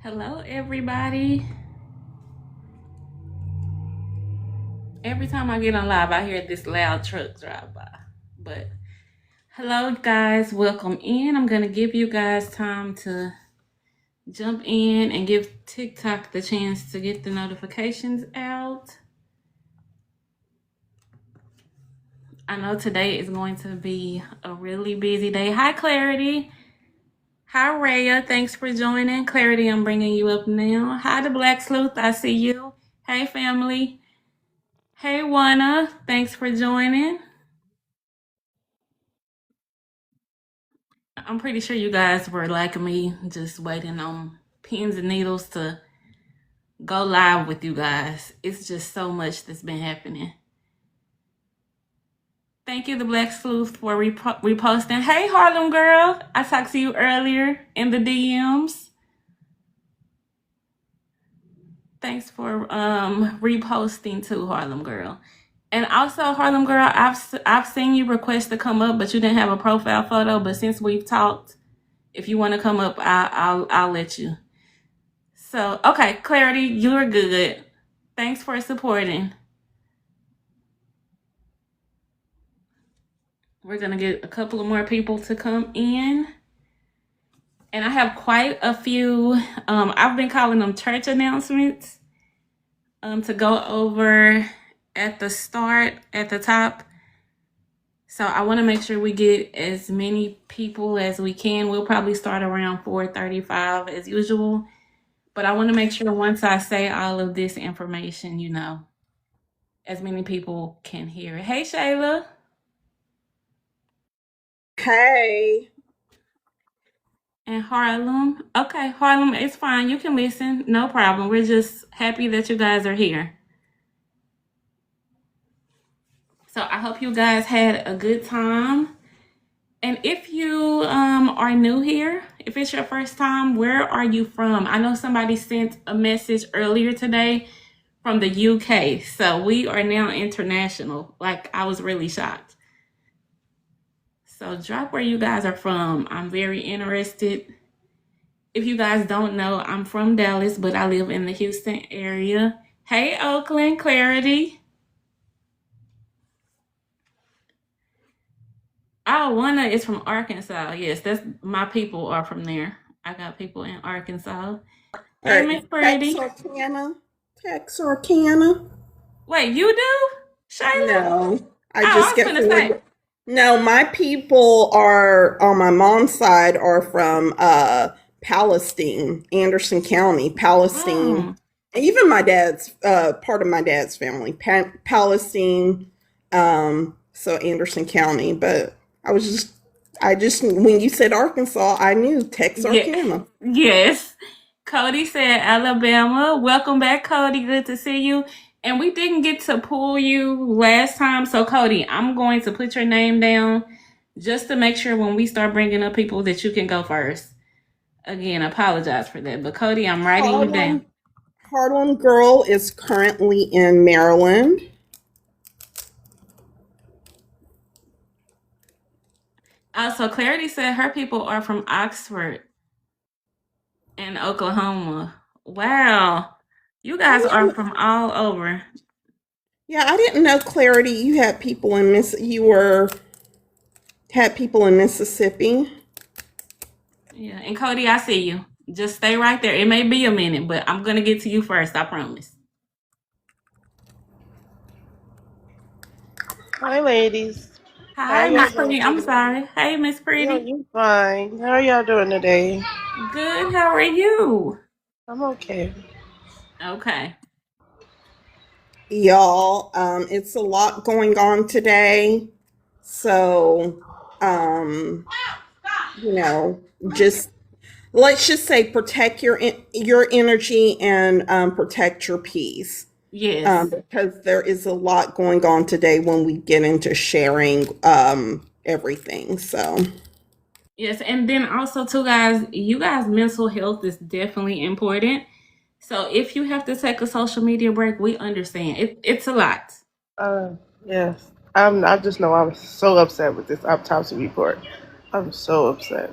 Hello, everybody. Every time I get on live, I hear this loud truck drive by. But hello, guys. Welcome in. I'm going to give you guys time to jump in and give TikTok the chance to get the notifications out. I know today is going to be a really busy day. Hi, Clarity. Hi, Raya. Thanks for joining. Clarity, I'm bringing you up now. Hi, the Black Sleuth. I see you. Hey, family. Hey, Wanna. Thanks for joining. I'm pretty sure you guys were like me, just waiting on pins and needles to go live with you guys. It's just so much that's been happening. Thank you, the Black Sleuth, for reposting. Hey, Harlem Girl. I talked to you earlier in the DMs. Thanks for reposting too, Harlem Girl. And also, Harlem Girl, I've seen you request to come up, but you didn't have a profile photo. But since we've talked, if you want to come up, I'll let you. So, okay, Clarity, you're good. Thanks for supporting. We're going to get a couple of more people to come in. And I have quite a few, I've been calling them church announcements to go over at the start, at the top. So I want to make sure we get as many people as we can. We'll probably start around 4:35 as usual. But I want to make sure once I say all of this information, you know, as many people can hear it. Hey, Shayla. Hey. And Harlem. Okay, Harlem, it's fine. You can listen. No problem. We're just happy that you guys are here. So I hope you guys had a good time. And if you are new here, if it's your first time, where are you from? I know somebody sent a message earlier today from the UK. So we are now international. Like, I was really shocked. So drop where you guys are from. I'm very interested. If you guys don't know, I'm from Dallas, but I live in the Houston area. Hey, Oakland, Clarity. Oh, Wanna is from Arkansas. Yes, that's my people are from there. I got people in Arkansas. Hey, Miss Pretty. Texarkana. Wait, you do, Shayla? No, I Oh, I just was get gonna say. fooled. No, my people are on my mom's side are from Palestine, Anderson County, Palestine. Oh, And even my dad's part of my dad's family, Palestine. So Anderson County, but I just when you said Arkansas, I knew yeah, Texarkana. yes. Cody said Alabama. Welcome back, Cody. Good to see you. And we didn't get to pull you last time, so Cody, I'm going to put your name down just to make sure when we start bringing up people that you can go first. Again, I apologize for that, but Cody, I'm writing you down. Harlem Girl is currently in Maryland. Also, Clarity said her people are from Oxford in Oklahoma. Wow. You guys are from all over. Yeah, I didn't know, Clarity, you had people in had people in Mississippi. Yeah, and Cody, I see you. Just stay right there. It may be a minute, but I'm going to get to you first, I promise. Hi, ladies. How Hi, y'all Miss doing Pretty. I'm today? sorry. Hey, Miss Yeah, Pretty. you fine. How are y'all doing today? Good. How are you? I'm okay. Okay. Y'all, it's a lot going on today. So, you know, just let's just say protect your energy and protect your peace. Yes. Because there is a lot going on today when we get into sharing everything. So, Yes. And then also, too, guys, you guys' mental health is definitely important. So if you have to take a social media break, we understand. It's a lot. Yes. I just know I'm so upset with this autopsy report. I'm so upset.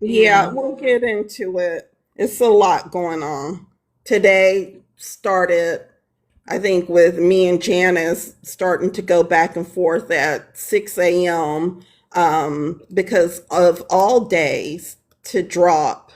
yeah, Yeah. we'll get into it. It's a lot going on. Today started, I think, with me and Janice starting to go back and forth at 6 a.m. Because of all days to drop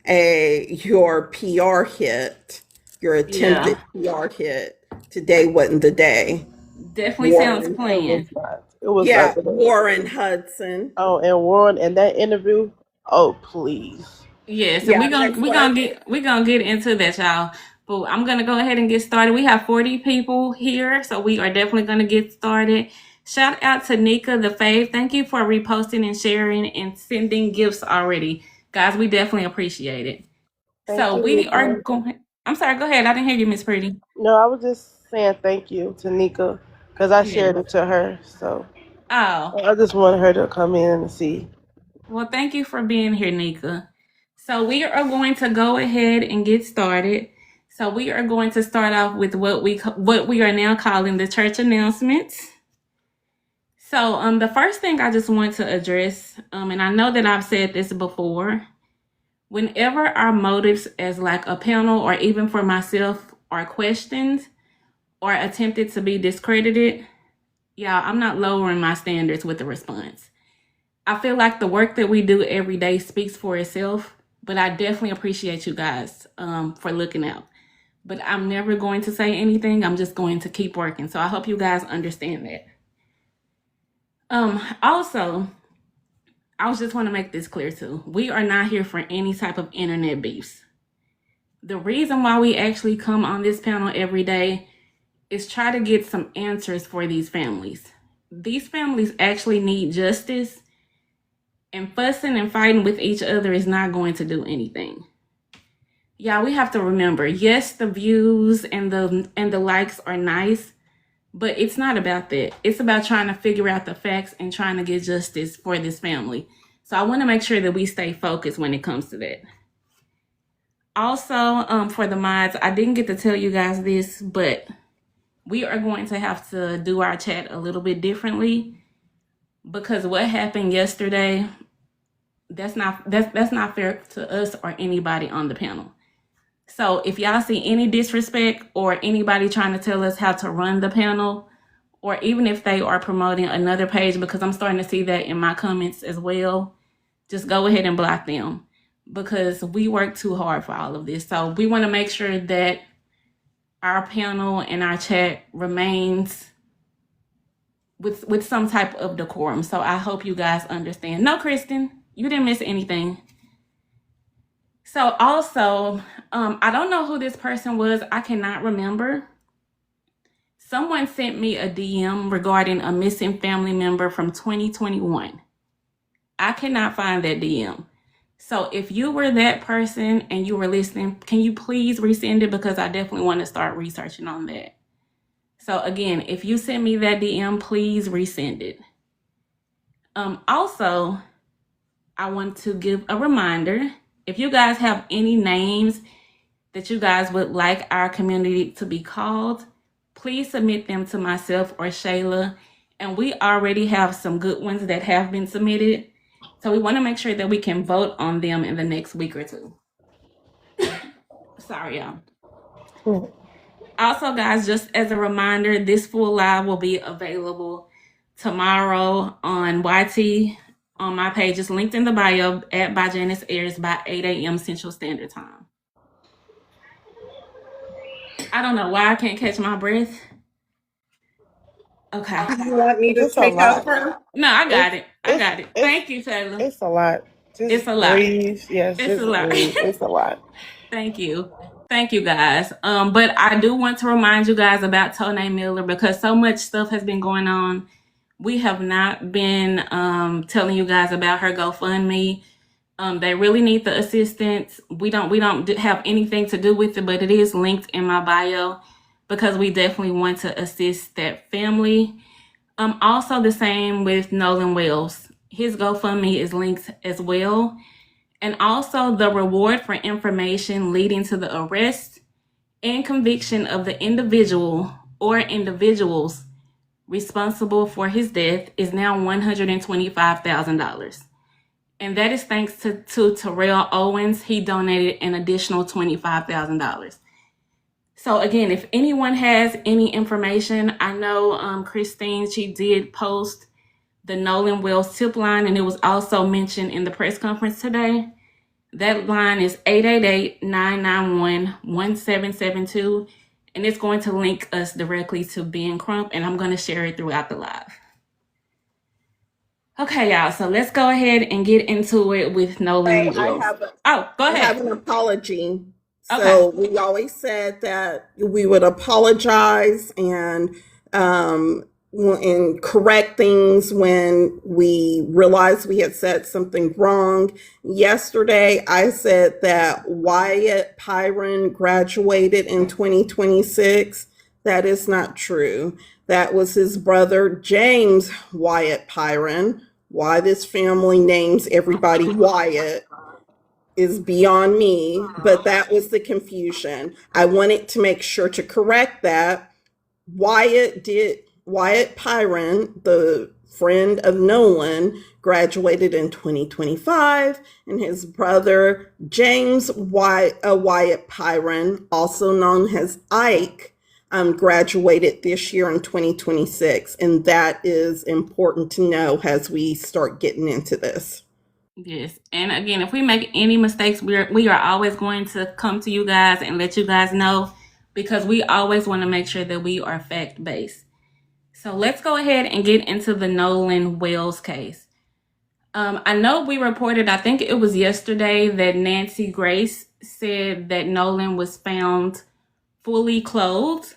your PR hit, your Yeah, attempted PR hit. Today wasn't the day. definitely sounds Warren, It was planned. not. It was yeah, ugly. Warren Hudson. Oh, and Warren and that interview. Oh, please. Yes, and Yeah, we're gonna that's we're why. gonna get we're gonna get into that, y'all. But I'm gonna go ahead and get started. We have 40 people here, so we are definitely gonna get started. Shout out to Nika the Fave. Thank you for reposting and sharing and sending gifts already. Guys, we definitely appreciate it. Thank So you, we are Nika. going I'm sorry, go ahead. I didn't hear you, Miss Pretty. No, I was just saying thank you to Nika because I Yeah. shared it to her. So Oh, I just wanted her to come in and see. well, thank you for being here, Nika. So we are going to go ahead and get started. So we are going to start off with what we are now calling the church announcements. So the first thing I just want to address, and I know that I've said this before, whenever our motives as like a panel or even for myself are questioned or attempted to be discredited, y'all, I'm not lowering my standards with the response. I feel like the work that we do every day speaks for itself, but I definitely appreciate you guys for looking out. But I'm never going to say anything. I'm just going to keep working. So I hope you guys understand that. Also, I just want to make this clear too. We are not here for any type of internet beefs. The reason why we actually come on this panel every day is try to get some answers for these families. These families actually need justice, and fussing and fighting with each other is not going to do anything. Yeah, we have to remember, yes, the views and the likes are nice, but it's not about that. It's about trying to figure out the facts and trying to get justice for this family. So I want to make sure that we stay focused when it comes to that. Also, for the mods, I didn't get to tell you guys this, but we are going to have to do our chat a little bit differently because what happened yesterday, that's not fair to us or anybody on the panel. So if y'all see any disrespect or anybody trying to tell us how to run the panel, or even if they are promoting another page, because I'm starting to see that in my comments as well, just go ahead and block them because we work too hard for all of this. So we want to make sure that our panel and our chat remains with some type of decorum. So I hope you guys understand. No, Kristen, you didn't miss anything. So also, I don't know who this person was. I cannot remember. Someone sent me a DM regarding a missing family member from 2021. I cannot find that DM. So if you were that person and you were listening, can you please resend it? Because I definitely want to start researching on that. So again, if you send me that DM, please resend it. Also, I want to give a reminder. If you guys have any names that you guys would like our community to be called, please submit them to myself or Shayla. And we already have some good ones that have been submitted. So we want to make sure that we can vote on them in the next week or two. Sorry, y'all. Also, guys, just as a reminder, this full live will be available tomorrow on YT on my page. It's linked in the bio at By Janice Airs by 8 a.m. Central Standard Time. I don't know why I can't catch my breath. Okay. You want me to It's a take lot. over? No, I got It's it. I got it. it's Thank you, Taylor. it's a lot. Just It's a lot. breathe. Yes, It's just a lot. breathe. It's a lot. Thank you. Thank you, guys. But I do want to remind you guys about Tone Miller because so much stuff has been going on. We have not been telling you guys about her GoFundMe. They really need the assistance. We don't have anything to do with it, but it is linked in my bio because we definitely want to assist that family. Also the same with Nolan Wells. His GoFundMe is linked as well. And also the reward for information leading to the arrest and conviction of the individual or individuals responsible for his death is now $125,000. And that is thanks to Terrell Owens. He donated an additional $25,000. So again, if anyone has any information, I know Christine, she did post the Nolan Wells tip line, and it was also mentioned in the press conference today. That line is 888-991-1772, and it's going to link us directly to Ben Crump, and I'm going to share it throughout the live. Okay, y'all, so let's go ahead and get into it with Nolan Wells. Go I ahead. have an apology. So we always said that we would apologize and correct things when we realized we had said something wrong. Yesterday, I said that Wyatt Pyron graduated in 2026. That is not true. That was his brother, James Wyatt Pyron. Why this family names everybody Wyatt is beyond me, but that was the confusion. I wanted to make sure to correct that. Wyatt Pyron, the friend of Nolan, graduated in 2025, and his brother James Wyatt Pyron, also known as Ike, graduated this year in 2026, and that is important to know as we start getting into this. Yes, and again, if we make any mistakes, we are always going to come to you guys and let you guys know, because we always want to make sure that we are fact-based. So let's go ahead and get into the Nolan Wells case. I know we reported, I think it was yesterday, that Nancy Grace said that Nolan was found fully clothed.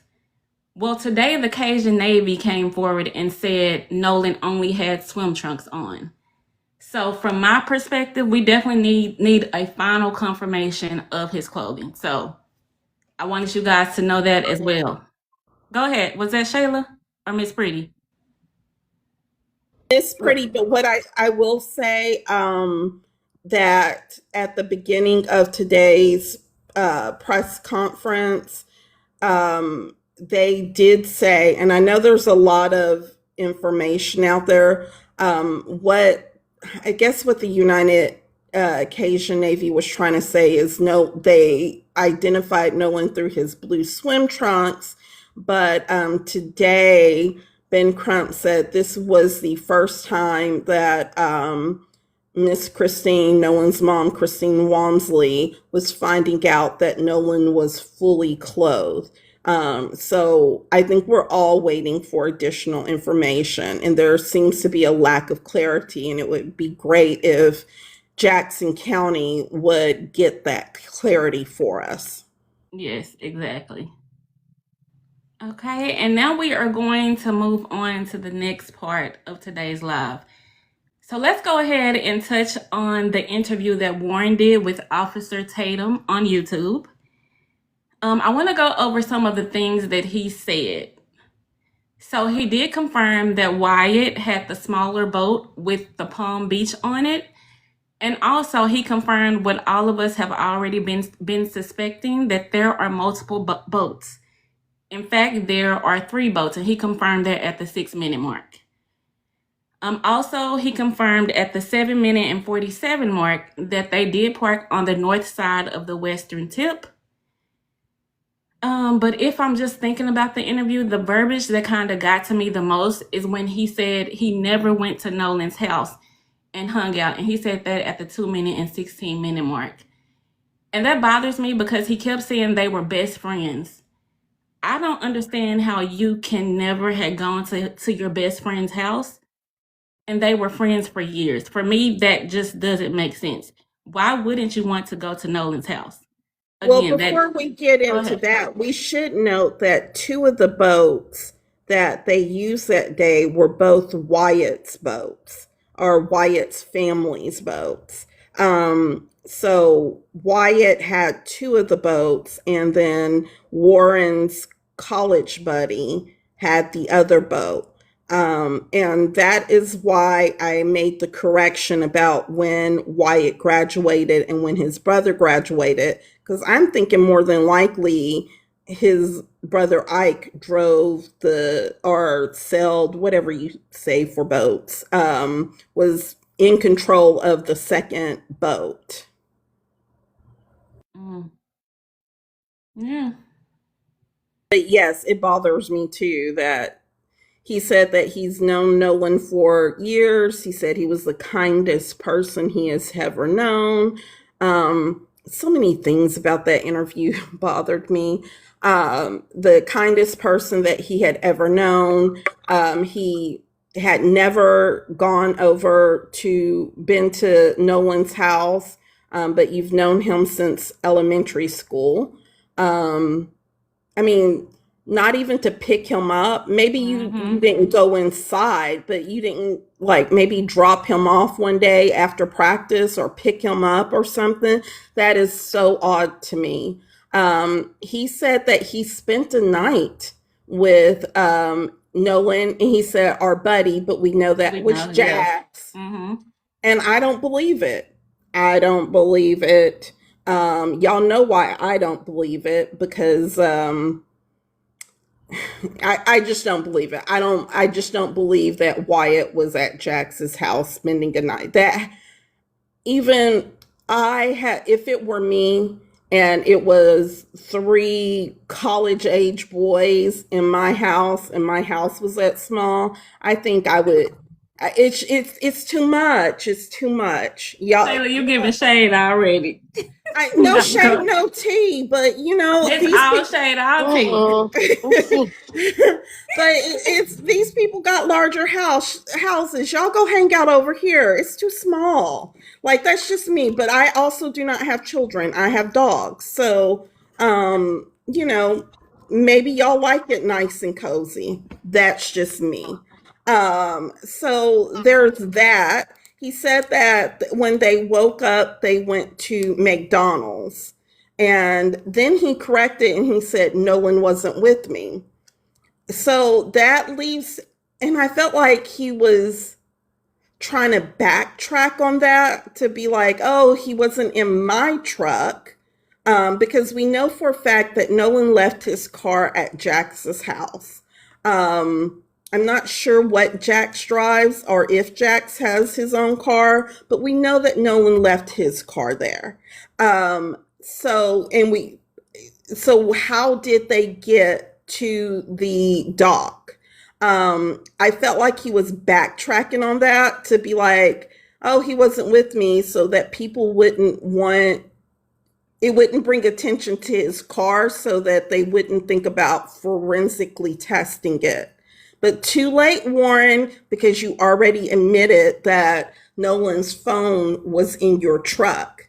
Well, today the Cajun Navy came forward and said Nolan only had swim trunks on. So from my perspective, we definitely need a final confirmation of his clothing. So I wanted you guys to know that as well. Go ahead. Was that Shayla or Miss Pretty? Miss Pretty, but what I will say, that at the beginning of today's press conference, they did say, and I know there's a lot of information out there, what the United Cajun Navy was trying to say is they identified Nolan through his blue swim trunks, but today Ben Crump said this was the first time that Miss Christine, Nolan's mom, Christine Walmsley, was finding out that Nolan was fully clothed. So I think we're all waiting for additional information, and there seems to be a lack of clarity, and it would be great if Jackson County would get that clarity for us. Yes, exactly. Okay, and now we are going to move on to the next part of today's live. So let's go ahead and touch on the interview that Warren did with Officer Tatum on YouTube. I want to go over some of the things that he said. So he did confirm that Wyatt had the smaller boat with the Palm Beach on it. And also he confirmed what all of us have already been suspecting, that there are multiple boats. In fact, there are 3 boats, and he confirmed that at the 6-minute mark. Also, he confirmed at the 7-minute and 47 mark that they did park on the north side of the western tip. But if I'm just thinking about the interview, the verbiage that kind of got to me the most is when he said he never went to Nolan's house and hung out. And he said that at the 2-minute and 16-minute mark. And that bothers me because he kept saying they were best friends. I don't understand how you can never have gone to your best friend's house and they were friends for years. For me, that just doesn't make sense. Why wouldn't you want to go to Nolan's house? Again, before we get into that, we should note that 2 of the boats that they used that day were both Wyatt's boats, or Wyatt's family's boats. So Wyatt had 2 of the boats, and then Warren's college buddy had the other boat. And that is why I made the correction about when Wyatt graduated and when his brother graduated, because I'm thinking more than likely his brother Ike drove or sailed, whatever you say for boats, was in control of the second boat. Yeah. But yes, it bothers me too that he said that he's known Nolan for years. He said he was the kindest person he has ever known. So many things about that interview bothered me. The kindest person that he had ever known. He had never been to Nolan's house, but you've known him since elementary school. I mean, not even to pick him up. Maybe you didn't go inside, but you didn't like maybe drop him off one day after practice or pick him up or something. That is so odd to me. He said that he spent a night with Nolan, and he said our buddy, but we know that was Jax. Mm-hmm. And I don't believe it. I don't believe it. Y'all know why I don't believe it, because I just don't believe it. I just don't believe that Wyatt was at Jax's house spending a night. That even if it were me and it was 3 college age boys in my house and my house was that small, I think I would. It's too much. It's too much. Y'all, Taylor, you giving shade already. no shade, no tea, but it's all shade, all tea. But it's these people got larger houses. Y'all go hang out over here. It's too small. Like, that's just me. But I also do not have children. I have dogs. So, maybe y'all like it nice and cozy. That's just me. So there's that. He said that when they woke up, they went to McDonald's. And then he corrected and he said, Nolan wasn't with me. So that leaves, and I felt like he was trying to backtrack on that to be like, oh, he wasn't in my truck. Because we know for a fact that Nolan left his car at Jax's house. I'm not sure what Jax drives or if Jax has his own car, but we know that Nolan left his car there. So how did they get to the dock? I felt like he was backtracking on that to be like, oh, he wasn't with me, so that people wouldn't bring attention to his car, so that they wouldn't think about forensically testing it. But too late, Warren, because you already admitted that Nolan's phone was in your truck.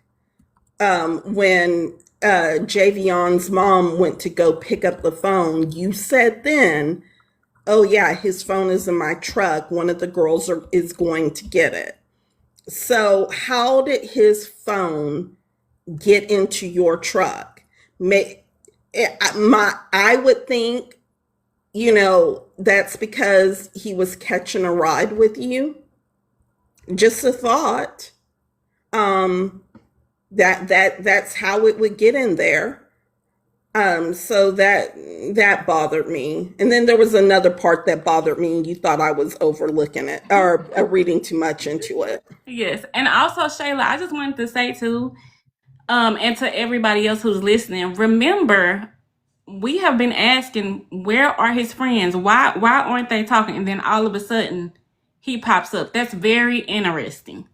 When Javion's mom went to go pick up the phone, you said then, oh yeah, his phone is in my truck. One of the girls is going to get it. So how did his phone get into your truck? I would think, that's because he was catching a ride with you. Just a thought. That's how it would get in there. So that bothered me. And then there was another part that bothered me, and you thought I was overlooking it or reading too much into it. Yes. And also, Shayla, I just wanted to say too, and to everybody else who's listening, remember, we have been asking, where are his friends? Why aren't they talking? And then all of a sudden he pops up. That's very interesting.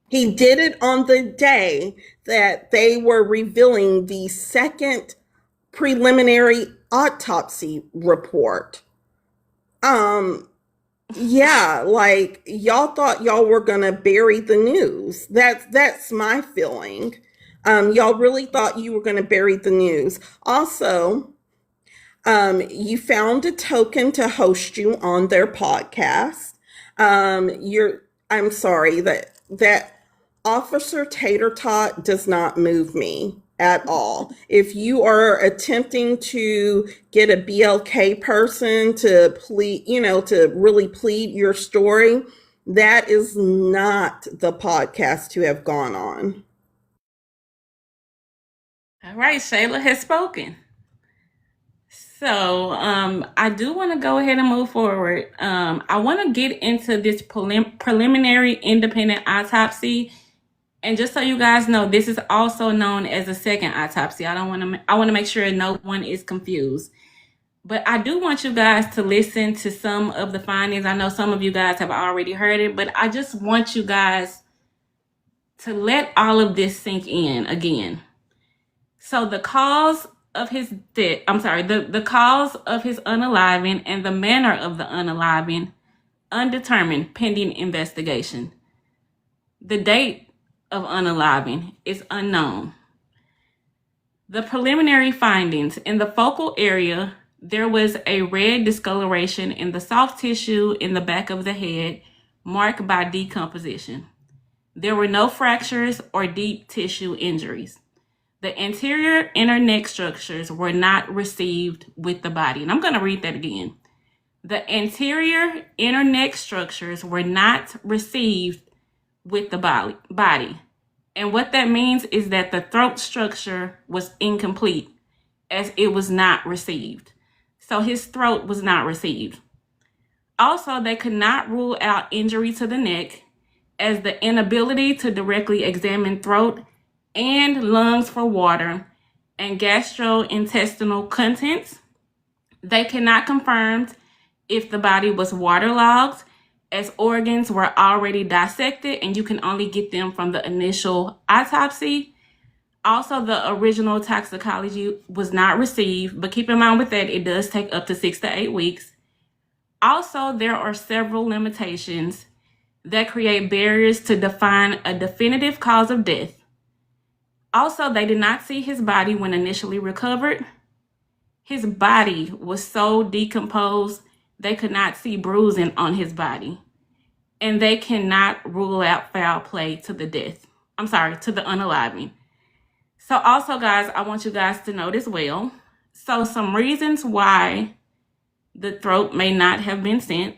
He did it on the day that they were revealing the second preliminary autopsy report. Yeah, like, y'all thought y'all were gonna bury the news. That's my feeling. Y'all really thought you were gonna bury the news. Also, you found a token to host you on their podcast. I'm sorry, that Officer Tttt does not move me at all. If you are attempting to get a BLK person to plead, to really plead your story, that is not the podcast to have gone on. All right, Shayla has spoken. So, I do want to go ahead and move forward. I want to get into this preliminary independent autopsy. And just so you guys know, this is also known as a second autopsy. I want to make sure no one is confused. But I do want you guys to listen to some of the findings. I know some of you guys have already heard it, but I just want you guys to let all of this sink in again. So the cause of his death, the cause of his unaliving and the manner of the unaliving, undetermined pending investigation. The date of unaliving is unknown. The preliminary findings: in the focal area, there was a red discoloration in the soft tissue in the back of the head, marked by decomposition. There were no fractures or deep tissue injuries. The anterior inner neck structures were not received with the body. And I'm going to read that again. The anterior inner neck structures were not received with the body. And what that means is that the throat structure was incomplete, as it was not received. So his throat was not received. Also, they could not rule out injury to the neck, as the inability to directly examine throat and lungs for water and gastrointestinal contents. They cannot confirm if the body was waterlogged, as organs were already dissected and you can only get them from the initial autopsy. Also, the original toxicology was not received, but keep in mind with that, it does take up to 6 to 8 weeks. Also, there are several limitations that create barriers to define a definitive cause of death. Also, they did not see his body when initially recovered. His body was so decomposed, they could not see bruising on his body. And they cannot rule out foul play to the death. To the unaliving. So also, guys, I want you guys to note as well. So some reasons why the throat may not have been sent.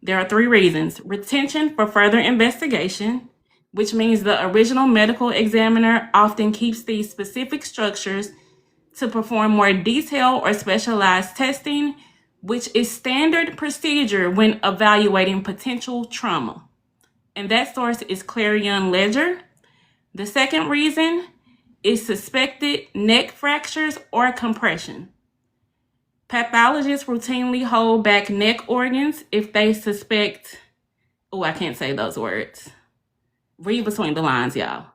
There are 3 reasons. Retention for further investigation, which means the original medical examiner often keeps these specific structures to perform more detailed or specialized testing, which is standard procedure when evaluating potential trauma. And that source is Clarion Ledger. The second reason is suspected neck fractures or compression. Pathologists routinely hold back neck organs if they suspect, I can't say those words. Read between the lines, y'all.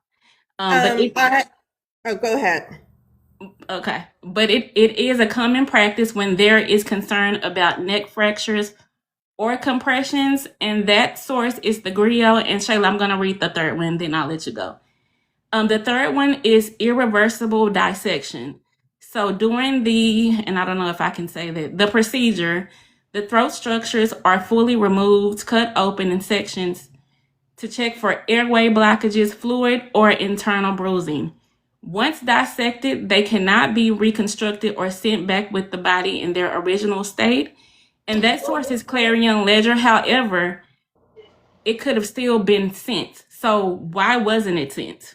Go ahead. Okay. But it is a common practice when there is concern about neck fractures or compressions, and that source is the Griot. And Shayla, I'm going to read the third one, then I'll let you go. The third one is irreversible dissection. So during and I don't know if I can say that, the procedure, the throat structures are fully removed, cut open in sections to check for airway blockages, fluid, or internal bruising. Once dissected, they cannot be reconstructed or sent back with the body in their original state. And that source is Clarion Ledger. However, it could have still been sent. So why wasn't it sent?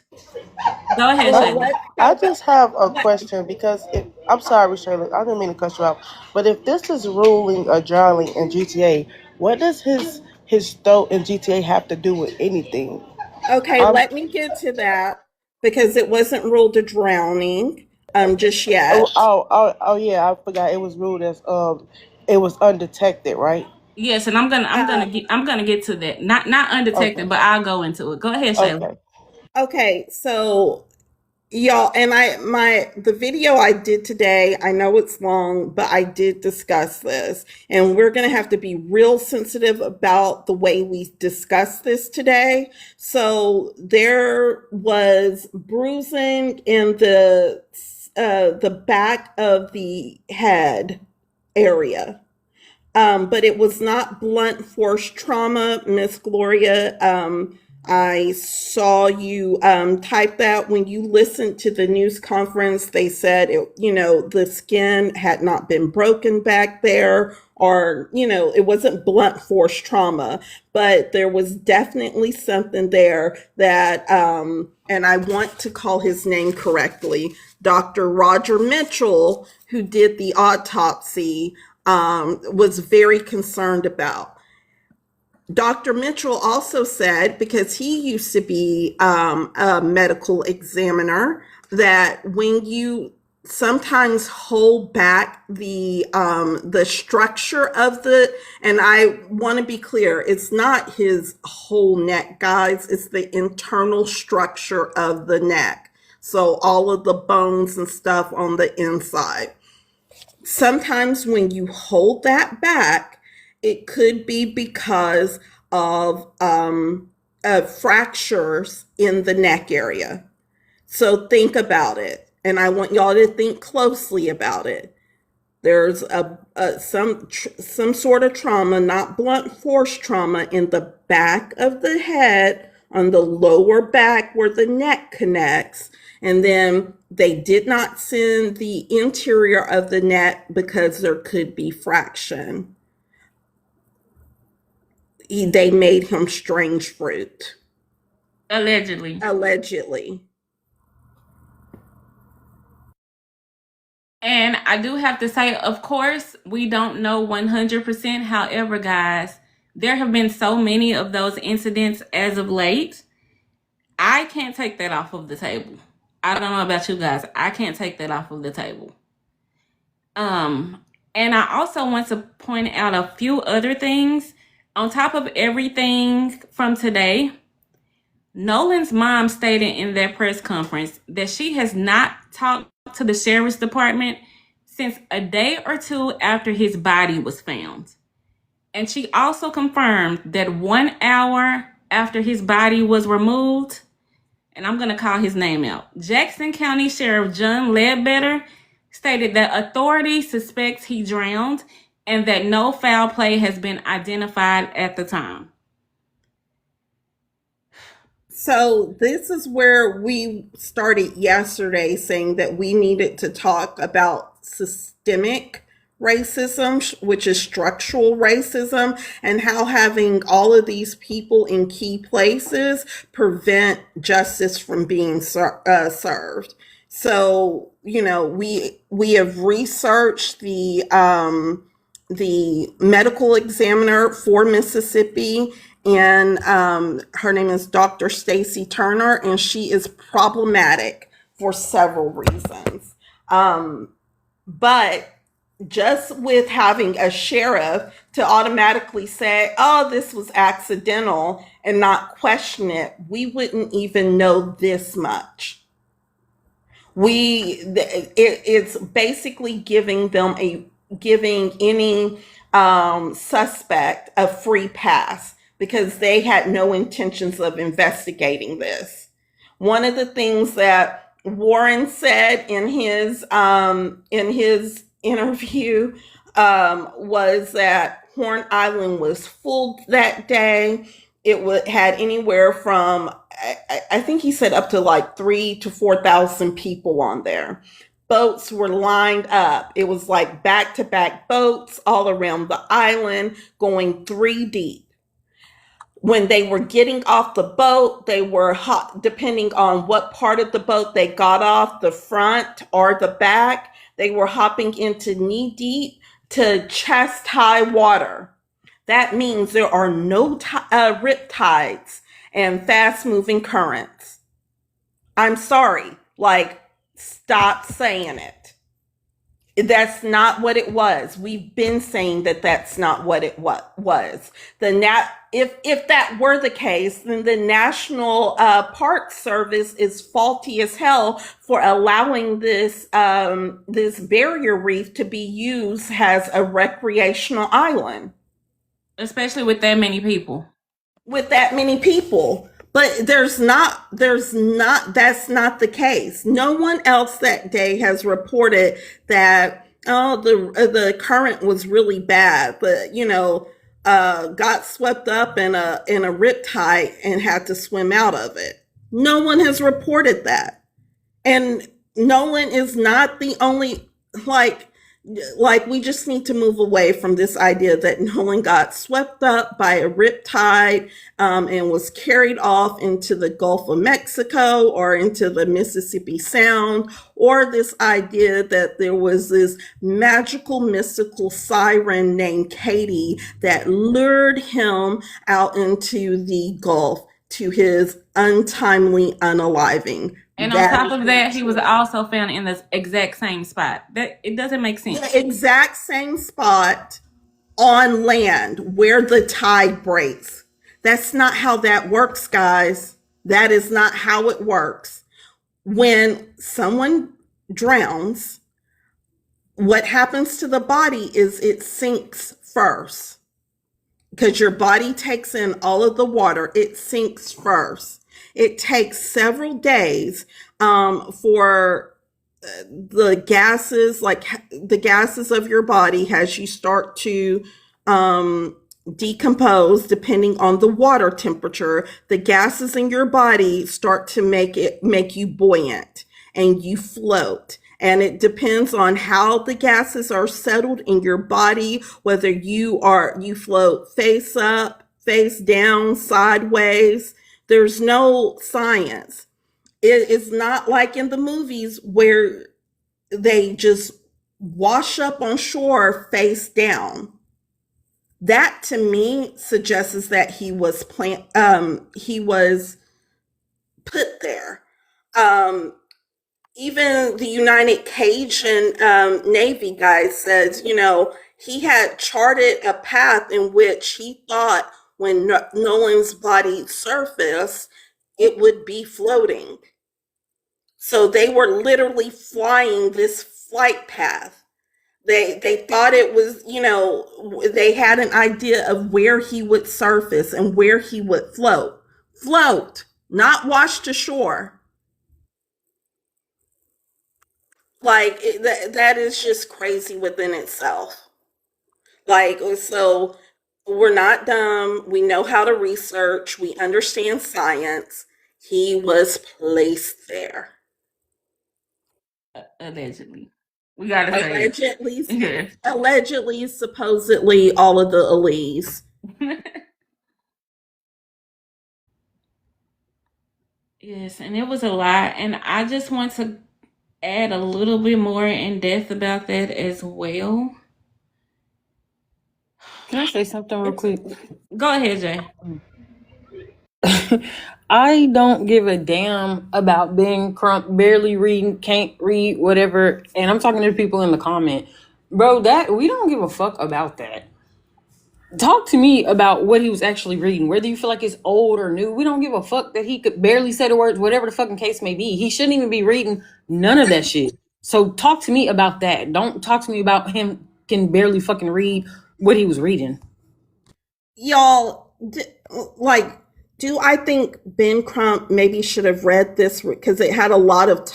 Go ahead, Shayla. I just have a question because I'm sorry, Shayla, I didn't mean to cut you off. But if this is ruling or drowning in GTA, what does his throat in GTA have to do with anything? Okay, let me get to that because it wasn't ruled a drowning just yet. Oh yeah, I forgot it was ruled as it was undetected, right? Yes, and I'm gonna get to that. Not undetected, okay. But I'll go into it. Go ahead, Shayla. Okay, so y'all, and the video I did today, I know it's long, but I did discuss this, and we're going to have to be real sensitive about the way we discuss this today. So there was bruising in the back of the head area. But it was not blunt force trauma, Miss Gloria. I saw you type that when you listened to the news conference. They said, the skin had not been broken back there, or, it wasn't blunt force trauma, but there was definitely something there that, and I want to call his name correctly, Dr. Roger Mitchell, who did the autopsy, was very concerned about. Dr. Mitchell also said, because he used to be a medical examiner, that when you sometimes hold back the structure of and I want to be clear, it's not his whole neck, guys, it's the internal structure of the neck. So all of the bones and stuff on the inside. Sometimes when you hold that back, it could be because of fractures in the neck area. So think about it, and I want y'all to think closely about it. There's some sort of trauma, not blunt force trauma, in the back of the head, on the lower back where the neck connects, and then they did not send the interior of the neck because there could be fraction. They made him strange fruit. Allegedly. And I do have to say, of course, we don't know 100%. However, guys, there have been so many of those incidents as of late. I can't take that off of the table. I don't know about you guys. I can't take that off of the table. And I also want to point out a few other things. On top of everything from today, Nolan's mom stated in their press conference that she has not talked to the sheriff's department since a day or two after his body was found. And she also confirmed that 1 hour after his body was removed, and I'm going to call his name out, Jackson County Sheriff John Ledbetter stated that authorities suspect he drowned and that no foul play has been identified at the time. So this is where we started yesterday, saying that we needed to talk about systemic racism, which is structural racism, and how having all of these people in key places prevent justice from being served. So, we have researched the medical examiner for Mississippi, and her name is Dr. Stacy Turner, and she is problematic for several reasons. But just with having a sheriff to automatically say, oh, this was accidental, and not question it, we wouldn't even know this much. It's basically giving any suspect a free pass because they had no intentions of investigating this. One of the things that Warren said in his interview was that Horn Island was full that day. It had anywhere from, I think he said, up to like 3,000 to 4,000 people on there. Boats were lined up. It was like back-to-back boats all around the island going 3 deep. When they were getting off the boat, they were, depending on what part of the boat they got off, the front or the back, they were hopping into knee deep to chest high water. That means there are no rip tides and fast moving currents. I'm sorry, stop saying it. That's not what it was. We've been saying that that's not what it was. If that were the case, then the National Park Service is faulty as hell for allowing this barrier reef to be used as a recreational island. Especially with that many people. But that's not the case. No one else that day has reported that, the current was really bad. But, got swept up in a riptide and had to swim out of it. No one has reported that. And Nolan is not the only, like we just need to move away from this idea that Nolan got swept up by a riptide and was carried off into the Gulf of Mexico or into the Mississippi Sound, or this idea that there was this magical, mystical siren named Katie that lured him out into the Gulf to his untimely unaliving. And on top of that, he was also found in the exact same spot. That it doesn't make sense. The exact same spot on land where the tide breaks. That's not how that works, guys. That is not how it works. When someone drowns, what happens to the body is it sinks first. Because your body takes in all of the water, it sinks first. It takes several days for the gases, like the gases of your body, as you start to decompose, depending on the water temperature, the gases in your body start to make you buoyant and you float. And it depends on how the gases are settled in your body, whether you float face up, face down, sideways. There's no science. It is not like in the movies where they just wash up on shore face down. That to me suggests that he was put there. Even the United Cajun Navy guy says, he had charted a path in which he thought when Nolan's body surfaced, it would be floating. So they were literally flying this flight path. They thought it was, they had an idea of where he would surface and where he would float. Float, not wash ashore. Like, that is just crazy within itself. Like, so we're not dumb. We know how to research. We understand science. He was placed there. Allegedly. We gotta say allegedly, supposedly, all of the alleys. Yes, and it was a lot. And I just want to add a little bit more in depth about that as well. Can I say something real quick? Go ahead, Jay. I don't give a damn about Ben Crump barely reading, can't read, whatever. And I'm talking to the people in the comment. Bro, that we don't give a fuck about that. Talk to me about what he was actually reading. Whether you feel like it's old or new, we don't give a fuck that he could barely say the words, whatever the fucking case may be. He shouldn't even be reading none of that shit. So talk to me about that. Don't talk to me about him can barely fucking read what he was reading. Y'all, do I think Ben Crump maybe should have read this because it had a lot of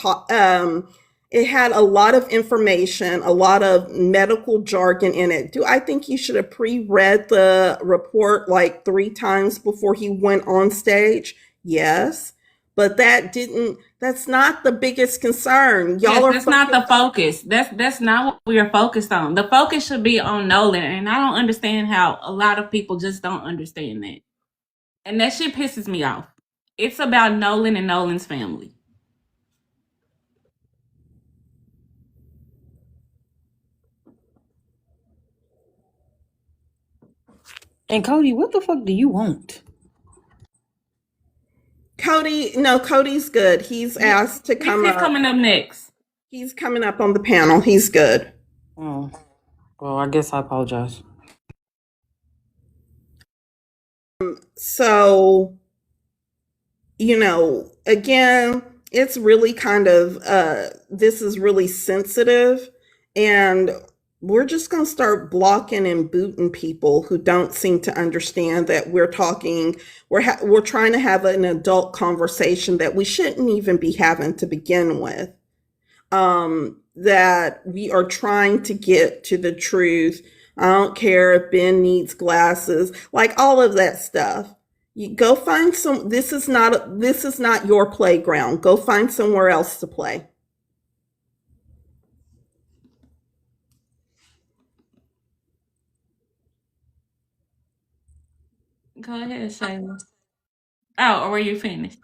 it had a lot of information, a lot of medical jargon in it. Do I think he should have pre-read the report like 3 times before he went on stage? Yes. But that's not the biggest concern. That's not the focus. That's not what we are focused on. The focus should be on Nolan. And I don't understand how a lot of people just don't understand that. And that shit pisses me off. It's about Nolan and Nolan's family. And Cody, what the fuck do you want? Cody's good. He's asked to come up. He's coming up next. He's coming up on the panel. He's good. Oh, well, I guess I apologize. So, again, it's really kind of, this is really sensitive, and we're just going to start blocking and booting people who don't seem to understand that we're trying to have an adult conversation that we shouldn't even be having to begin with. That we are trying to get to the truth I don't care if Ben needs glasses, like all of that stuff. You go find some, this is not your playground. Go find somewhere else to play. Go ahead, Shayla. Oh, or were you finished?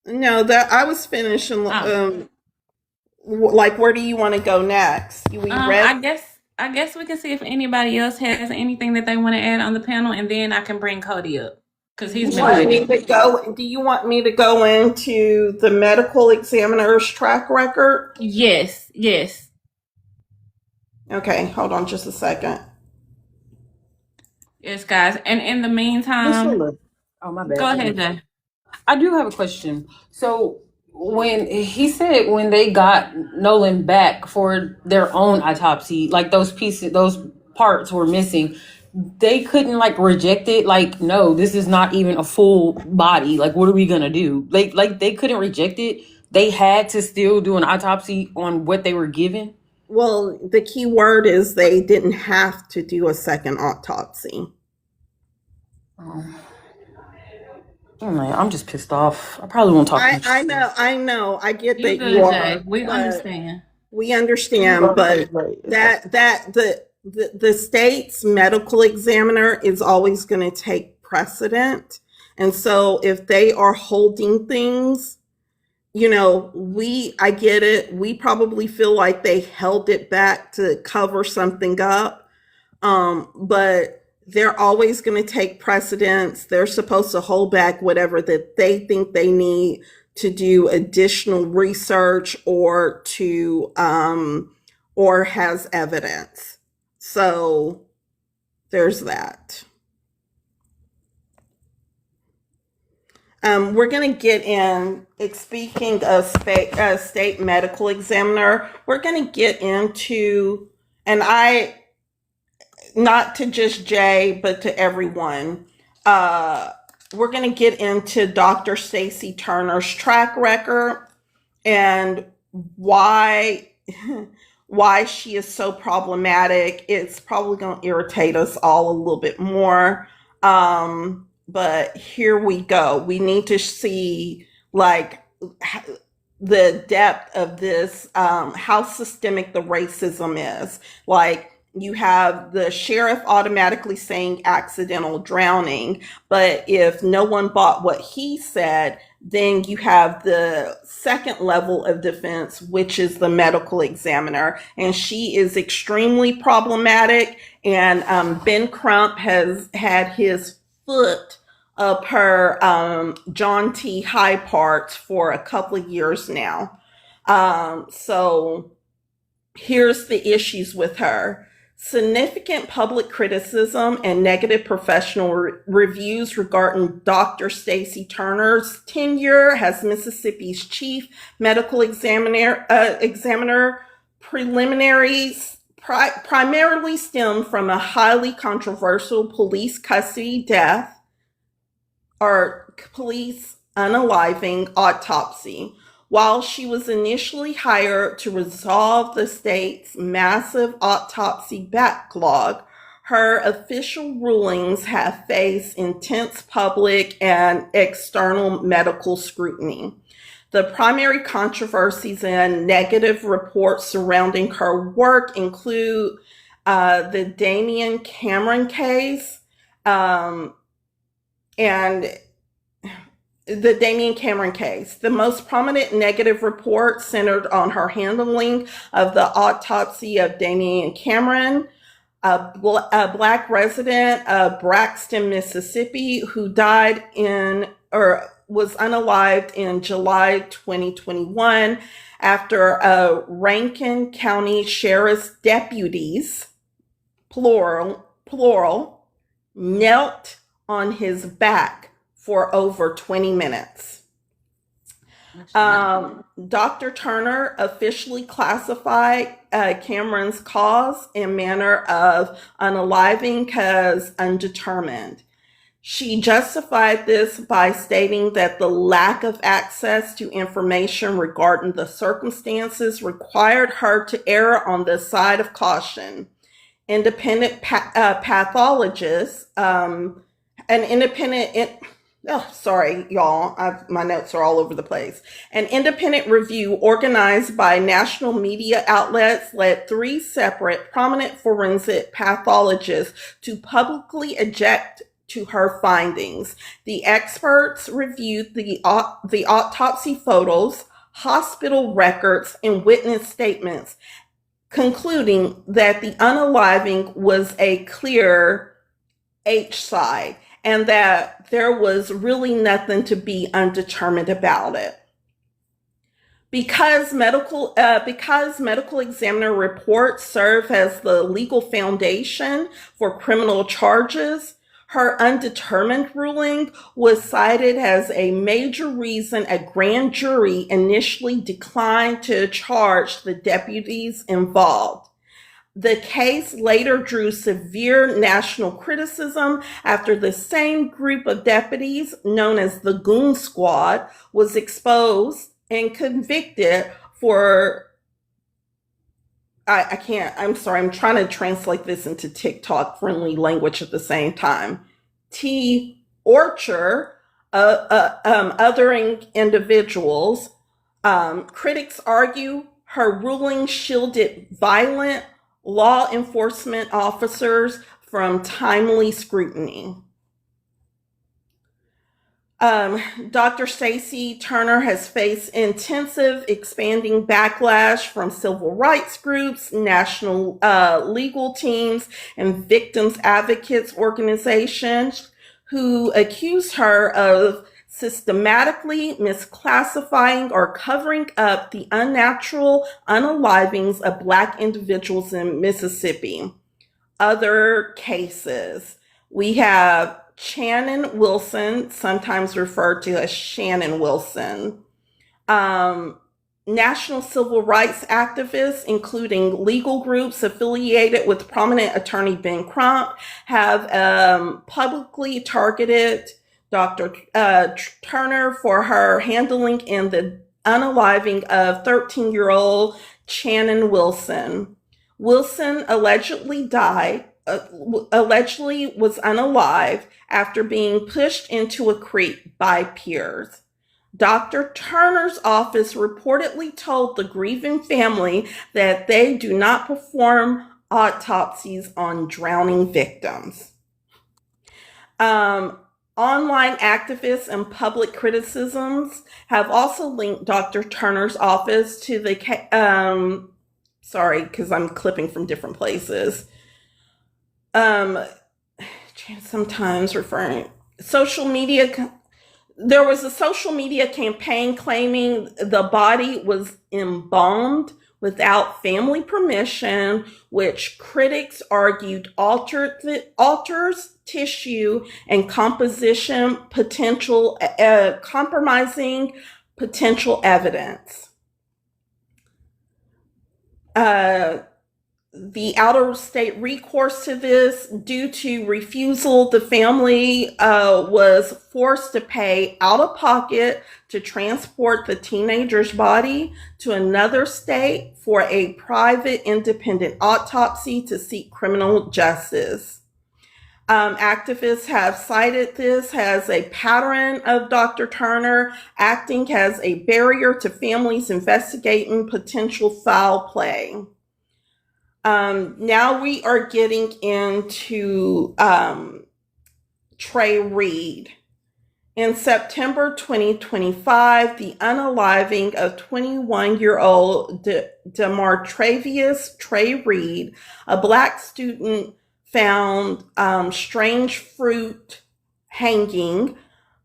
No, that I was finishing. Oh, Like, where do you want to go next? We read. I guess we can see if anybody else has anything that they want to add on the panel, and then I can bring Cody up because he's been Want me waiting. to go? Do you want me to go into the medical examiner's track record? Yes, yes. Okay, hold on just a second. Yes, guys. And in the Miss meantime, Shayla. Oh, my bad. go ahead, Jay. I do have a question. So when he said when they got Nolan back for their own autopsy, like those pieces, those parts were missing, they couldn't like reject it. Like, no, this is not even a full body. Like, what are we gonna do? Like they couldn't reject it. They had to still do an autopsy on what they were given. Well, the key word is they didn't have to do a second autopsy. I'm just pissed off. I probably won't talk much. I know. I get You that good, you are. Jay. We but understand. We understand, but the state's medical examiner is always going to take precedent. And so if they are holding things, I get it. We probably feel like they held it back to cover something up. But they're always going to take precedence. They're supposed to hold back whatever that they think they need to do additional research or or has evidence. So there's that. We're going to get in, speaking of state medical examiner, we're going to get into, and not to just Jay, but to everyone, we're going to get into Dr. Stacy Turner's track record and why she is so problematic. It's probably going to irritate us all a little bit more. But here we go. We need to see like the depth of this, how systemic the racism is. Like, you have the sheriff automatically saying accidental drowning, but if no one bought what he said, then you have the second level of defense, which is the medical examiner, and she is extremely problematic. And Ben Crump has had his foot up her John T. High parts for a couple of years now. So here's the issues with her. Significant public criticism and negative professional reviews regarding Dr. Stacy Turner's tenure as Mississippi's chief medical examiner preliminaries primarily stem from a highly controversial police custody death or police unaliving autopsy. While she was initially hired to resolve the state's massive autopsy backlog, her official rulings have faced intense public and external medical scrutiny. The primary controversies and negative reports surrounding her work include the Damian Cameron case, and the Damian Cameron case. The most prominent negative report centered on her handling of the autopsy of Damian Cameron, a Black resident of Braxton, Mississippi, who died was unalived in July 2021 after Rankin County Sheriff's deputies, plural, knelt on his back for over 20 minutes. Dr. Turner officially classified Cameron's cause and manner of unaliving as undetermined. She justified this by stating that the lack of access to information regarding the circumstances required her to err on the side of caution. independent pathologist, an independent, sorry, y'all, my notes are all over the place. An independent review organized by national media outlets led 3 separate prominent forensic pathologists to publicly object to her findings. The experts reviewed the autopsy photos, hospital records, and witness statements, concluding that the unaliving was a clear H-side and that there was really nothing to be undetermined about it. Because medical examiner reports serve as the legal foundation for criminal charges, her undetermined ruling was cited as a major reason a grand jury initially declined to charge the deputies involved. The case later drew severe national criticism after the same group of deputies, known as the Goon Squad, was exposed and convicted for, I'm sorry, I'm trying to translate this into TikTok friendly language at the same time. Torture, othering individuals. Critics argue her ruling shielded violent law enforcement officers from timely scrutiny. Dr. Stacey Turner has faced intensive, expanding backlash from civil rights groups, national legal teams, and victims advocates organizations who accuse her of systematically misclassifying or covering up the unnatural unalivings of Black individuals in Mississippi. Other cases, we have Shannon Wilson, sometimes referred to as Shannon Wilson. National civil rights activists, including legal groups affiliated with prominent attorney Ben Crump, have publicly targeted Dr. Turner for her handling in the unaliving of 13-year-old Shannon Wilson. Wilson allegedly was unalive after being pushed into a creek by peers. Dr. Turner's office reportedly told the grieving family that they do not perform autopsies on drowning victims. Online activists and public criticisms have also linked Dr. Turner's office to the, sorry, because I'm clipping from different places. Sometimes referring social media. There was a social media campaign claiming the body was embalmed without family permission, which critics argued alters tissue and composition potential, compromising potential evidence. The out-of-state recourse to this, due to refusal, the family was forced to pay out of pocket to transport the teenager's body to another state for a private independent autopsy to seek criminal justice. Activists have cited this as a pattern of Dr. Turner acting as a barrier to families investigating potential foul play. Now we are getting into Trey Reed. In September 2025, the unaliving of 21-year-old Demartravius Trey Reed, a Black student, found strange fruit hanging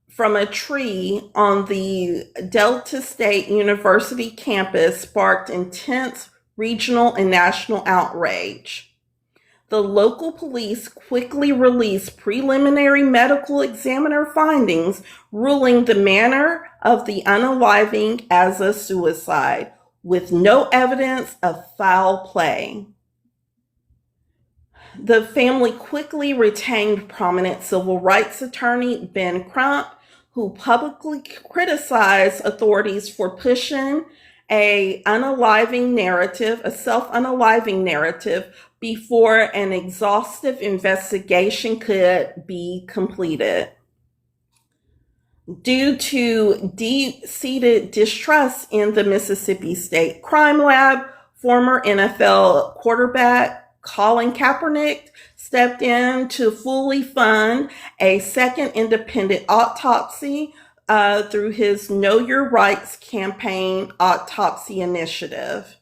from a tree on the Delta State University campus sparked intense regional and national outrage. The local police quickly released preliminary medical examiner findings, ruling the manner of the unaliving as a suicide, with no evidence of foul play. The family quickly retained prominent civil rights attorney Ben Crump, who publicly criticized authorities for pushing a self-unaliving narrative before an exhaustive investigation could be completed. Due to deep-seated distrust in the Mississippi State Crime Lab, former NFL quarterback Colin Kaepernick stepped in to fully fund a second independent autopsy through his Know Your Rights campaign autopsy initiative.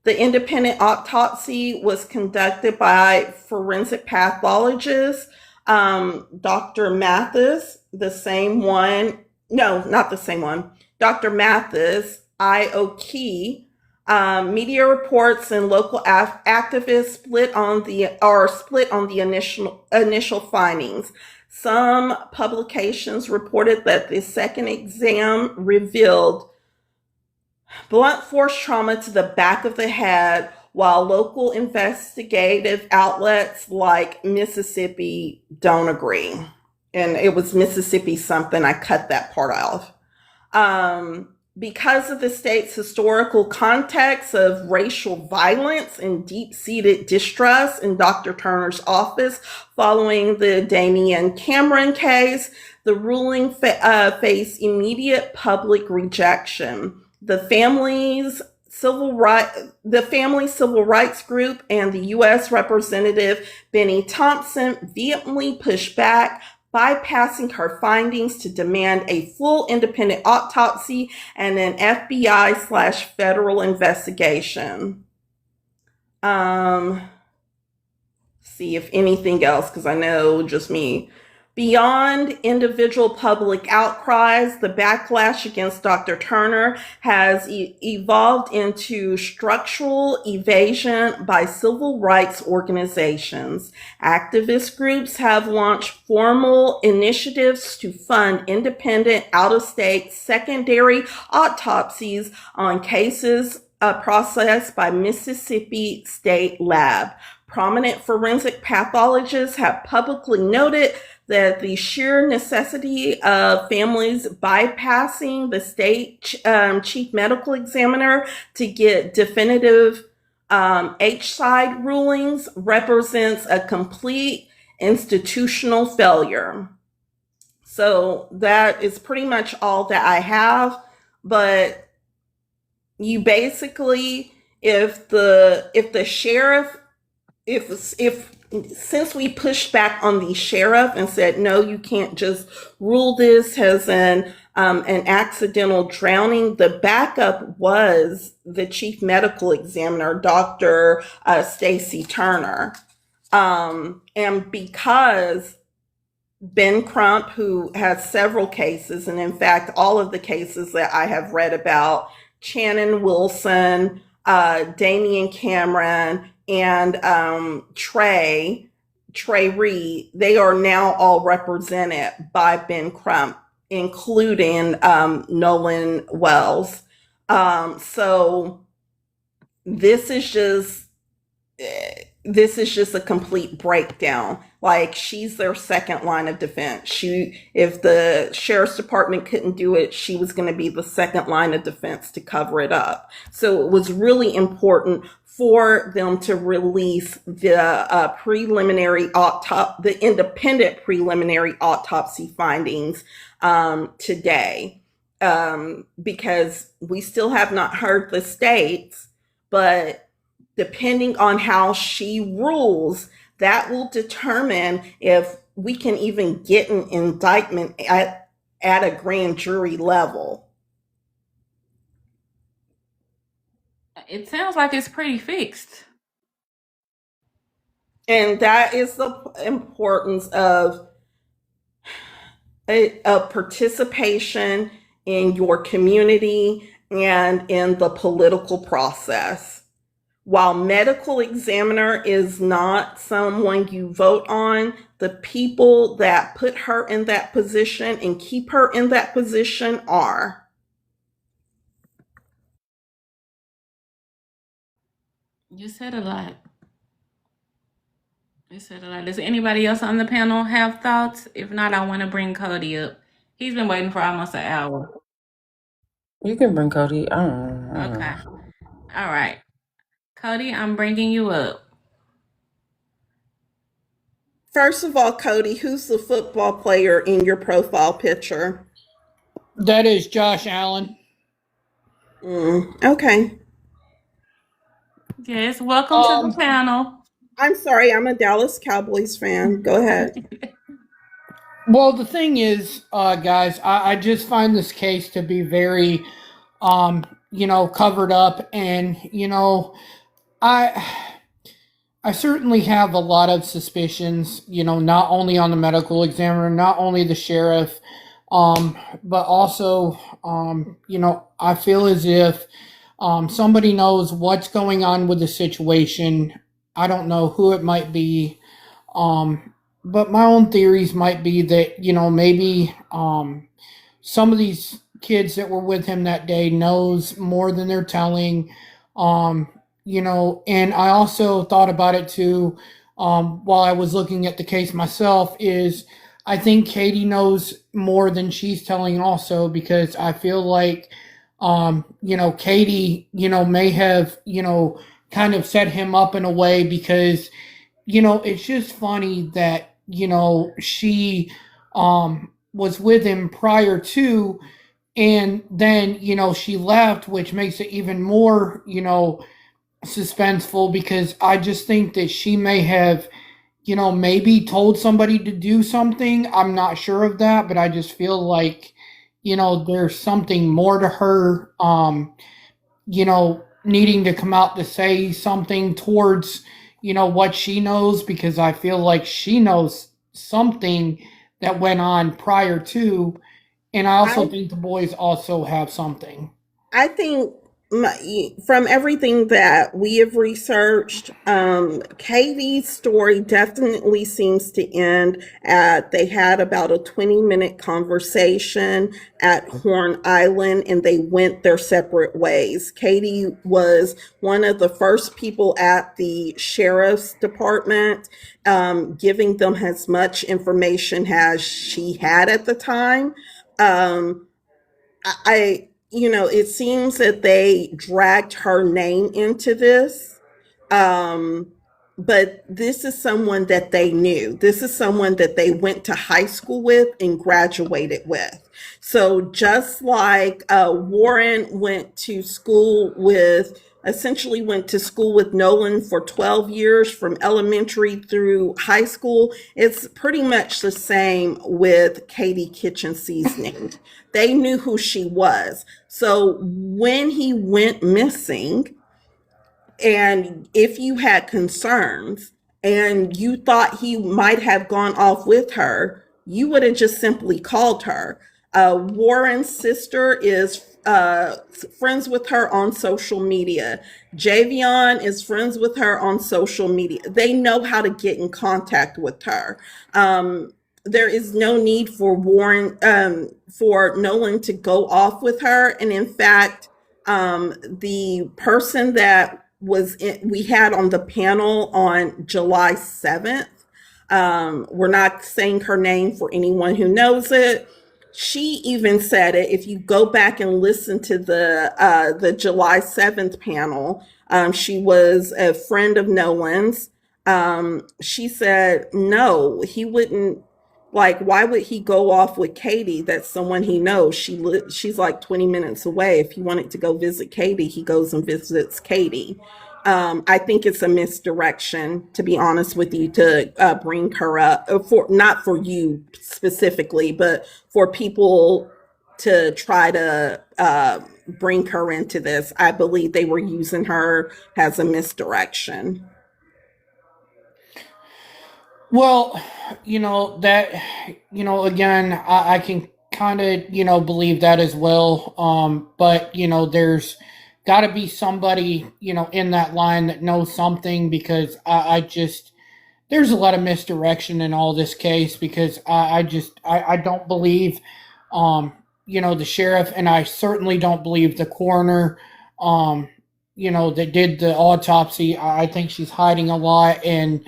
The independent autopsy was conducted by forensic pathologist Dr. Mathis, the same one, no, not the same one, Dr. Mathis, IOK. Media reports and local activists split on the initial findings. Some publications reported that the second exam revealed blunt force trauma to the back of the head, while local investigative outlets like Mississippi don't agree. And it was Mississippi something, I cut that part off. Because of the state's historical context of racial violence and deep-seated distrust in Dr. Turner's office following the Damian Cameron case, the ruling faced immediate public rejection. The family civil rights group and the U.S. Representative Benny Thompson vehemently pushed back, bypassing her findings to demand a full independent autopsy and an FBI/federal investigation. See if anything else, because I know just me. Beyond individual public outcries, the backlash against Dr. Turner has evolved into structural evasion by civil rights organizations. Activist groups have launched formal initiatives to fund independent, out-of-state secondary autopsies on cases processed by Mississippi State Lab. Prominent forensic pathologists have publicly noted that the sheer necessity of families bypassing the state chief medical examiner to get definitive H-side rulings represents a complete institutional failure. So that is pretty much all that I have. But you basically, if the sheriff, since we pushed back on the sheriff and said, no, you can't just rule this as an accidental drowning, the backup was the chief medical examiner, Dr. Stacy Turner. And because Ben Crump, who has several cases, and in fact, all of the cases that I have read about, Channon Wilson, Damian Cameron, and Trey Reed, they are now all represented by Ben Crump, including Nolan Wells. So this is just a complete breakdown. Like, she's their second line of defense. If the sheriff's department couldn't do it, she was going to be the second line of defense to cover it up. So it was really important for them to release the independent preliminary autopsy findings today, because we still have not heard the states, but depending on how she rules, that will determine if we can even get an indictment at a grand jury level. It sounds like it's pretty fixed. And that is the importance of participation in your community and in the political process. While medical examiner is not someone you vote on, the people that put her in that position and keep her in that position are. You said a lot. Does anybody else on the panel have thoughts? If not, I want to bring Cody up. He's been waiting for almost an hour. You can bring Cody. I don't know. Okay. All right. Cody, I'm bringing you up. First of all, Cody, who's the football player in your profile picture? That is Josh Allen. Okay. Yes, welcome to the Um, panel. I'm sorry, I'm a Dallas Cowboys fan. Go ahead. well, the thing is, guys, I just find this case to be very, covered up, and I I certainly have a lot of suspicions. Not only on the medical examiner, not only the sheriff, but also, I feel as if somebody knows what's going on with the situation. I don't know who it might be. But my own theories might be that, maybe some of these kids that were with him that day knows more than they're telling. Um, and I also thought about it too, while I was looking at the case myself, is I think Katie knows more than she's telling also, because I feel like, Katie, may have, kind of set him up in a way, because it's just funny that, she was with him prior to, and then, she left, which makes it even more, suspenseful, because I just think that she may have, maybe told somebody to do something. I'm not sure of that, but I just feel like, there's something more to her, needing to come out to say something towards, what she knows, because I feel like she knows something that went on prior to, and I also I think the boys also have something. I think from everything that we have researched, Katie's story definitely seems to end at they had about a 20-minute conversation at Horn Island and they went their separate ways. Katie was one of the first people at the sheriff's department, giving them as much information as she had at the time. Um, it seems that they dragged her name into this. Um, but this is someone that they knew. This is someone that they went to high school with and graduated with. So just like Warren essentially went to school with Nolan for 12 years from elementary through high school, it's pretty much the same with Katie Kitchen Seasoning. They knew who she was. So when he went missing, and if you had concerns and you thought he might have gone off with her, you would have just simply called her. Warren's sister is friends with her on social media. Javion is friends with her on social media. They know how to get in contact with her. There is no need for for Nolan to go off with her. And in fact, the person that we had on the panel on July 7th. We're not saying her name for anyone who knows it. She even said it. If you go back and listen to the July 7th panel, she was a friend of Nolan's. She said, no, he wouldn't. Like, why would he go off with Katie? That's someone he knows. She's like 20 minutes away. If he wanted to go visit Katie, he goes and visits Katie. I think it's a misdirection, to be honest with you, to bring her up for not for you specifically, but for people to try to bring her into this. I believe they were using her as a misdirection. Well, again, I can kind of, believe that as well. But, there's got to be somebody, in that line that knows something, because there's a lot of misdirection in all this case, because I don't believe, the sheriff, and I certainly don't believe the coroner, that did the autopsy. I think she's hiding a lot, and,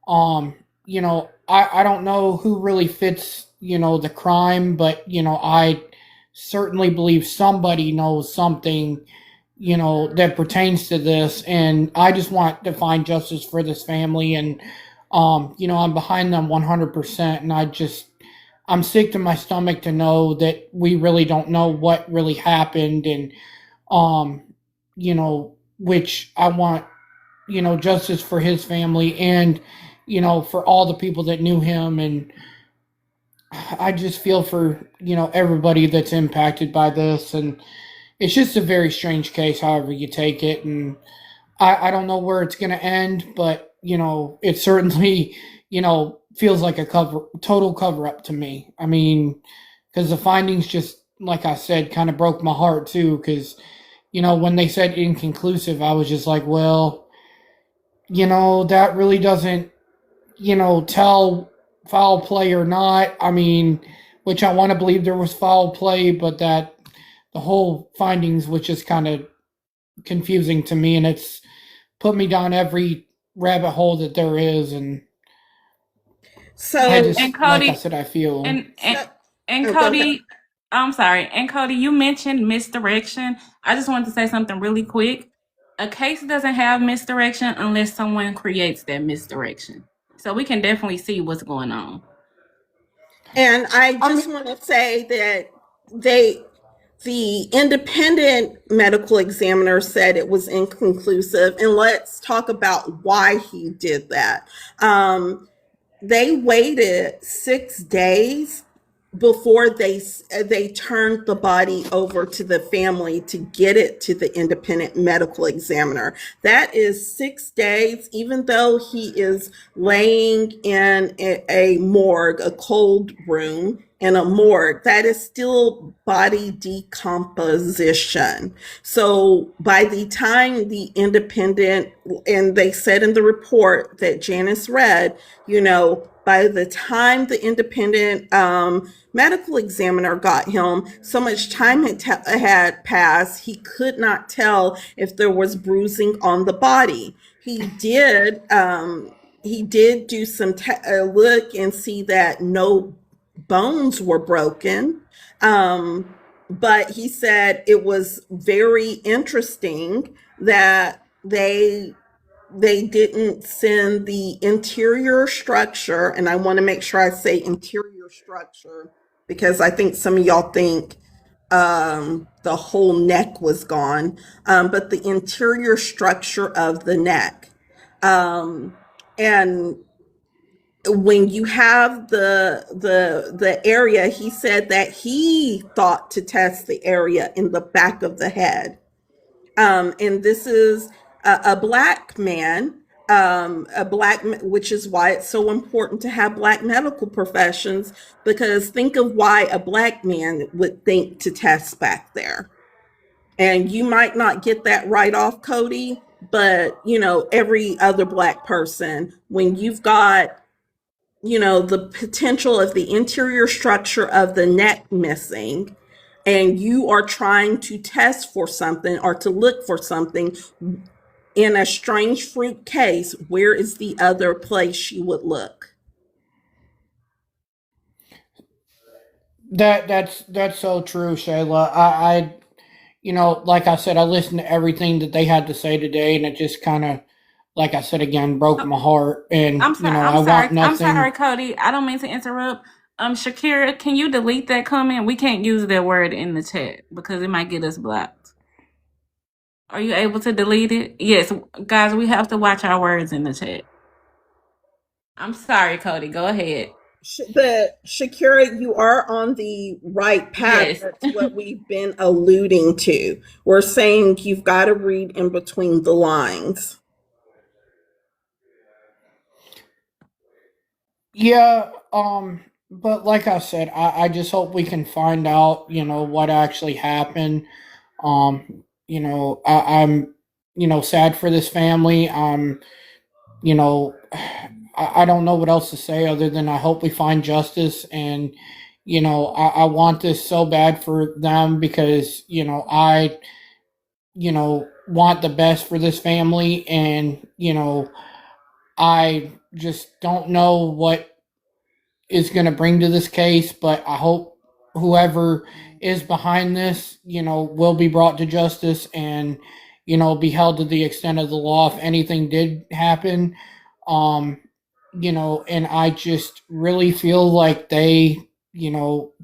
I don't know who really fits, the crime, but, I certainly believe somebody knows something, that pertains to this. And I just want to find justice for this family. And, I'm behind them 100%. And I'm sick to my stomach to know that we really don't know what really happened. And, which I want, justice for his family and, for all the people that knew him. And I just feel for, everybody that's impacted by this. And it's just a very strange case, however you take it. And I don't know where it's going to end, but, it certainly, feels like a total cover up to me. I mean, because the findings just, like I said, kind of broke my heart too. Because, when they said inconclusive, I was just like, well, that really doesn't, tell foul play or not. I mean, which I want to believe there was foul play, but that the whole findings was just kind of confusing to me, and it's put me down every rabbit hole that there is. And So, And Cody, like I said, I feel. and go Cody, ahead. I'm sorry. And Cody, you mentioned misdirection. I just wanted to say something really quick. A case doesn't have misdirection unless someone creates that misdirection. So we can definitely see what's going on. And I just want to say that the independent medical examiner said it was inconclusive, and let's talk about why he did that. They waited 6 days before they turned the body over to the family to get it to the independent medical examiner. That is 6 days, even though he is laying in a morgue, a cold room in a morgue, that is still body decomposition. So by the time the independent, and they said in the report that Janice read, by the time the independent medical examiner got him, so much time had passed, he could not tell if there was bruising on the body. He did do some look and see that no bones were broken. But he said it was very interesting that they didn't send the interior structure, and I want to make sure I say interior structure because I think some of y'all think the whole neck was gone, but the interior structure of the neck. And when you have the area, he said that he thought to test the area in the back of the head. And this is a black man, which is why it's so important to have black medical professions, because think of why a black man would think to test back there. And you might not get that right off, Cody, but every other black person, when you've got the potential of the interior structure of the neck missing, and you are trying to test for something or to look for something in a strange fruit case, where is the other place you would look? That's so true, Shayla. I like I said, I listened to everything that they had to say today, and it just kind of, like I said again, broke my heart. And I'm sorry. I I'm want sorry. I'm nothing. sorry, Cody. I don't mean to interrupt. Shakira, can you delete that comment? We can't use that word in the chat because it might get us blocked. Are you able to delete it? Yes, guys, we have to watch our words in the chat. I'm sorry, Cody. Go ahead. Shakira, you are on the right path. Yes. That's what we've been alluding to. We're saying you've got to read in between the lines. Yeah, but like I said, I just hope we can find out, what actually happened. I'm, sad for this family. I don't know what else to say other than I hope we find justice. And, I want this so bad for them because, I, want the best for this family. And, I just don't know what is going to bring to this case, but I hope whoever is behind this, will be brought to justice and, be held to the extent of the law if anything did happen. Um, and I just really feel like they,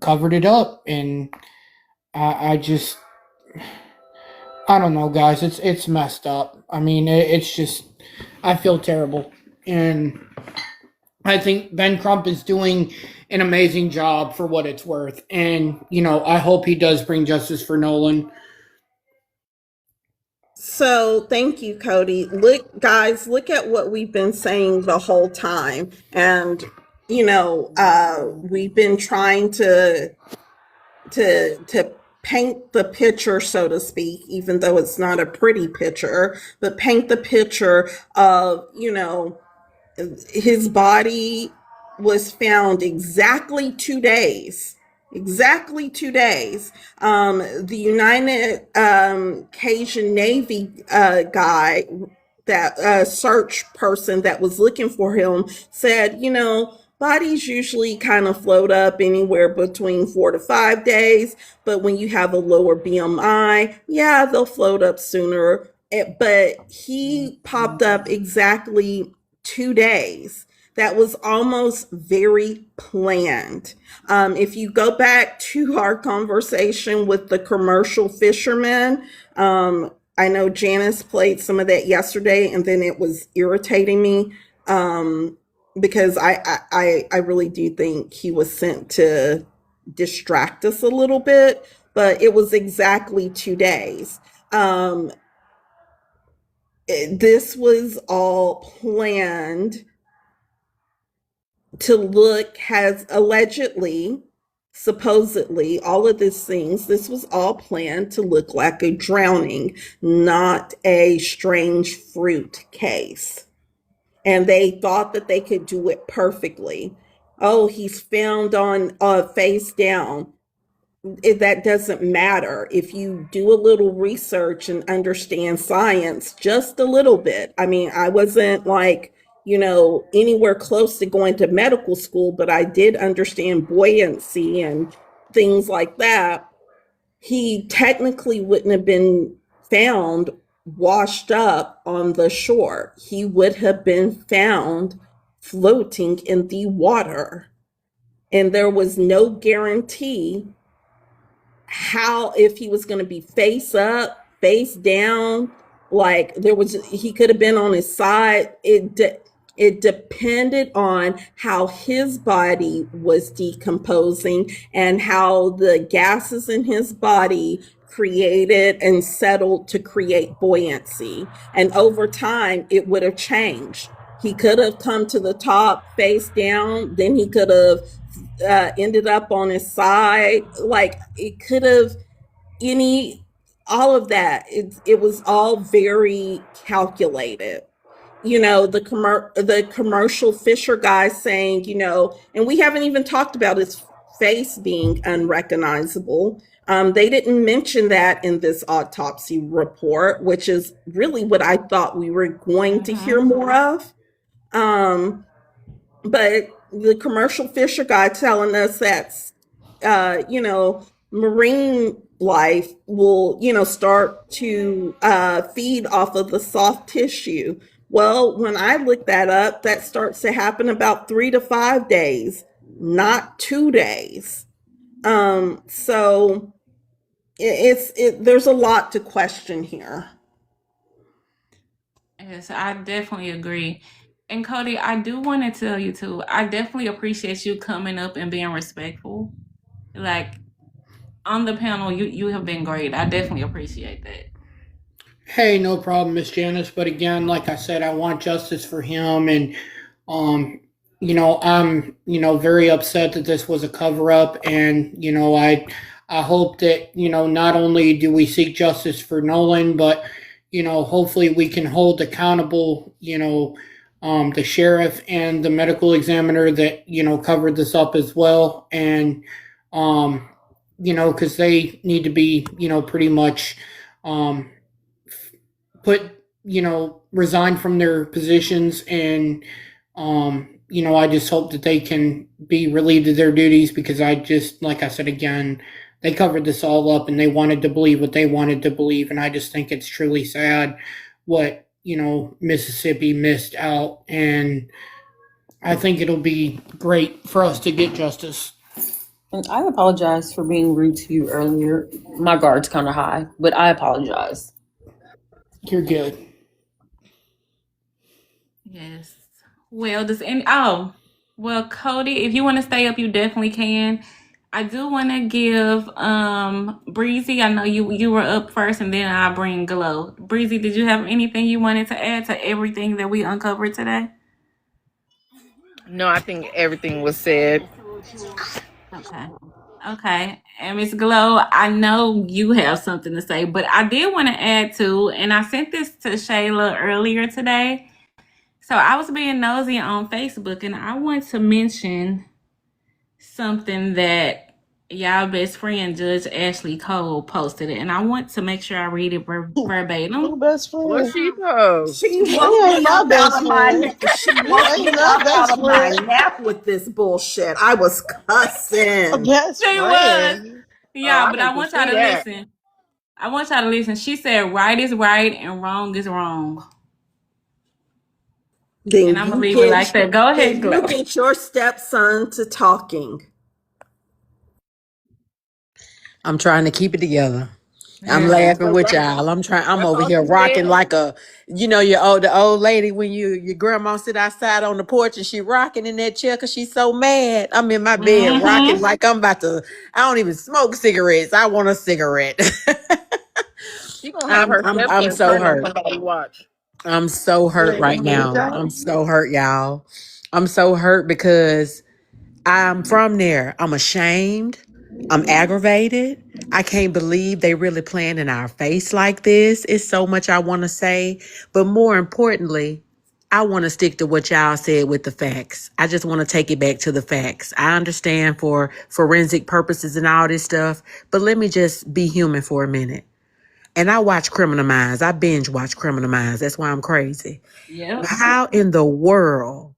covered it up. And I just, I don't know, guys. It's messed up. I mean, it's just, I feel terrible. And I think Ben Crump is doing an amazing job for what it's worth. And, I hope he does bring justice for Nolan. So thank you, Cody. Look, guys, look at what we've been saying the whole time. And, we've been trying to paint the picture, so to speak, even though it's not a pretty picture, but paint the picture of, his body was found exactly 2 days. Exactly 2 days. The United Cajun Navy guy, that search person that was looking for him, said, bodies usually kind of float up anywhere between 4 to 5 days, but when you have a lower BMI, yeah, they'll float up sooner. But he popped up exactly 2 days. That was almost very planned. If you go back to our conversation with the commercial fishermen, I know Janice played some of that yesterday, and then it was irritating me, because I really do think he was sent to distract us a little bit, but it was exactly 2 days. This was all planned to look, has allegedly, supposedly, all of these things, this was all planned to look like a drowning, not a strange fruit case. And they thought that they could do it perfectly. Oh, he's found on face down. That doesn't matter if you do a little research and understand science just a little bit. I mean, I wasn't like, anywhere close to going to medical school, but I did understand buoyancy and things like that. He technically wouldn't have been found washed up on the shore. He would have been found floating in the water. And there was no guarantee how, if he was going to be face up, face down, like he could have been on his side. It depended on how his body was decomposing and how the gases in his body created and settled to create buoyancy. And over time, it would have changed. He could have come to the top face down, then he could have ended up on his side. Like, it could have all of that. It was all very calculated. The commercial fisher guy saying, and we haven't even talked about his face being unrecognizable. They didn't mention that in this autopsy report, which is really what I thought we were going to hear more of. But the commercial fisher guy telling us that, marine life will, start to feed off of the soft tissue. Well, when I look that up, that starts to happen about 3 to 5 days, not 2 days. So there's a lot to question here. Yes, I definitely agree. And Cody, I do want to tell you too, I definitely appreciate you coming up and being respectful. Like, on the panel, you have been great. I definitely appreciate that. Hey, no problem, Miss Janice. But again, like I said, I want justice for him, and I'm very upset that this was a cover up, and I hope that not only do we seek justice for Nolan, but hopefully we can hold accountable the sheriff and the medical examiner that covered this up as well, and because they need to be pretty much put resign from their positions, and I just hope that they can be relieved of their duties, because like I said again, they covered this all up and they wanted to believe what they wanted to believe. And I just think it's truly sad what, Mississippi missed out. And I think it'll be great for us to get justice. And I apologize for being rude to you earlier. My guard's kind of high, but I apologize. You're good. Yes. Well, Cody, if you want to stay up, you definitely can. I do want to give Breezy. I know you were up first, and then I'll bring Glow. Breezy, did you have anything you wanted to add to everything that we uncovered today? No, I think everything was said. Okay. And Miss Glow, I know you have something to say, but I did want to add to, and I sent this to Shayla earlier today. So I was being nosy on Facebook, and I want to mention something that y'all best friend Judge Ashley Cole posted it, and I want to make sure I read it verbatim. Who best friend? What she post? She ain't woke me my up best out of my friend. she woke me ain't my up best out of my friend. nap with this bullshit. I was cussing. Best She friend. Yeah, I but need I to want see y'all to that. listen. I want y'all to listen. She said right is right and wrong is wrong. Then And I'm gonna leave it like that. Go ahead, you Glow. get your stepson to talking. I'm trying to keep it together. I'm Yeah. laughing with y'all. I'm That's over all here she rocking said. like the old lady when your grandma sit outside on the porch and she rocking in that chair because she's so mad. I'm in my bed rocking like I'm about to. I don't even smoke cigarettes. I want a cigarette. She gonna have her I'm stepson so turn on hurt. somebody watch. I'm so hurt right now. I'm so hurt, y'all. I'm so hurt because I'm from there. I'm ashamed. I'm aggravated. I can't believe they really playing in our face like this. It's so much I want to say. But more importantly, I want to stick to what y'all said with the facts. I just want to take it back to the facts. I understand for forensic purposes and all this stuff, but let me just be human for a minute. And I watch Criminal Minds. I binge watch Criminal Minds. That's why I'm crazy. Yep. How in the world,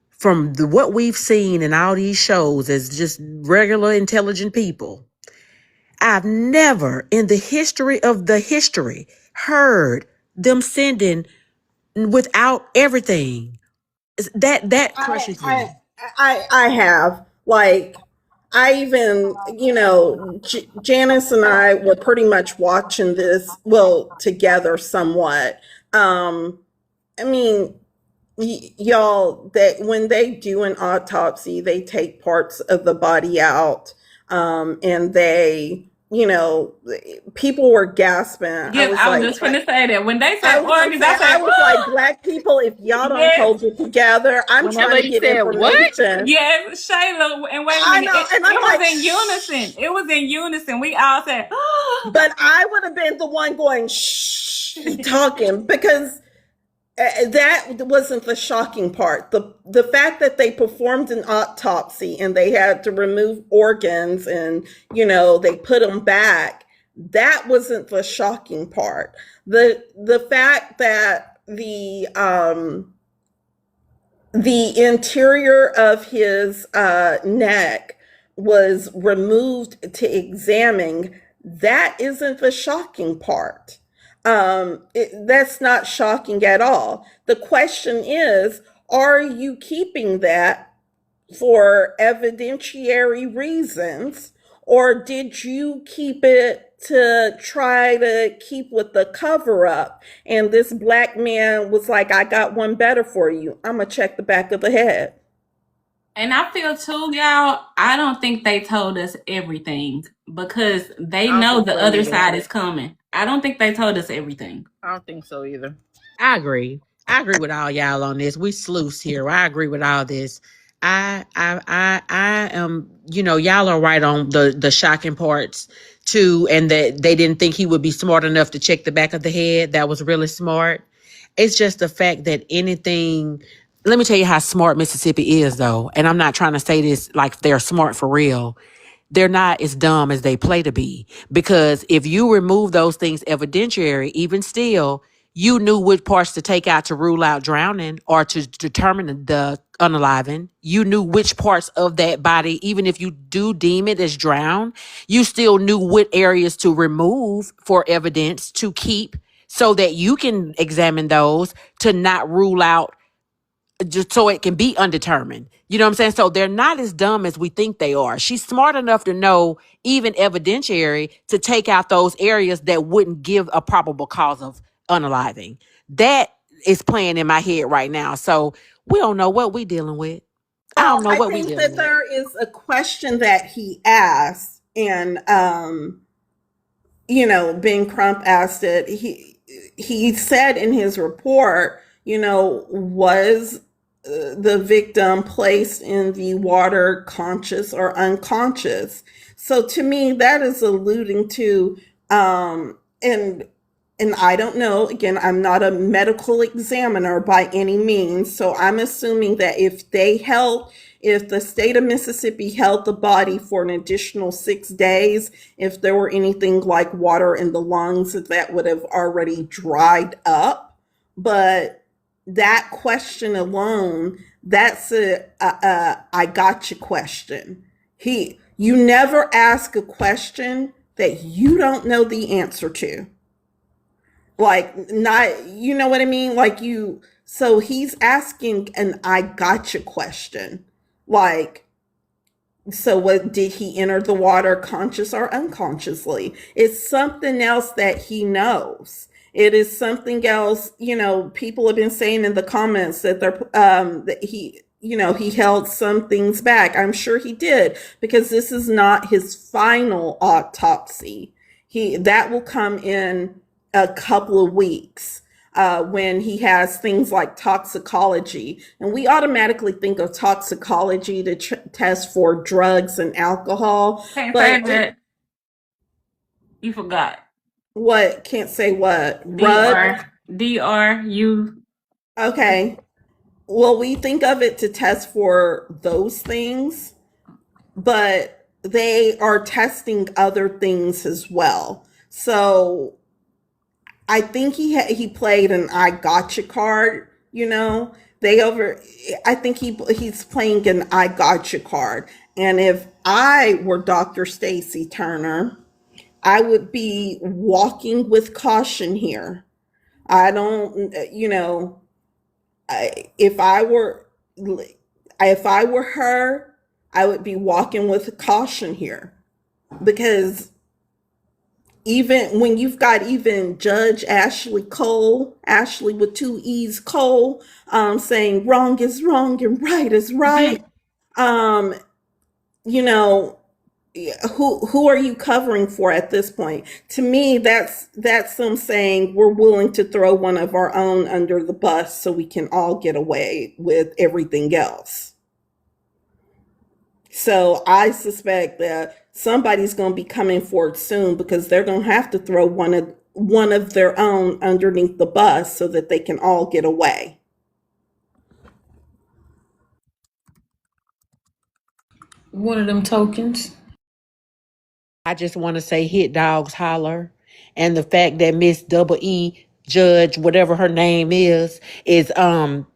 from what we've seen in all these shows as just regular intelligent people, I've never in the history of the history heard them sending without everything. That crushes me. I have, like, I even, Janice and I were pretty much watching this, well, together somewhat. I mean, y'all, that when they do an autopsy, they take parts of the body out, and they, people were gasping. Yes, I was just gonna say that. When they said organs, I said, I was like, Black people, if y'all don't yes. hold it together, I'm When that trying to lady get said what? information. Yes, Shayla, and wait a I minute. know, and I'm It was like, in unison. It was in unison. We all said, but I would have been the one going, shh, talking, because that wasn't the shocking part. The fact that they performed an autopsy and they had to remove organs and, they put them back, that wasn't the shocking part. The fact that the interior of his neck was removed to examine, that isn't the shocking part. That's not shocking at all. The question is, are you keeping that for evidentiary reasons, or did you keep it to try to keep with the cover up? And this Black man was like, I got one better for you. I'm going to check the back of the head. and I feel too, y'all, I don't think they told us everything because they know the other side is coming. I don't think they told us everything. I don't think so either. I agree. I agree with all y'all on this. We sleuths here. I agree with all this. I am, y'all are right on the shocking parts too, and that they didn't think he would be smart enough to check the back of the head. That was really smart. It's just the fact that anything. Let me tell you how smart Mississippi is, though, and I'm not trying to say this like they're smart for real. They're not as dumb as they play to be, because if you remove those things evidentiary, even still, You knew which parts to take out to rule out drowning or to determine the unaliving. You knew which parts of that body, even if you do deem it as drowned, you still knew what areas to remove for evidence to keep so that you can examine those to not rule out just so it can be undetermined. You know what I'm saying? So they're not as dumb as we think they are. She's smart enough to know, even evidentiary, to take out those areas that wouldn't give a probable cause of unaliving. That is playing in my head right now. So we don't know what we dealing with. I don't know I what we think dealing that with. there is a question that he asked, and Ben Crump asked it. He said in his report, was the victim placed in the water conscious or unconscious? So to me, that is alluding to, and I don't know. Again, I'm not a medical examiner by any means, so I'm assuming that if the state of Mississippi held the body for an additional 6 days, if there were anything like water in the lungs, that would have already dried up. But that question alone, that's a I gotcha question. You never ask a question that you don't know the answer to. Like, not, you know what I mean? So he's asking an I gotcha question. Like, so what, did he enter the water conscious or unconsciously? It's something else that he knows. It is something else, people have been saying in the comments that that he held some things back. I'm sure he did, because this is not his final autopsy. That will come in a couple of weeks. When he has things like toxicology. And we automatically think of toxicology to test for drugs and alcohol. Can't say But that. You forgot. what? Can't say what? DRU. Okay. Well, we think of it to test for those things, but they are testing other things as well. So I think he played an I gotcha card, I think he's playing an I gotcha card. And if I were Dr. Stacy Turner, I would be walking with caution here. I don't, if I were her, I would be walking with caution here, because even when you've got even Judge Ashley with 2 E's, Cole, saying wrong is wrong and right is right. Who are you covering for at this point? To me, that's them saying we're willing to throw one of our own under the bus so we can all get away with everything else. So I suspect that somebody's going to be coming forward soon, because they're going to have to throw one of their own underneath the bus so that they can all get away. One of them tokens. I just want to say hit dogs holler. And the fact that Miss Double E, Judge, whatever her name is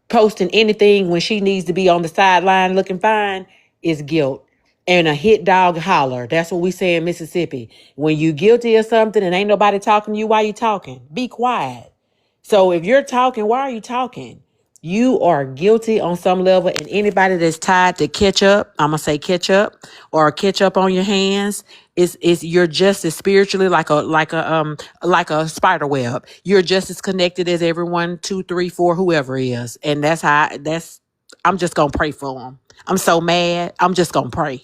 posting anything when she needs to be on the sideline looking fine is guilt. And a hit dog holler. That's what we say in Mississippi. When you guilty of something and ain't nobody talking to you while you talking, be quiet. So if you're talking, why are you talking? You are guilty on some level, and anybody that's tied to ketchup, I'm gonna say ketchup, or ketchup on your hands, is you're just as spiritually like a spider web. You're just as connected as everyone, 2, 3, 4, whoever is, and I'm just gonna pray for them. I'm so mad. I'm just gonna pray.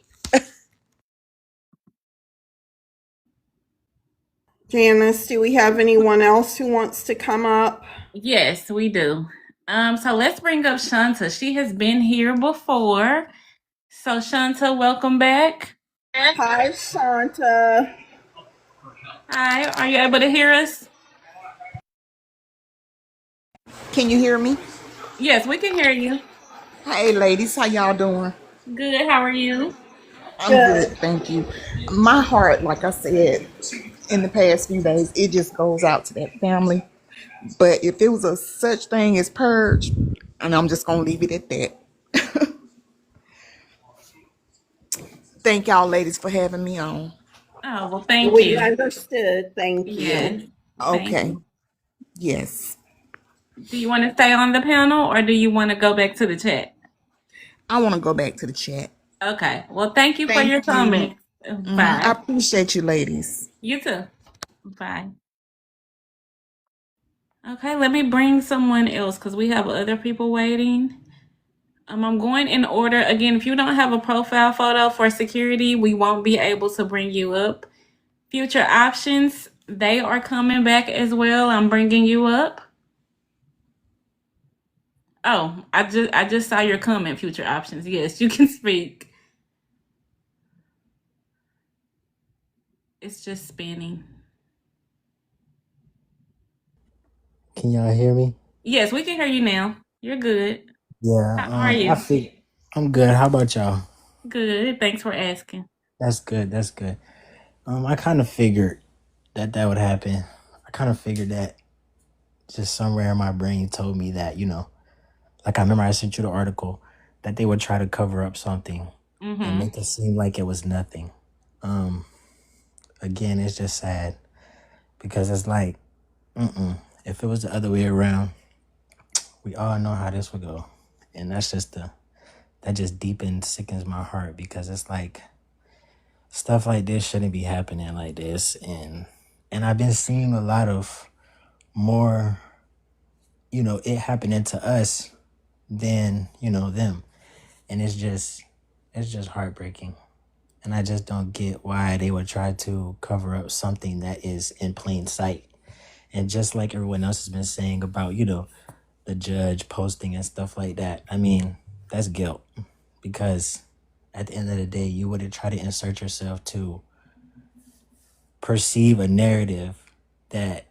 Janice, do we have anyone else who wants to come up? Yes, we do. So let's bring up Shanta. She has been here before. So Shanta, welcome back. Hi, Shanta. Hi, are you able to hear us? Can you hear me? Yes, we can hear you. Hey, ladies, how y'all doing? Good, how are you? I'm good, thank you. My heart, like I said, in the past few days, it just goes out to that family But if it was a such thing as purge, and I'm just gonna leave it at that. Thank y'all ladies for having me on. Oh, well, thank We you. understood. Thank Yes. you. Thank Okay. you. Yes. Do you want to stay on the panel or do you want to go back to the chat? I want to go back to the chat. Okay. Well, thank you for Thank your you. comment. I Bye. appreciate you ladies. You too. Bye. Okay, let me bring someone else because we have other people waiting. I'm going in order. Again, if you don't have a profile photo for security, we won't be able to bring you up. Future options, they are coming back as well. I'm bringing you up. Oh, I just saw your comment, future options. Yes, you can speak. It's just spinning. Can y'all hear me? Yes, we can hear you now. You're good. Yeah. How are I you? think I'm good. How about y'all? Good. Thanks for asking. That's good. That's good. I kind of figured that would happen. I kind of figured that just somewhere in my brain told me that, like I remember I sent you the article that they would try to cover up something and make it seem like it was nothing. Again, it's just sad because it's like, if it was the other way around, we all know how this would go. And that just deepens, sickens my heart because it's like stuff like this shouldn't be happening like this. And I've been seeing a lot of more, it happening to us than, them. And it's just heartbreaking. And I just don't get why they would try to cover up something that is in plain sight. And just like everyone else has been saying about, the judge posting and stuff like that, I mean, that's guilt. Because at the end of the day, you wouldn't try to insert yourself to perceive a narrative that,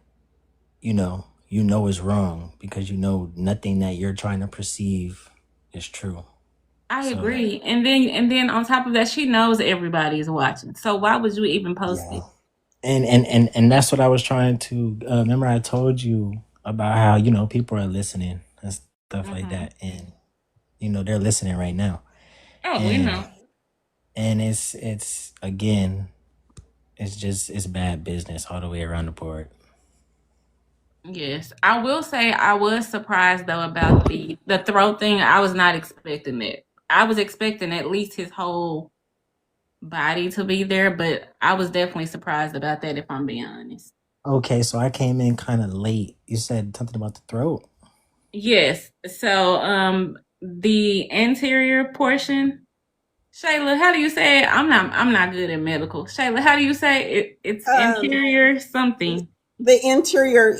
is wrong because nothing that you're trying to perceive is true. I agree. And then on top of that, she knows everybody is watching. So why would you even post it? And that's what I was trying to remember. I told you about how people are listening and stuff like that, and they're listening right now. Oh, we know. And it's again, it's bad business all the way around the board. Yes, I will say I was surprised though about the throat thing. I was not expecting that. I was expecting at least his whole body to be there, but I was definitely surprised about that if I'm being honest. Okay, so I came in kind of late. You said something about the throat. Yes. So the anterior portion, Shayla, how do you say it? I'm not good at medical. Shayla, how do you say it? It's anterior something. The interior,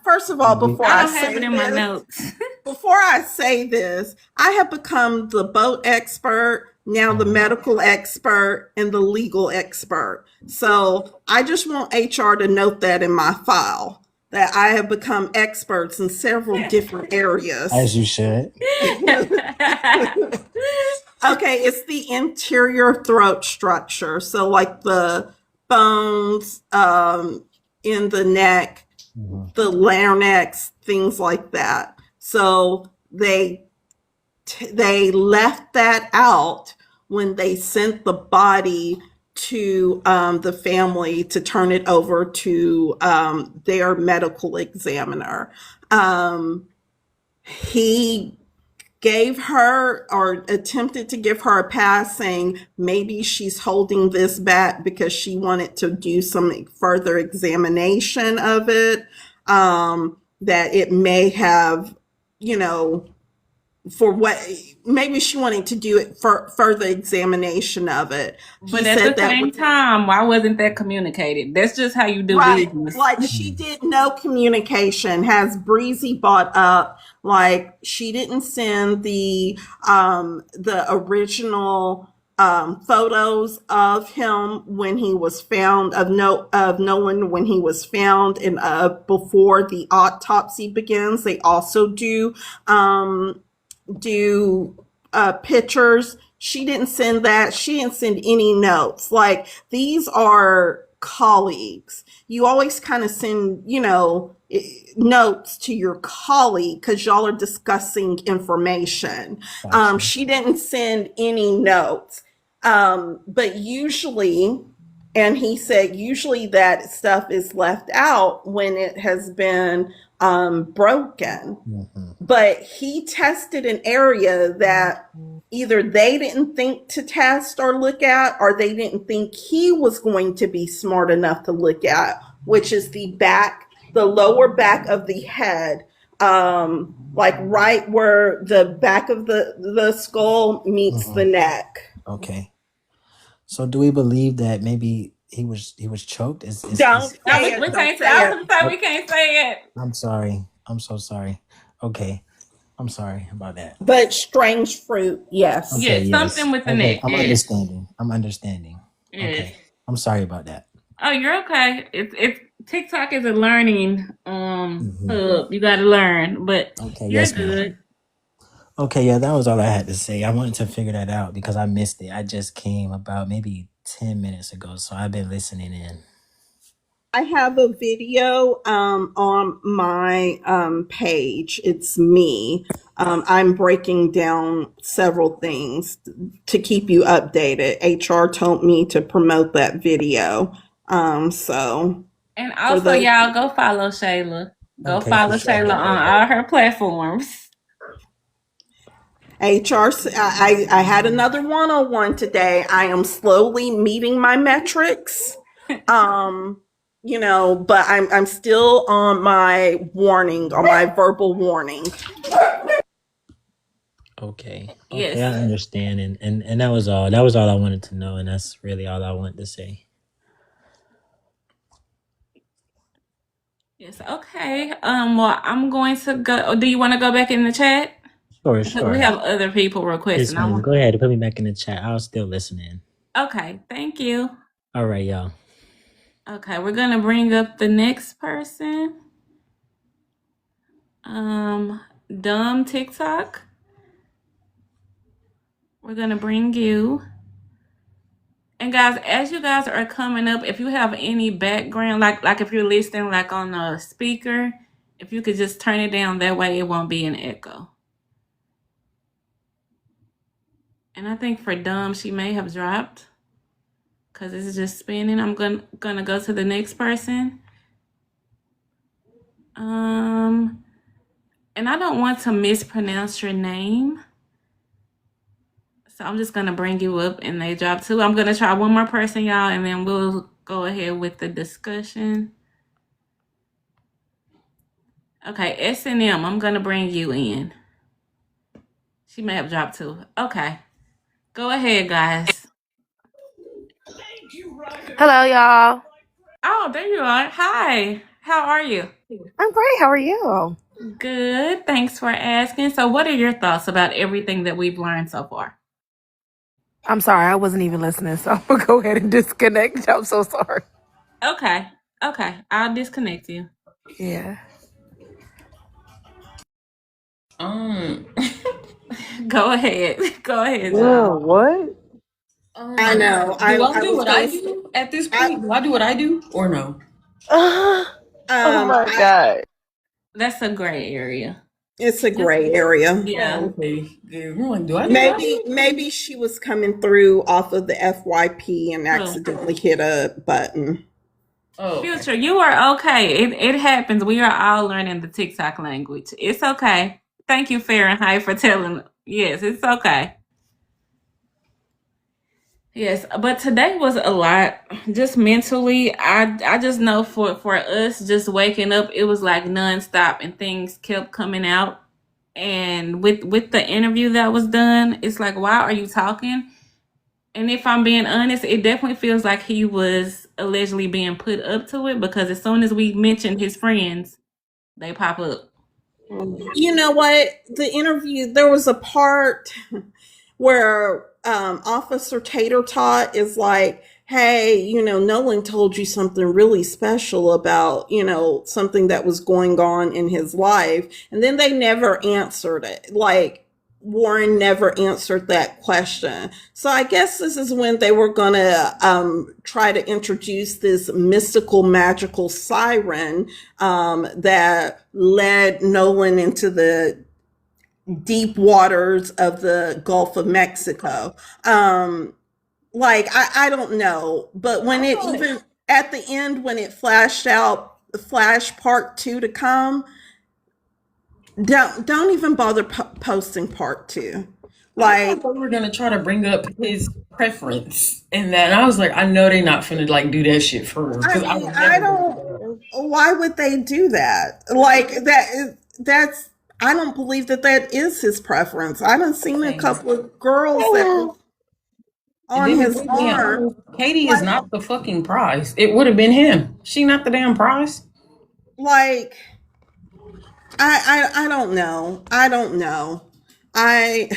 first of all, before I I don't have say it in my this, notes. before I say this, I have become the boat expert, now the medical expert, and the legal expert. So I just want HR to note that in my file, that I have become experts in several different areas. As you should. Okay, it's the interior throat structure. So like the bones in the neck, the larynx, things like that. So they left that out when they sent the body to the family to turn it over to their medical examiner. He gave her or attempted to give her a pass, saying maybe she's holding this back because she wanted to do some further examination of it, that it may have, for what, maybe she wanted to do it for further examination of it. But at the same time, why wasn't that communicated? That's just how you do business. Like she did no communication, has Breezy brought up. Like she didn't send the original photos of him when he was found, of Nolan when he was found, and before the autopsy begins. They also do pictures. She didn't send that. She didn't send any notes. Like these are colleagues. You always kind of send, notes to your colleague because y'all are discussing information. Gotcha. She didn't send any notes. But usually, and he said usually that stuff is left out when it has been broken. Mm-hmm. But he tested an area that either they didn't think to test or look at, or they didn't think he was going to be smart enough to look at, which is the lower back of the head, like right where the back of the skull meets the neck. Okay. So do we believe that maybe he was choked? Don't No, say we it. can't Don't say. I say was it. gonna say we can't say it. I'm sorry. I'm so sorry. Okay. I'm sorry about that. But strange fruit, yes. Okay, Yes, something with the neck. I'm Yes. understanding. Yes. Okay. I'm sorry about that. Oh, you're okay. It's TikTok is a learning Mhm. hub. You got to learn, but Okay, you're yes, ma'am. good. Okay, yeah, that was all I had to say. I wanted to figure that out because I missed it. I just came about maybe 10 minutes ago, so I've been listening in. I have a video on my page. It's me. I'm breaking down several things to keep you updated. HR told me to promote that video. So And for also, those, y'all go follow Shayla. Go Okay, follow for sure. Shayla on all her platforms. HR, I had another one-on-one today. I am slowly meeting my metrics. But I'm still on my verbal warning. Okay. Yes. Okay, I understand. And that was all. That was all I wanted to know, and that's really all I wanted to say. Yes. Okay. Well, I'm going to go. Do you want to go back in the chat? Sure, Because sure. we have other people Yes, requesting. ma'am. Go ahead and put me back in the chat. I'll still listen in. Okay. Thank you. All right, y'all. Okay, we're gonna bring up the next person. Dumb TikTok. We're gonna bring you. And guys, as you guys are coming up, if you have any background, like if you're listening like on a speaker, if you could just turn it down, that way it won't be an echo. And I think for Dumb, she may have dropped because it's just spinning. I'm gonna go to the next person. And I don't want to mispronounce your name. So I'm just gonna bring you up and they drop too. I'm gonna try one more person, y'all, and then we'll go ahead with the discussion. Okay, S&M, I'm gonna bring you in. She may have dropped too. Okay. Go ahead, guys. Hello, y'all. Oh, there you are. Hi. How are you? I'm great. How are you? Good. Thanks for asking. So what are your thoughts about everything that we've learned so far? I'm sorry, I wasn't even listening, so I'm gonna go ahead and disconnect. I'm so sorry. Okay. Okay. I'll disconnect you. Yeah. Go ahead. Go ahead, Yeah, y'all. what? I know. Do I I do was what I gonna. do at this point? Do I do what I do or no? Oh my God. That's a gray area. It's a gray area. Yeah. Oh, okay. Good. I'm like, do I do what I do? Maybe she was coming through off of the FYP and Oh. accidentally hit a button. Oh, okay. Future, you are okay. It happens. We are all learning the TikTok language. It's okay. Thank you, Fahrenheit, for telling. Yes, it's okay. Yes, but today was a lot. Just mentally, I just know for us, just waking up, it was like nonstop, and things kept coming out. And with the interview that was done, it's like, why are you talking? And if I'm being honest, it definitely feels like he was allegedly being put up to it because as soon as we mention his friends, they pop up. You know what? The interview, there was a part where Officer Tater Tot is like, hey, Nolan told you something really special about, something that was going on in his life. And then they never answered it. Like, Warren never answered that question. So I guess this is when they were going to try to introduce this mystical, magical siren that led Nolan into the deep waters of the Gulf of Mexico. Like, I don't know, but when it even at the end, when it flashed out, flash part 2 to come, don't even bother posting part 2. Like, they were gonna try to bring up his preference, and then I was like, I know they're not finna like do that shit for real. I Because I mean, would I never. don't. Why would they do that? Like that's. I don't believe that is his preference. I done seen a couple of girls that was And on then his if we're being arm. honest, Katie is Like, not the fucking prize. It would have been him. She not the damn prize. like I don't know. I don't know. I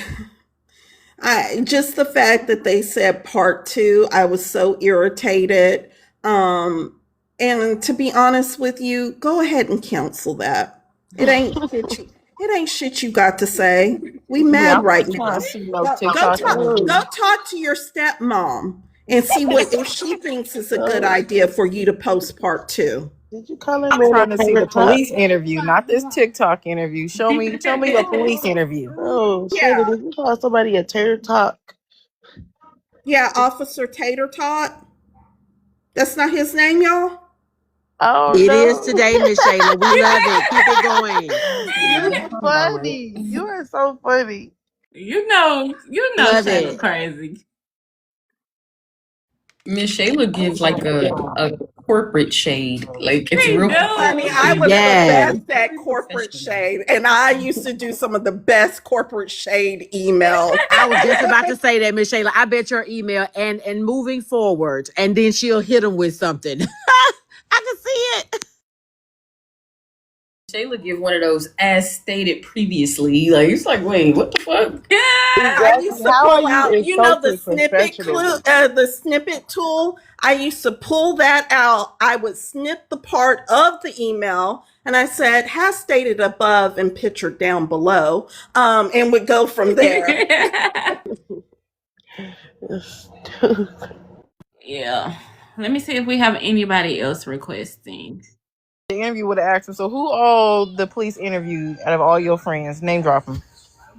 just the fact that they said part 2, I was so irritated. And to be honest with you, go ahead and cancel that. It ain't shit you got to say. We Yeah, mad I'm right not trying now. to see no Go TikTok go interview. talk to your stepmom and see what if she thinks it's a good idea for you to post part 2. Did you call him I'm man a trying to see tater the tot? police interview, not this TikTok interview. Show me your police interview. Oh, Yeah. Shirley, did you call somebody a tater tot? Yeah, Officer Tater Tot. That's not his name, y'all. Oh It is no. today, Miss Shayla. We love it. Keep it going. You're funny. You are so funny. You know Love Shayla it. crazy. Miss Shayla gives like a corporate shade. Like it's She real do. Honey, corporate. I was the Yes. best at corporate shade, and I used to do some of the best corporate shade emails. I was just about to say that, Miss Shayla. I bet your email and moving forward, and then she'll hit them with something. I can see it. Shayla give one of those as stated previously. Like it's like, wait, what the fuck? Yeah. I used Exactly. to How are pull you out, the insulting snippet professionalism? the snippet tool. I used to pull that out. I would snip the part of the email, and I said, "Has stated above and pictured down below," and would go from there. Yeah. Let me see if we have anybody else requesting. The interview would have asked him, so who all the police interviewed out of all your friends? Name drop them.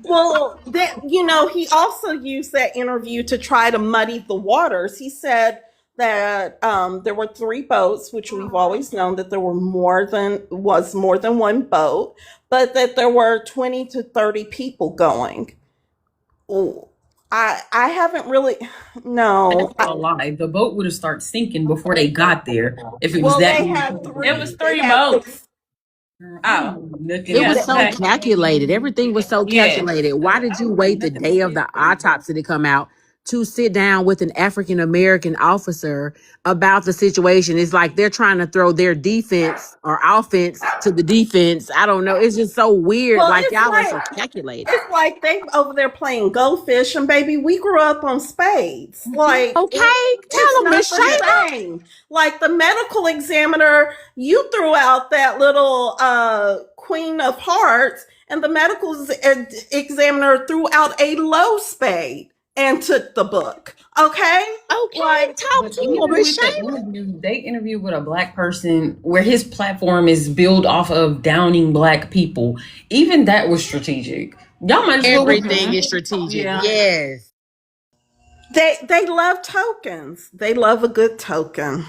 Well, that he also used that interview to try to muddy the waters. He said that there were 3 boats, which we've always known that there were more than one boat, but that there were 20 to 30 people going. Oh, I haven't really no. That's a lie. The boat would have started sinking before they got there if it was Well, that. they had 3. It was They 3 had boats. Oh. Nothing It Yeah. was else. so Okay. calculated. Everything was so Yes. calculated. Why did you wait the day of the autopsy to come out to sit down with an African American officer about the situation? It's like they're trying to throw their defense or offense to the defense. I don't know. It's just so weird. Well, Like y'all are so calculated. it's like they over there playing Go Fish, and baby, we grew up on spades. Like, Okay, it's tell them, not Miss the Shayla. same. Like the medical examiner, you threw out that little Queen of Hearts, and the medical examiner threw out a low spade and took the book. Okay, Okay, like talk But to even them, Miss with the Shayla. interview, they interviewed with a black person where his platform is built off of downing black people. Even that was strategic. Y'all might as well. Everything is strategic. Yeah. Yes. they love tokens. They love a good token.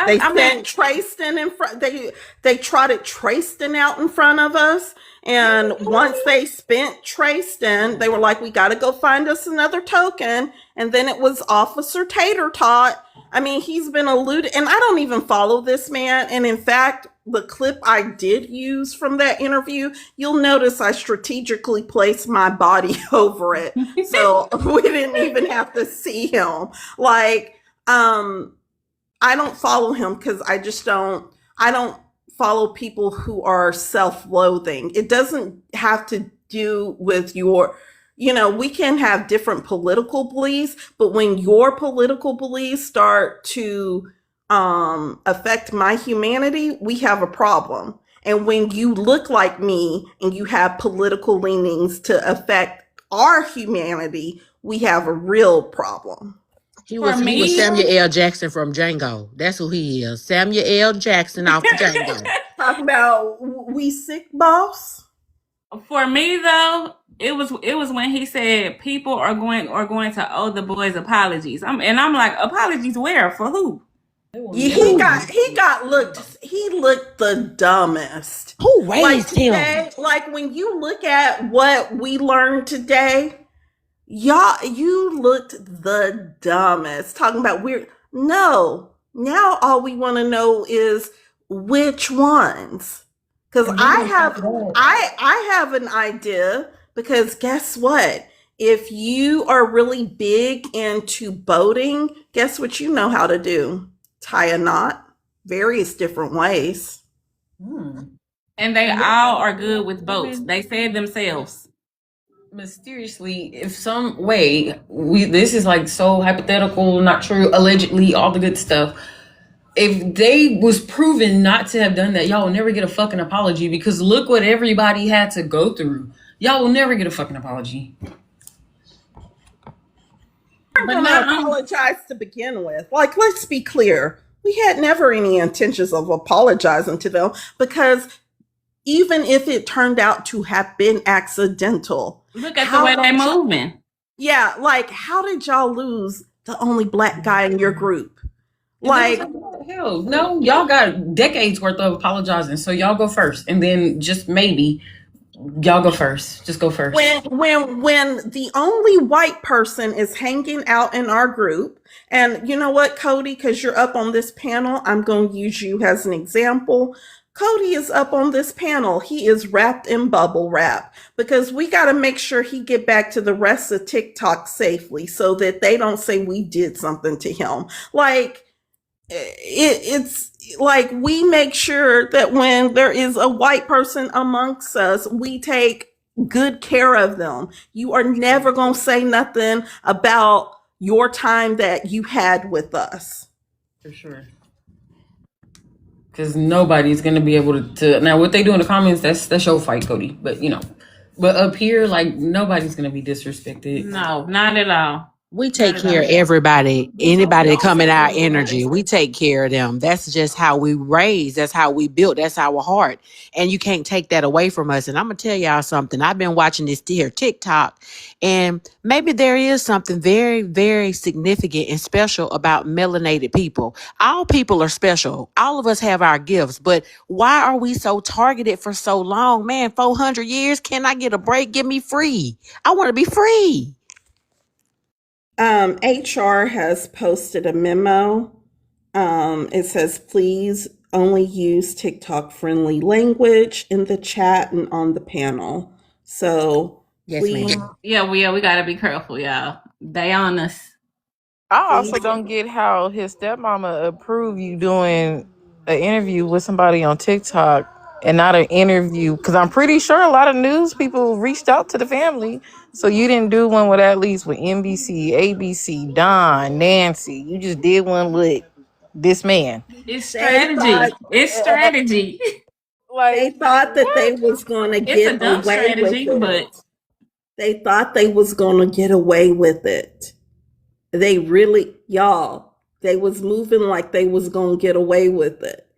They I sent mean, Trayston in front. They trotted Trayston out in front of us, and once they spent Trayston, they were like, "We got to go find us another token." And then it was Officer Tater Tot. I mean, he's been eluded, and I don't even follow this man. And in fact, the clip I did use from that interview, you'll notice I strategically placed my body over it, so we didn't even have to see him. Like, I don't follow him because I don't follow people who are self-loathing. It doesn't have to do with we can have different political beliefs, but when your political beliefs start to affect my humanity, we have a problem. And when you look like me and you have political leanings to affect our humanity, we have a real problem. He For was me, Samuel L. Jackson from Django. That's who he is. Samuel L. Jackson off Django. Talking about we sick, boss. for me though, it was when he said people are going to owe the boys apologies. I'm like, apologies where? For who? Yeah, he looked the dumbest. Who Like raised him? today, like when you look at what we learned today, y'all, you looked the dumbest. Talking about weird. No, now all we want to know is which ones. Because I have an idea. Because guess what? If you are really big into boating, guess what you know how to do? Tie a knot various different ways. And they all are good with boats. They said themselves. Mysteriously, if some way this is like so hypothetical, not true, allegedly, all the good stuff. If they was proven not to have done that, y'all will never get a fucking apology, because look what everybody had to go through. Y'all will never get a fucking apology. I'm going to apologize to begin with. Like, let's be clear. We had never any intentions of apologizing to them, because even if it turned out to have been accidental. Look at the way they're moving. Yeah, like, how did y'all lose the only black guy in your group? Like, hell, no, y'all got decades worth of apologizing, so y'all go first, and then just maybe y'all go first. Just go first. When the only white person is hanging out in our group, and you know what, Cody, because you're up on this panel, I'm going to use you as an example. Cody is up on this panel. He is wrapped in bubble wrap, because we got to make sure he get back to the rest of TikTok safely so that they don't say we did something to him. Like, it's like we make sure that when there is a white person amongst us, we take good care of them. You are never going to say nothing about your time that you had with us. For sure. Because nobody's going to be able to. Now, what they do in the comments, that's your fight, Cody. But, but up here, like, nobody's going to be disrespected. No, not at all. We take care of everybody, anybody that come in our energy. We take care of them. That's just how we raise. That's how we built. That's our heart. And you can't take that away from us. And I'm going to tell y'all something. I've been watching this here TikTok, and maybe there is something very, very significant and special about melanated people. All people are special. All of us have our gifts. But why are we so targeted for so long? Man, 400 years? Can I get a break? Give me free. I want to be free. HR has posted a memo. It says, please only use TikTok friendly language in the chat and on the panel. So yes, please. ma'am. Yeah, we gotta be careful, y'all. They on us. I also don't get how his stepmama approved you doing an interview with somebody on TikTok and not an interview, because I'm pretty sure a lot of news people reached out to the family. So you didn't do one with at least with NBC, ABC, Don, Nancy. You just did one with this man. It's strategy. It's strategy. Like, they thought that they was going to get away strategy, with but it. They thought they was going to get away with it. They really, y'all, they was moving like they was going to get away with it.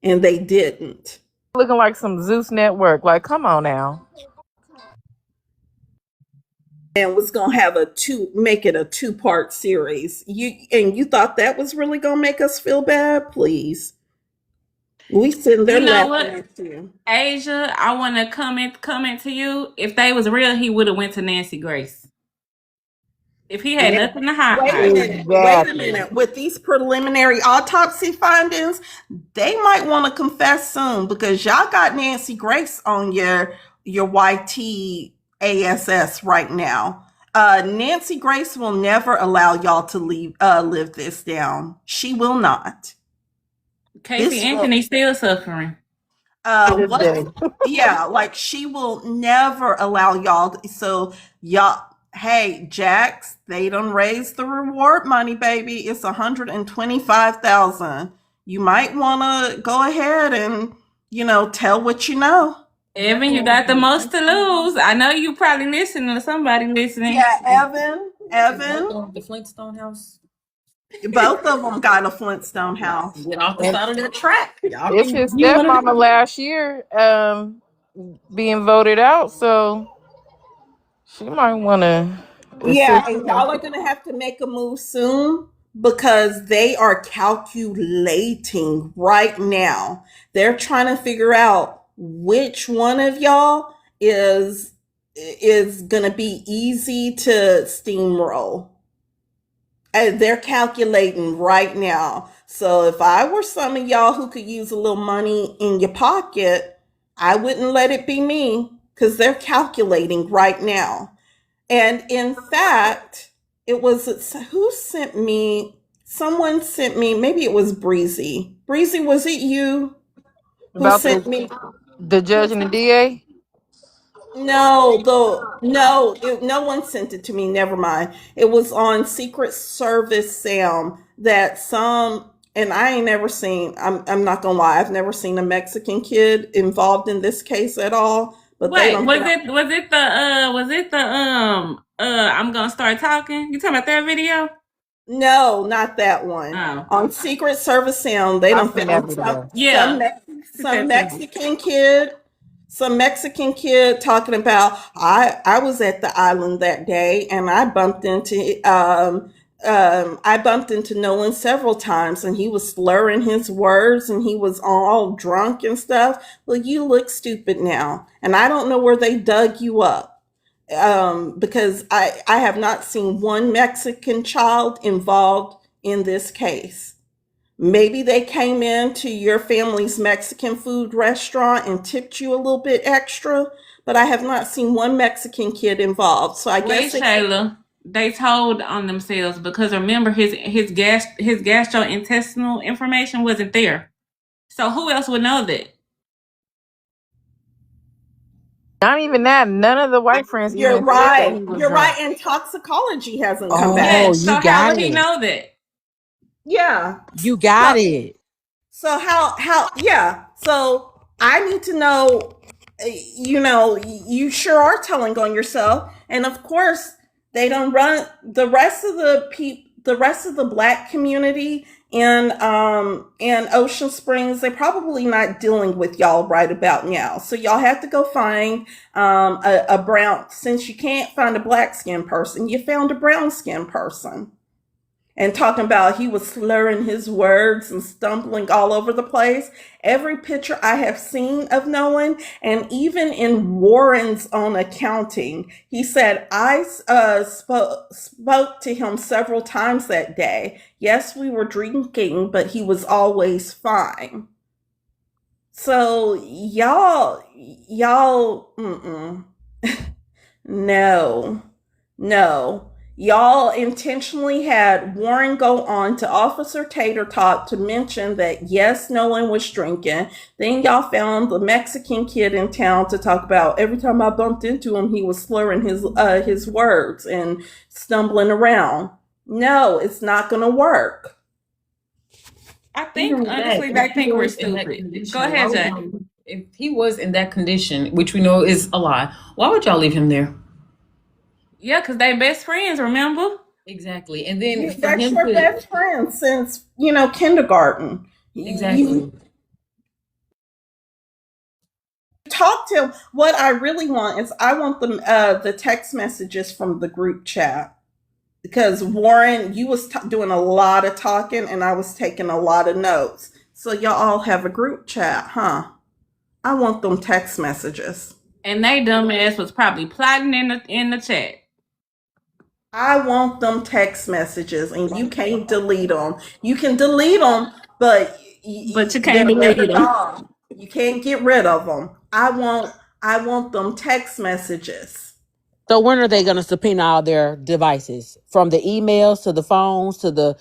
And they didn't. Looking like some Zeus Network. Like, come on now. And was gonna have make it a 2-part series. You thought that was really gonna make us feel bad? Please. We sitting there laughing at you. Asia, I wanna comment to you. If they was real, he would have went to Nancy Grace. If he had nothing to hide. Wait a minute. With these preliminary autopsy findings, they might want to confess soon, because y'all got Nancy Grace on your YT ASS right now. Nancy Grace will never allow y'all to live this down. She will not. Casey Anthony still suffering. Yeah, like she will never allow y'all. So y'all, hey, Jax, they done raised the reward money, baby. It's $125,000. You might want to go ahead and tell what you know. Evan, you got the most to lose. I know you probably listening or somebody listening. Yeah, Evan. The Flintstone house. Both of them got a Flintstone house. Get off the And side of that track. Y'all it's can his view one of stepmama them. last year being voted out, so she might want to Yeah, assist and him. y'all are gonna have to make a move soon because they are calculating right now. They're trying to figure out which one of y'all is gonna be easy to steamroll. And they're calculating right now. So if I were some of y'all who could use a little money in your pocket, I wouldn't let it be me because they're calculating right now. And in fact, it was who sent me, someone sent me, maybe it was Breezy. Breezy, was it you who About sent me? the Who judge and the sent, DA. no one sent it to me. Never mind. It was on Secret Service Sam that some, and I ain't never seen, I'm not gonna lie, I've never seen a Mexican kid involved in this case at all. But they Wait, don't was it the I'm gonna start talking? You talking about that video? No, not that one. Oh. On Secret Service Sound, they I've don't seen that found video. Yeah. Sent some that to me. Mexican kid talking about I was at the island that day and I bumped into Nolan several times and he was slurring his words and he was all drunk and stuff. Well, you look stupid now, and I don't know where they dug you up because I have not seen one Mexican child involved in this case. Maybe they came into your family's Mexican food restaurant and tipped you a little bit extra, but I have not seen one Mexican kid involved. So I Wait, guess Shayla. They told on themselves because remember his gastrointestinal information wasn't there. So who else would know that? Not even that. None of the white friends you're even said that right. he was You're drunk. right. And toxicology hasn't come back. Oh, Yes. you So how got would he it. know that? Yeah. You got So it. So yeah. So I need to know, you sure are telling on yourself. And of course, they don't run the rest of the rest of the black community in Ocean Springs. They're probably not dealing with y'all right about now. So y'all have to go find a brown, since you can't find a black skinned person, you found a brown skinned person and talking about he was slurring his words and stumbling all over the place. Every picture I have seen of Nolan, and even in Warren's own accounting, he said, I spoke to him several times that day. Yes, we were drinking, but he was always fine. So y'all, no. Y'all intentionally had Warren go on to Officer Tater Tot to mention that yes, Nolan was drinking. Then y'all found the Mexican kid in town to talk about every time I bumped into him, he was slurring his words and stumbling around. No, it's not gonna work. I think honestly they think we're stupid. Go ahead, Jay. If he was in that condition, which we know is a lie, why would y'all leave him there? Yeah, because they best friends, remember? Exactly. And then for That's him your to best friend since kindergarten. exactly. You talk to him. What I really want is I want the text messages from the group chat, because Warren, you was doing a lot of talking and I was taking a lot of notes. So y'all all have a group chat, huh? I want them text messages. And they dumbass was probably plotting in the chat. I want them text messages, and you can't delete them. You can delete them, but you can't they're delete them. gone. You can't get rid of them. I want them text messages. So when are they going to subpoena all their devices, from the emails to the phones to the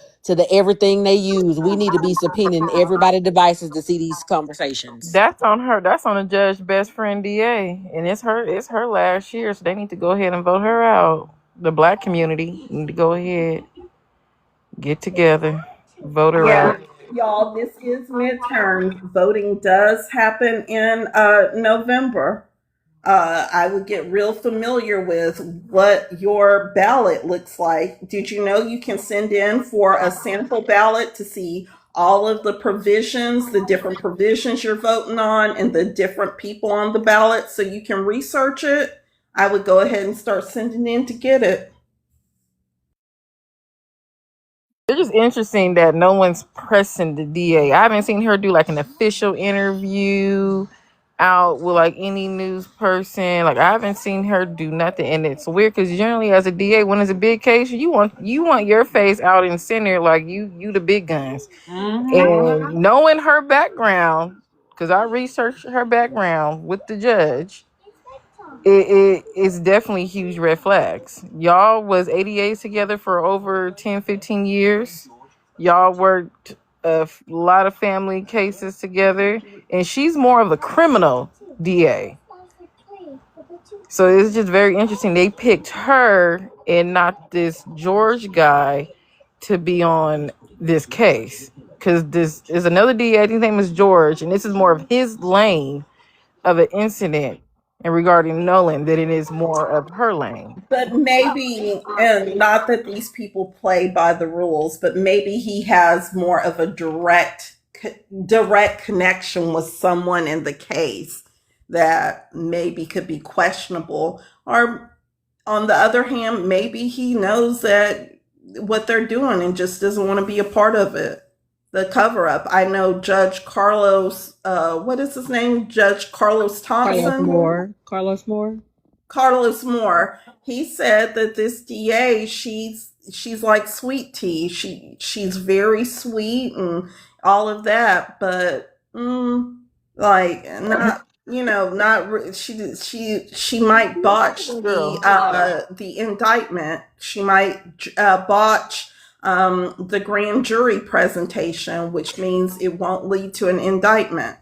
everything they use? We need to be subpoenaing everybody's devices to see these conversations. That's on her. That's on the judge's best friend DA, and it's her last year, so they need to go ahead and vote her out. The black community need to go ahead, get together, vote her Yeah. out. y'all, this is midterm. Voting does happen in November. I would get real familiar with what your ballot looks like. Did you know you can send in for a sample ballot to see all of the provisions, the different provisions you're voting on, and the different people on the ballot so you can research it? I would go ahead and start sending in to get it. It's just interesting that no one's pressing the DA. I haven't seen her do like an official interview out with like any news person. Like I haven't seen her do nothing, and it's weird because generally as a DA, when it's a big case, you want your face out in center, like you the big guns. And knowing her background, because I researched her background with the judge, it's definitely huge red flags. Y'all was ADAs together for over 10, 15 years. Y'all worked a lot of family cases together, and she's more of a criminal DA. So it's just very interesting. They picked her and not this George guy to be on this case. Because this is another DA, I think his name is George, and this is more of his lane of an incident and regarding Nolan than it is more of her lane. But maybe, and not that these people play by the rules, but maybe he has more of a direct connection with someone in the case that maybe could be questionable. Or on the other hand, maybe he knows that what they're doing and just doesn't want to be a part of it. The cover up. I know Judge Carlos, what is his name? Judge Carlos Thompson. Carlos Moore. Carlos Moore. He said that this DA, she's like sweet tea. She's very sweet and all of that, but like not not she might botch the indictment. She might botch the grand jury presentation, which means it won't lead to an indictment.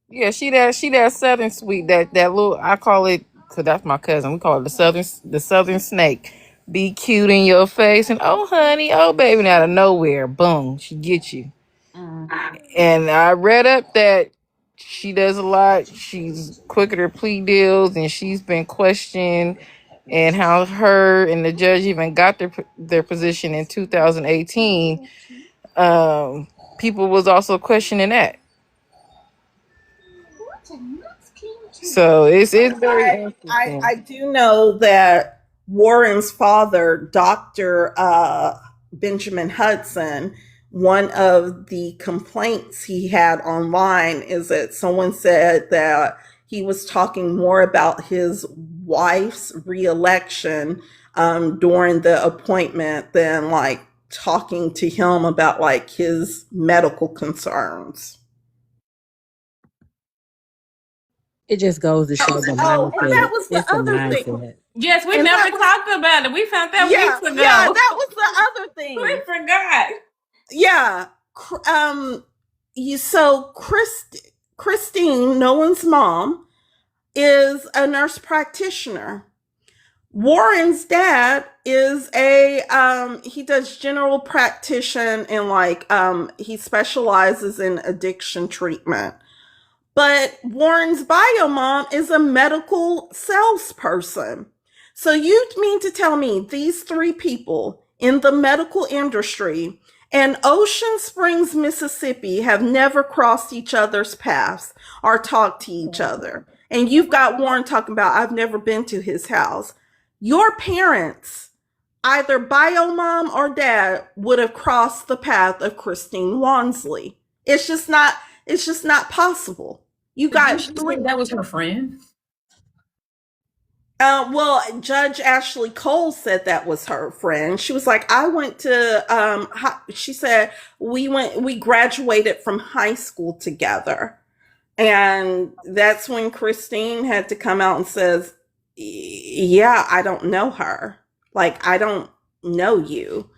Yeah, she that southern sweet, that little, I call it, because that's my cousin, we call it the southern snake. Be cute in your face and oh honey, oh baby, and out of nowhere, boom, she gets you. And I read up that she does a lot. She's quick at her plea deals, and she's been questioned, and how her and the judge even got their position in 2018. People was also questioning that. So it's very interesting. I do know that Warren's father, Dr. Benjamin Hudson, one of the complaints he had online is that someone said that he was talking more about his wife's reelection during the appointment than like talking to him about like his medical concerns. It just goes to show the mindset. And that was the It's the other thing. mindset. Yes, we never talked about it. We found that weeks ago. Yeah, that was the other thing. We forgot. Yeah. So Christine, Nolan's mom, is a nurse practitioner. Warren's dad is he does general practitioner and like he specializes in addiction treatment. But Warren's bio mom is a medical salesperson. So you mean to tell me these three people in the medical industry and Ocean Springs, Mississippi have never crossed each other's paths or talked to each other? And you've got Warren talking about, I've never been to his house. Your parents, either bio mom or dad, would have crossed the path of Christine Wansley. It's just not possible. You guys, that was her friend. Well, Judge Ashley Cole said that was her friend. She was like, I went to, she said, we graduated from high school together. And that's when Christine had to come out and says, yeah, I don't know her. Like, I don't know you.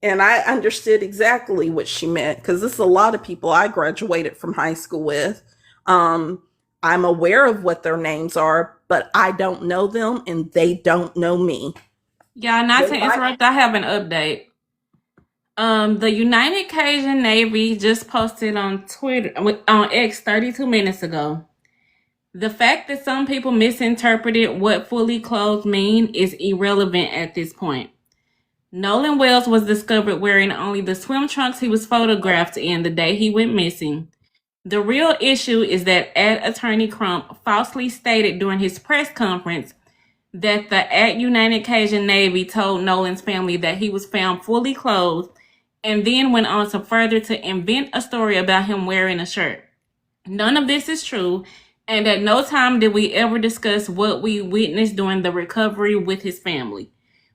And I understood exactly what she meant because there's a lot of people I graduated from high school with. I'm aware of what their names are, but I don't know them and they don't know me. Yeah, not to interrupt, I have an update. The United Cajun Navy just posted on Twitter, on X 32 minutes ago. The fact that some people misinterpreted what fully clothed mean is irrelevant at this point. Nolan Wells was discovered wearing only the swim trunks he was photographed in the day he went missing. The real issue is that Attorney Crump falsely stated during his press conference that the United Cajun Navy told Nolan's family that he was found fully clothed, and then went on to invent a story about him wearing a shirt. None of this is true, and at no time did we ever discuss what we witnessed during the recovery with his family.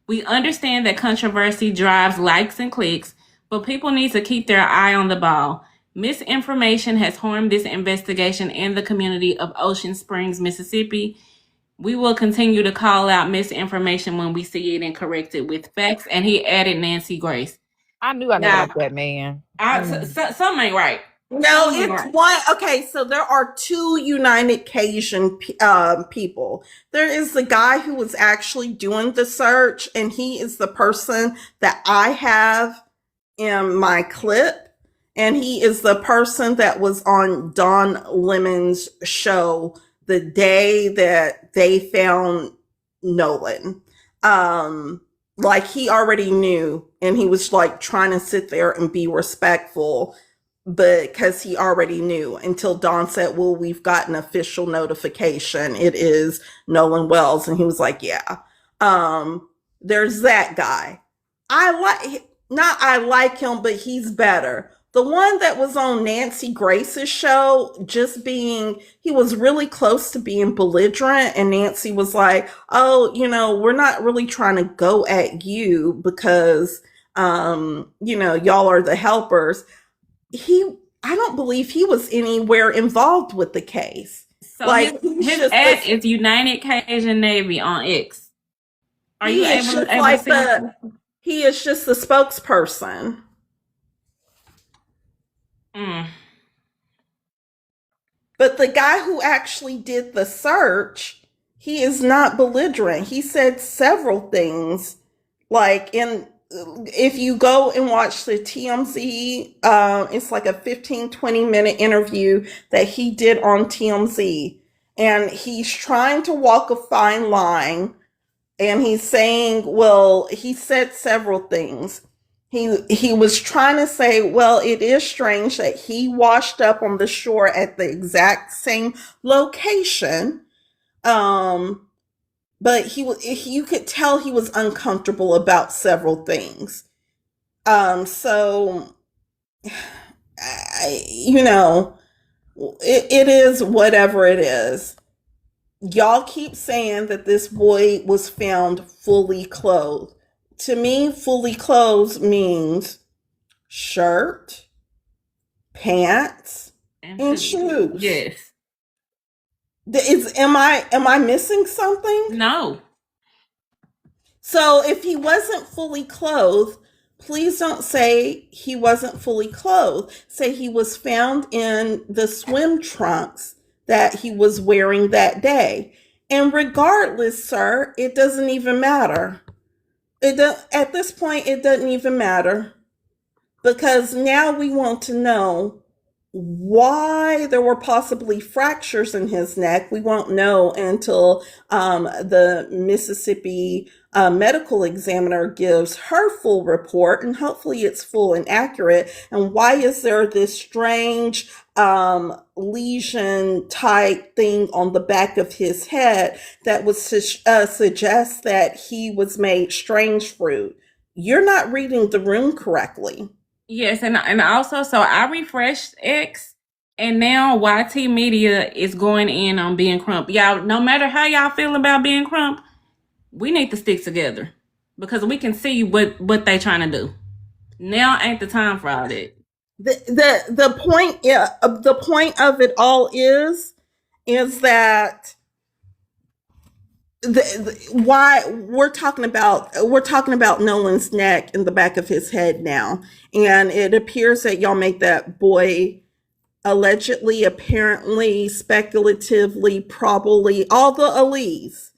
We understand that controversy drives likes and clicks, but people need to keep their eye on the ball. Misinformation has harmed this investigation and the community of Ocean Springs, Mississippi. We will continue to call out misinformation when we see it and correct it with facts. And he added Nancy Grace. I knew I didn't Now, like that man. something ain't right. No, it's one. Okay, so there are two United Cajun people. There is the guy who was actually doing the search, and he is the person that I have in my clip, and he is the person that was on Don Lemon's show the day that they found Nolan. Like he already knew, and he was like trying to sit there and be respectful, but because he already knew, until Don said, well, we've got an official notification. It is Nolan Wells. And he was like, yeah. There's that guy. I like him, but he's better. The one that was on Nancy Grace's show, he was really close to being belligerent. And Nancy was like, oh, we're not really trying to go at you because, y'all are the helpers. I don't believe he was anywhere involved with the case. So his ad is United Cajun Navy on X. Are you able to see? He is just the spokesperson. But the guy who actually did the search, he is not belligerent. He said several things, if you go and watch the TMZ, it's like a 15-20 minute interview that he did on TMZ, and he's trying to walk a fine line, and he's saying, well, he said several things. He was trying to say, well, it is strange that he washed up on the shore at the exact same location, but you could tell he was uncomfortable about several things. So, it is whatever it is. Y'all keep saying that this boy was found fully clothed. To me, fully clothed means shirt, pants, and shoes. Yes. Am I missing something? No. So if he wasn't fully clothed, please don't say he wasn't fully clothed. Say he was found in the swim trunks that he was wearing that day. And regardless, sir, it doesn't even matter. At this point, it doesn't even matter, because now we want to know why there were possibly fractures in his neck. We won't know until the Mississippi medical examiner gives her full report, and hopefully it's full and accurate. And why is there this strange lesion type thing on the back of his head that would suggest that he was made strange fruit? You're not reading the room correctly. Yes, and also, so I refreshed X, and now YT Media is going in on Ben Crump. Y'all, no matter how y'all feel about Ben Crump, we need to stick together, because we can see what they trying to do. Now ain't the time for all that. The point of it all is that why we're talking about Nolan's neck and the back of his head now, and it appears that y'all make that boy allegedly, apparently, speculatively, probably, all the alleys,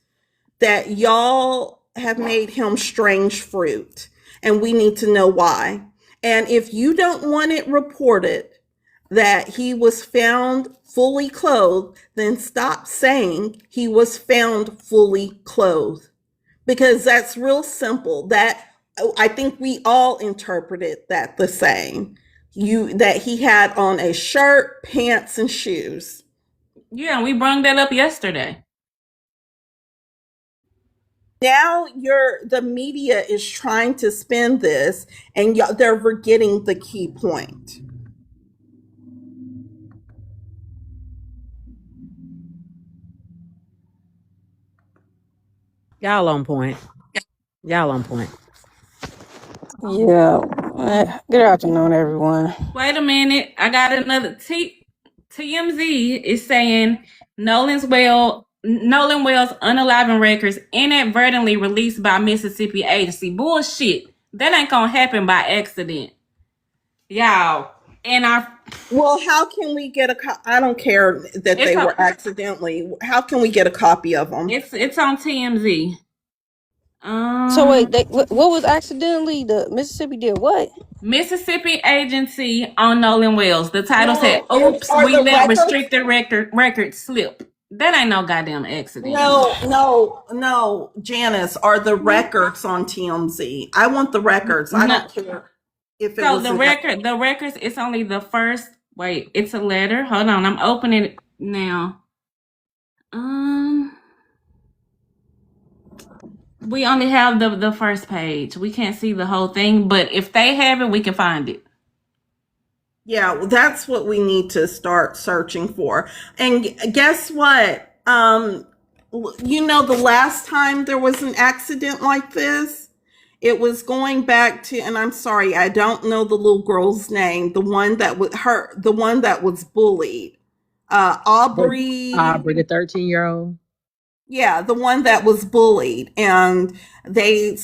that y'all have made him strange fruit, and we need to know why. And if you don't want it reported that he was found fully clothed, then stop saying he was found fully clothed. Because that's real simple. That I think we all interpreted that the same. That he had on a shirt, pants, and shoes. Yeah, we brought that up yesterday. Now the media is trying to spin this, and they're forgetting the key point. Y'all on point. Y'all on point. Yeah. Good afternoon, everyone. Wait a minute. I got another TMZ is saying Nolan Wells unaliving records inadvertently released by Mississippi agency. Bullshit. That ain't gonna happen by accident. Y'all. And Well, how can we get I don't care that they were accidentally. How can we get a copy of them? It's on TMZ. So wait, what was accidentally the Mississippi did what? Mississippi agency on Nolan Wells. The title said, "Oops, Are we the let records- restricted record slip." That ain't no goddamn accident. No, Janice. Are the records on TMZ? I want the records. I don't care if it was. So the records. It's only the first. Wait, it's a letter. Hold on, I'm opening it now. We only have the first page. We can't see the whole thing, but if they have it, we can find it. Yeah, well, that's what we need to start searching for. And guess what? The last time there was an accident like this, it was going back to, and I'm sorry, I don't know the little girl's name, the one that was bullied. Aubrey, the 13-year-old. Yeah, the one that was bullied, and the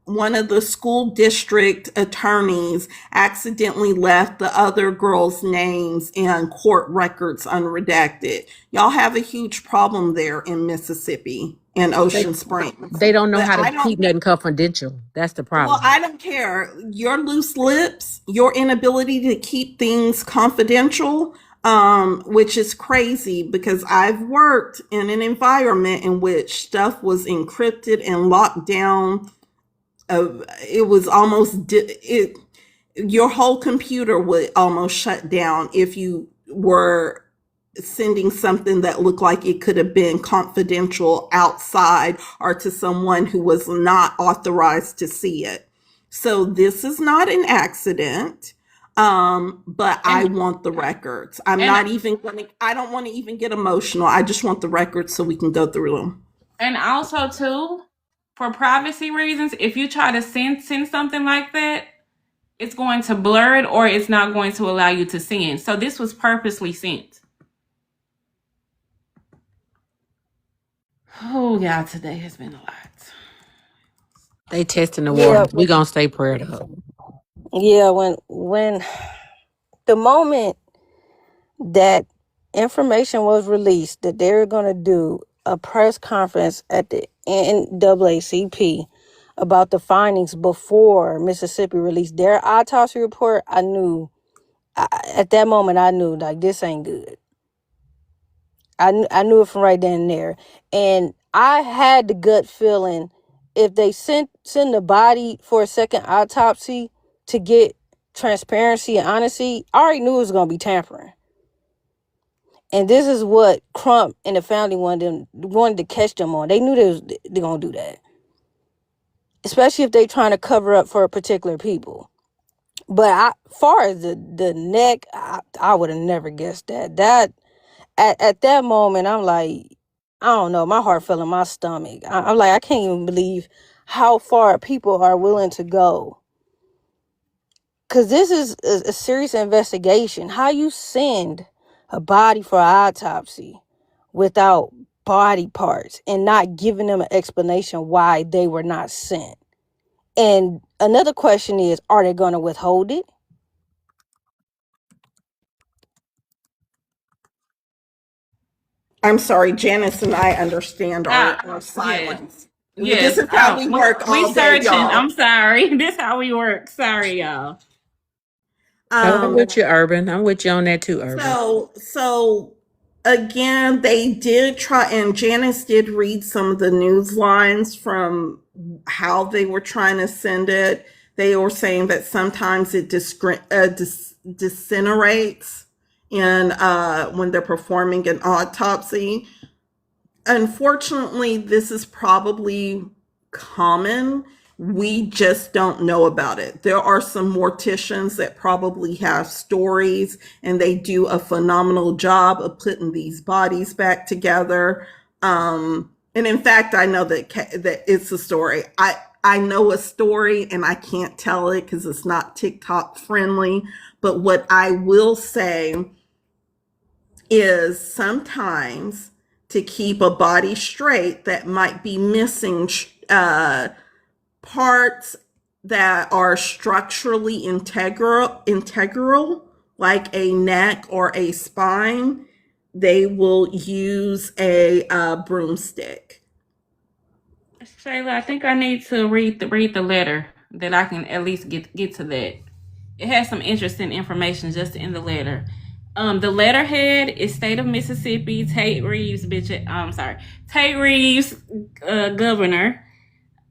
one of the school district attorneys accidentally left the other girls' names and court records unredacted. Y'all have a huge problem there in Mississippi and Ocean Springs. They don't know how to keep nothing confidential. That's the problem. Well, I don't care. Your loose lips, your inability to keep things confidential, which is crazy because I've worked in an environment in which stuff was encrypted and locked down. It was almost your whole computer would almost shut down if you were sending something that looked like it could have been confidential outside or to someone who was not authorized to see it. So this is not an accident. But I want the records. I don't want to even get emotional. I just want the records so we can go through them. And also too, for privacy reasons, if you try to send something like that, it's going to blur it or it's not going to allow you to send. So this was purposely sent. Oh, yeah, today has been a lot. They testing the water. We gonna stay prayed up. Yeah, when the moment that information was released that they were going to do a press conference at the NAACP about the findings before Mississippi released their autopsy report, I knew at that moment, I knew like this ain't good. I knew it from right then and there. And I had the gut feeling if they send the body for a second autopsy to get transparency and honesty, I already knew it was going to be tampering. And this is what Crump and the family wanted to catch them on. They knew they're going to do that. Especially if they're trying to cover up for particular people. But far as the neck, I would have never guessed that. That at that moment, I'm like, I don't know. My heart fell in my stomach. I'm like, I can't even believe how far people are willing to go. Because this is a serious investigation. How you send a body for an autopsy without body parts and not giving them an explanation why they were not sent. And another question is, are they going to withhold it? I'm sorry, Janice and I understand our silence. This Yes. is how we work We all day, searching. y'all. I'm sorry. This how we work. Sorry, y'all. No, I'm Um, with you, Urban. I'm with you on that too, Urban. so again, they did try, and Janice did read some of the news lines from how they were trying to send it. They were saying that sometimes it disintegrates in when they're performing an autopsy. Unfortunately, this is probably common. We just don't know about it. There are some morticians that probably have stories and they do a phenomenal job of putting these bodies back together. And in fact, I know that it's a story. I know a story and I can't tell it because it's not TikTok friendly. But what I will say is sometimes to keep a body straight that might be missing parts that are structurally integral, like a neck or a spine, they will use a broomstick. Shayla, I think I need to read the letter that I can at least get to that. It has some interesting information just in the letter. The letterhead is State of Mississippi, Tate Reeves, Tate Reeves, governor.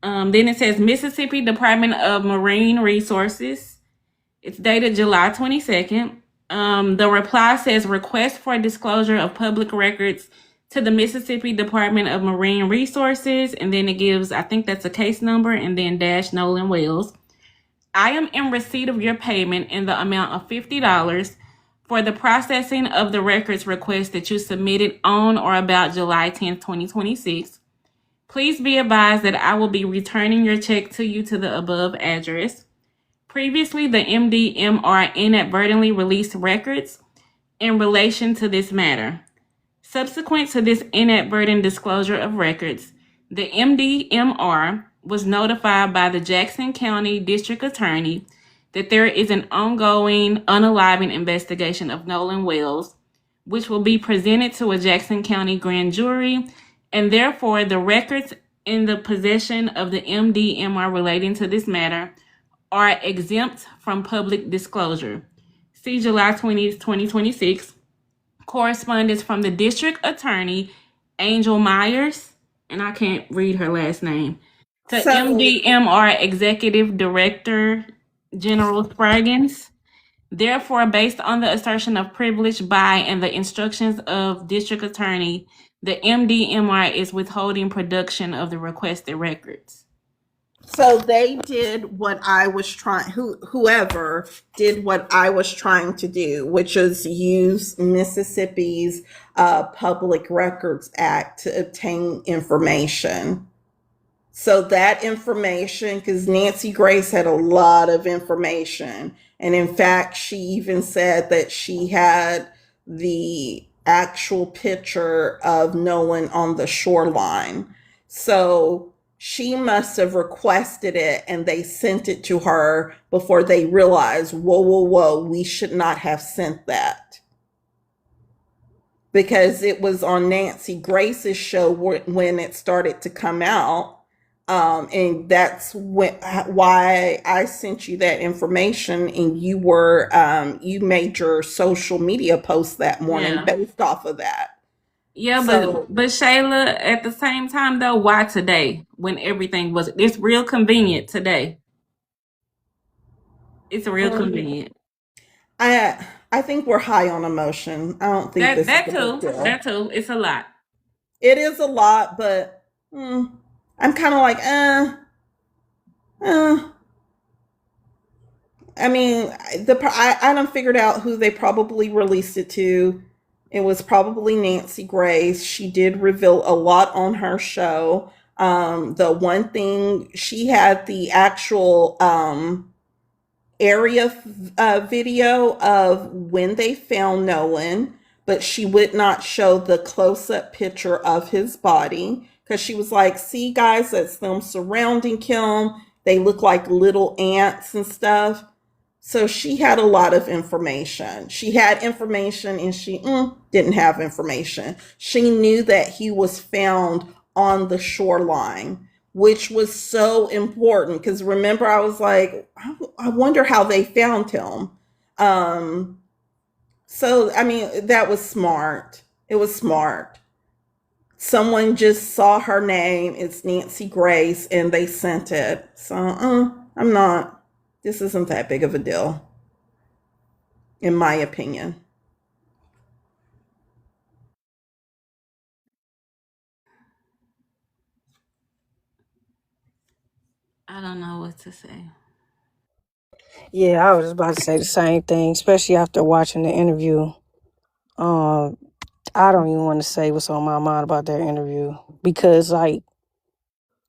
Then it says Mississippi Department of Marine Resources. It's dated July 22nd. The reply says request for disclosure of public records to the Mississippi Department of Marine Resources. And then it gives, I think that's a case number, and then dash Nolan Wells. I am in receipt of your payment in the amount of $50 for the processing of the records request that you submitted on or about July 10th, 2026. Please be advised that I will be returning your check to you to the above address. Previously, the MDMR inadvertently released records in relation to this matter. Subsequent to this inadvertent disclosure of records, the MDMR was notified by the Jackson County District Attorney that there is an ongoing unaliving investigation of Nolan Wells, which will be presented to a Jackson County grand jury, and therefore the records in the possession of the MDMR relating to this matter are exempt from public disclosure. See July 20th, 2026. Correspondence from the District Attorney, Angel Myers, and I can't read her last name, to MDMR Executive Director General Spraggins. Therefore, based on the assertion of privilege by and the instructions of District Attorney, the MDMR is withholding production of the requested records. So they did what I was trying, whoever did what I was trying to do, which is use Mississippi's Public Records Act to obtain information. So that information, because Nancy Grace had a lot of information. And in fact, she even said that she had the actual picture of Nolan on the shoreline. So she must have requested it and they sent it to her before they realized, whoa, we should not have sent that. Because it was on Nancy Grace's show when it started to come out. And that's why I sent you that information, and you made your social media post that morning based off of that. Yeah, but Shayla, at the same time though, why today when everything was? It's real convenient today. It's real convenient. I think we're high on emotion. I don't think this is a big deal. That too. It's a lot. It is a lot, but I'm kind of like, I mean, I done figured out who they probably released it to. It was probably Nancy Grace. She did reveal a lot on her show. The one thing, she had the actual area video of when they found Nolan, but she would not show the close-up picture of his body because she was like, see guys, that's them surrounding him. They look like little ants and stuff. So she had a lot of information. She had information and she didn't have information. She knew that he was found on the shoreline, which was so important because remember I was like, I wonder how they found him. So I mean, that was smart. It was smart. Someone just saw her name. It's Nancy Grace, and they sent it. So I'm not. This isn't that big of a deal, in my opinion. I don't know what to say. Yeah, I was about to say the same thing, especially after watching the interview. I don't even want to say what's on my mind about that interview because, like,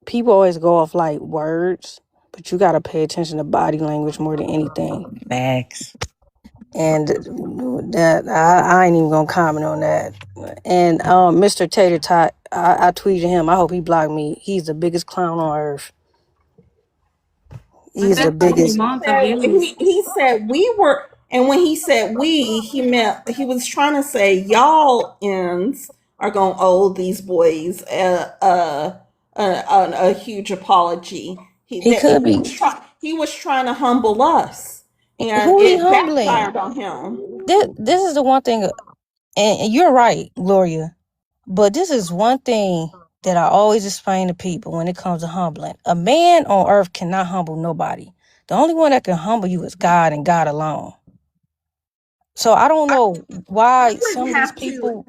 people always go off like words, but you got to pay attention to body language more than anything. Facts. And that I ain't even gonna comment on that. And Mr. Tttt, I tweeted him. I hope he blocked me. He's the biggest clown on earth. But He's the that's like biggest. months of views. He said we were, and when he said we, he meant he was trying to say y'all ends are gonna owe these boys a huge apology. He could be. He was trying to humble us, and Who he it humbling? backfired on him. This is the one thing, and you're right, Gloria. But this is one thing that I always explain to people when it comes to humbling. A man on earth cannot humble nobody. The only one that can humble you is God and God alone. So I don't know why some of these people.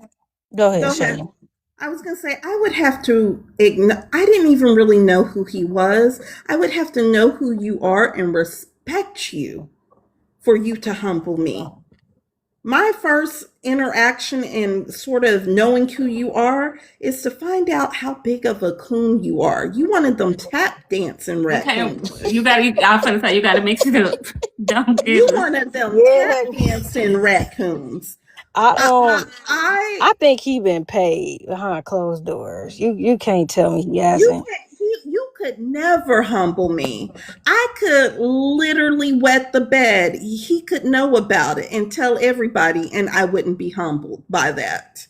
Go ahead, Shayla. I was going to say, I would have to I didn't even really know who he was. I would have to know who you are and respect you for you to humble me. My first interaction in sort of knowing who you are is to find out how big of a coon you are. You wanted them tap dancing raccoons. Okay, I was gonna say you gotta mix it up. Don't get You me. wanted them Yeah. tap dancing raccoons. I think he been paid behind closed doors. You can't tell me he hasn't. You could never humble me. I could literally wet the bed. He could know about it and tell everybody, and I wouldn't be humbled by that.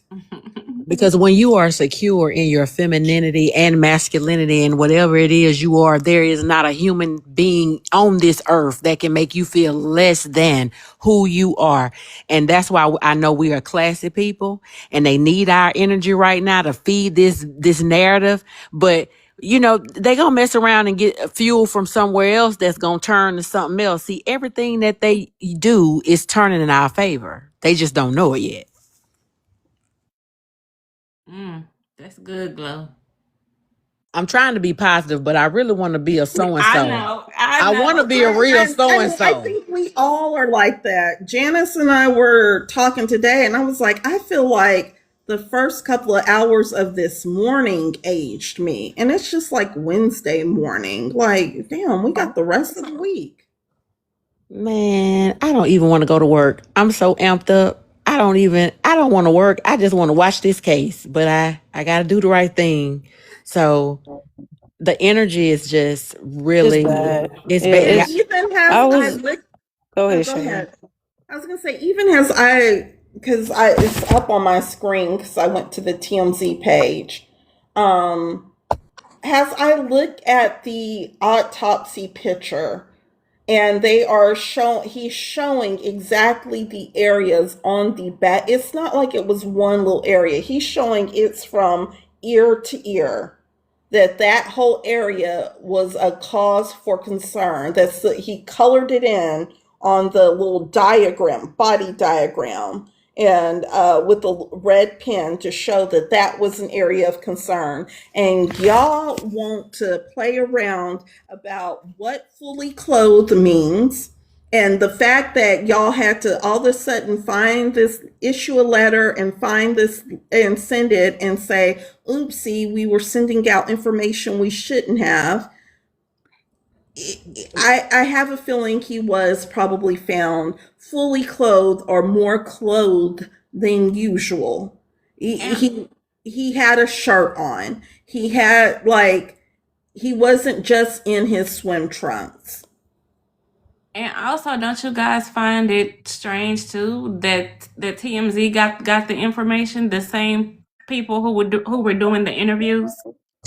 Because when you are secure in your femininity and masculinity and whatever it is you are, there is not a human being on this earth that can make you feel less than who you are. And that's why I know we are classy people and they need our energy right now to feed this narrative. But you know, they gonna mess around and get fuel from somewhere else that's gonna turn to something else. See, everything that they do is turning in our favor. They just don't know it yet. That's good, Glow. I'm trying to be positive, but I really want to be a so-and-so. I know. I want to be a real so-and-so. I think we all are like that. Janice and I were talking today, and I was like, I feel like the first couple of hours of this morning aged me. And it's just like Wednesday morning. Like, damn, we got the rest of the week. Man, I don't even want to go to work. I'm so amped up. I don't want to work. I just want to watch this case, but I got to do the right thing. So the energy is just really, bad. it's Yeah, bad. Even Go ahead, go Shayla. ahead. I was gonna say, even as because it's up on my screen because I went to the TMZ page. As I look at the autopsy picture, and he's showing exactly the areas on the back. It's not like it was one little area. He's showing it's from ear to ear. That whole area was a cause for concern. He colored it in on the little diagram, body diagram, and with a red pen to show that was an area of concern. And y'all want to play around about what fully clothed means. And the fact that y'all had to all of a sudden issue a letter and find this and send it and say, oopsie, we were sending out information we shouldn't have. I have a feeling he was probably found fully clothed or more clothed than usual. He had a shirt on. He wasn't just in his swim trunks. And also, don't you guys find it strange too that TMZ got the information, the same people who were doing the interviews?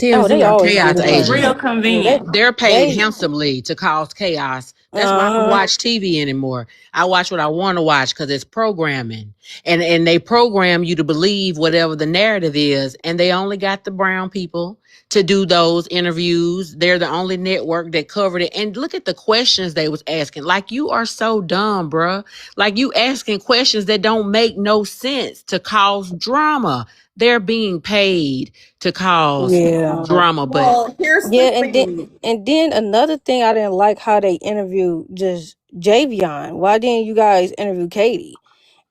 Oh, TMZ they are always get chaos it done. Real agents. Yeah, they convenient. They're paid they handsomely to cause chaos. That's why I don't uh watch TV anymore. I watch what I want to watch because it's programming. And they program you to believe whatever the narrative is. And they only got the brown people to do those interviews. They're the only network that covered it. And look at the questions they was asking. Like, you are so dumb, bruh. Like, you asking questions that don't make no sense to cause drama. They're being paid to cause yeah. drama, but Well, here's Yeah, the and then thing. another thing I didn't like how they interviewed just Javion. Why didn't you guys interview Katie?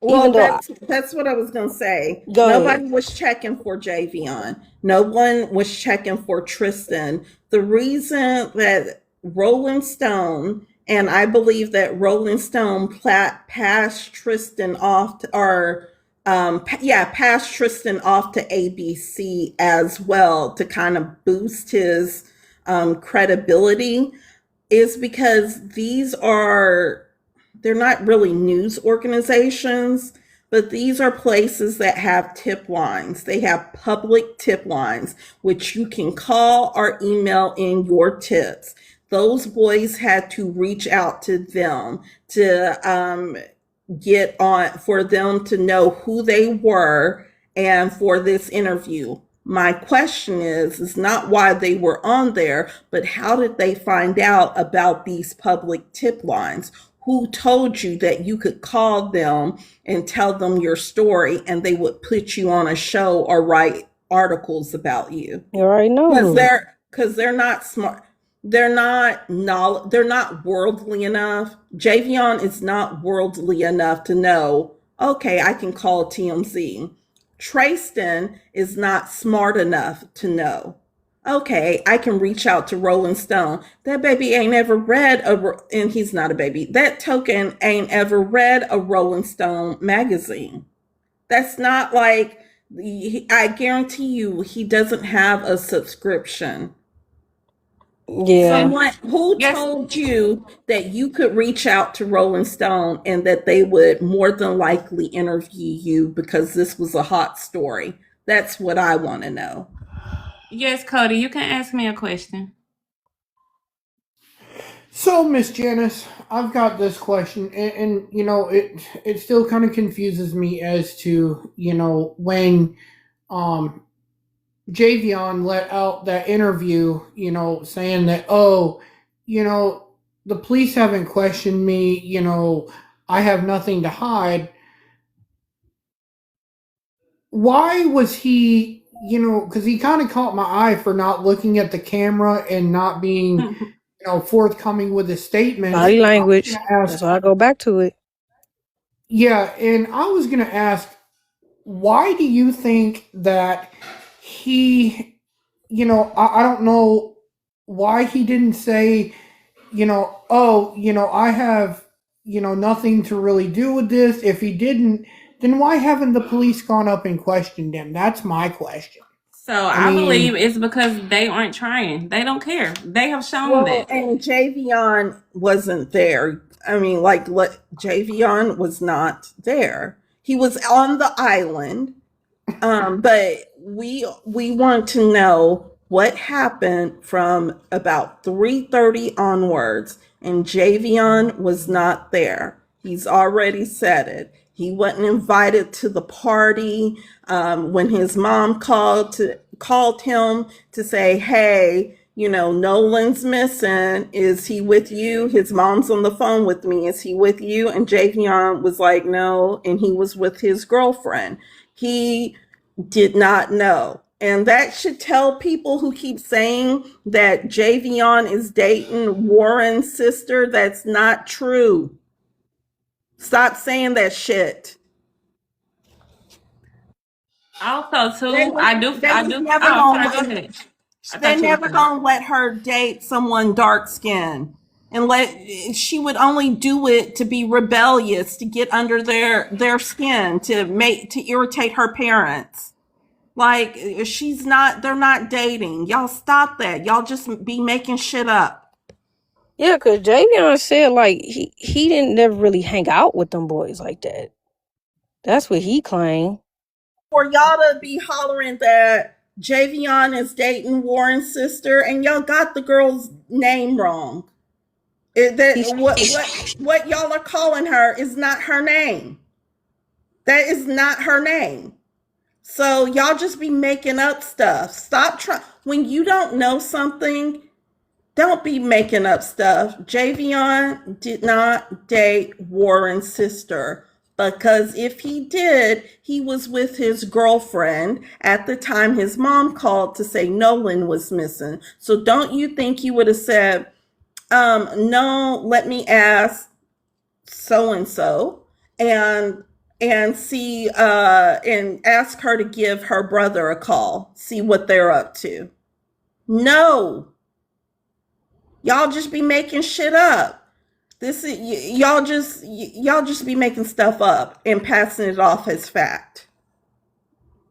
Even Well, though that's what I was gonna say. go ahead. Nobody was checking for Javion. No one was checking for Tristan. The reason that Rolling Stone, and I believe that Rolling Stone passed Tristan off to, or passed Tristan off to ABC as well to kind of boost his credibility, is because they're not really news organizations, but these are places that have tip lines. They have public tip lines, which you can call or email in your tips. Those boys had to reach out to them to get on, for them to know who they were and for this interview. My question is not why they were on there, but how did they find out about these public tip lines? Who told you that you could call them and tell them your story and they would put you on a show or write articles about you? You already know. Because they're not smart. They're not worldly enough. Javion is not worldly enough to know, okay, I can call TMZ. Tristan is not smart enough to know, okay, I can reach out to Rolling Stone. That baby ain't ever read and he's not a baby. That token ain't ever read a Rolling Stone magazine. That's not like, I guarantee you, he doesn't have a subscription. Yeah. Someone who Yes. told you that you could reach out to Rolling Stone and that they would more than likely interview you because this was a hot story? That's what I want to know. Yes, Cody, you can ask me a question. So, Miss Janice, I've got this question, and it still kind of confuses me as to when Javion let out that interview, saying that, oh, the police haven't questioned me, I have nothing to hide. Why was he, because he kind of caught my eye for not looking at the camera and not being, forthcoming with his statement. Body language. That's why I go back to it. Yeah, and I was going to ask, why do you think that he, I don't know why he didn't say, I have, nothing to really do with this. If he didn't, then why haven't the police gone up and questioned him? That's my question. So I believe it's because they aren't trying. They don't care. They have shown that. And Javion wasn't there. I mean, Javion was not there. He was on the island, but we want to know what happened from about 3:30 onwards, and Javion was not there. He's already said it. He wasn't invited to the party. When his mom called him to say, hey, Nolan's missing. Is he with you? His mom's on the phone with me. Is he with you? And Javion was like, no. And he was with his girlfriend. He did not know. And that should tell people who keep saying that Javion is dating Warren's sister. That's not true. Stop saying that shit. Also, too, I do. Never they're never gonna let her date someone dark skinned, and she would only do it to be rebellious, to get under their skin, to irritate her parents. Like, they're not dating. Y'all stop that. Y'all just be making shit up. Yeah, because Javion said, like, he didn't never really hang out with them boys like that. That's what he claimed. For y'all to be hollering that Javion is dating Warren's sister, and y'all got the girl's name wrong. What y'all are calling her is not her name. That is not her name. So y'all just be making up stuff. Stop trying. When you don't know something, don't be making up stuff. Javion did not date Warren's sister, because if he did, he was with his girlfriend at the time his mom called to say Nolan was missing. So don't you think he would have said, no, let me ask so and so and see and ask her to give her brother a call, see what they're up to. No. Y'all just be making shit up. This is y'all just be making stuff up and passing it off as fact.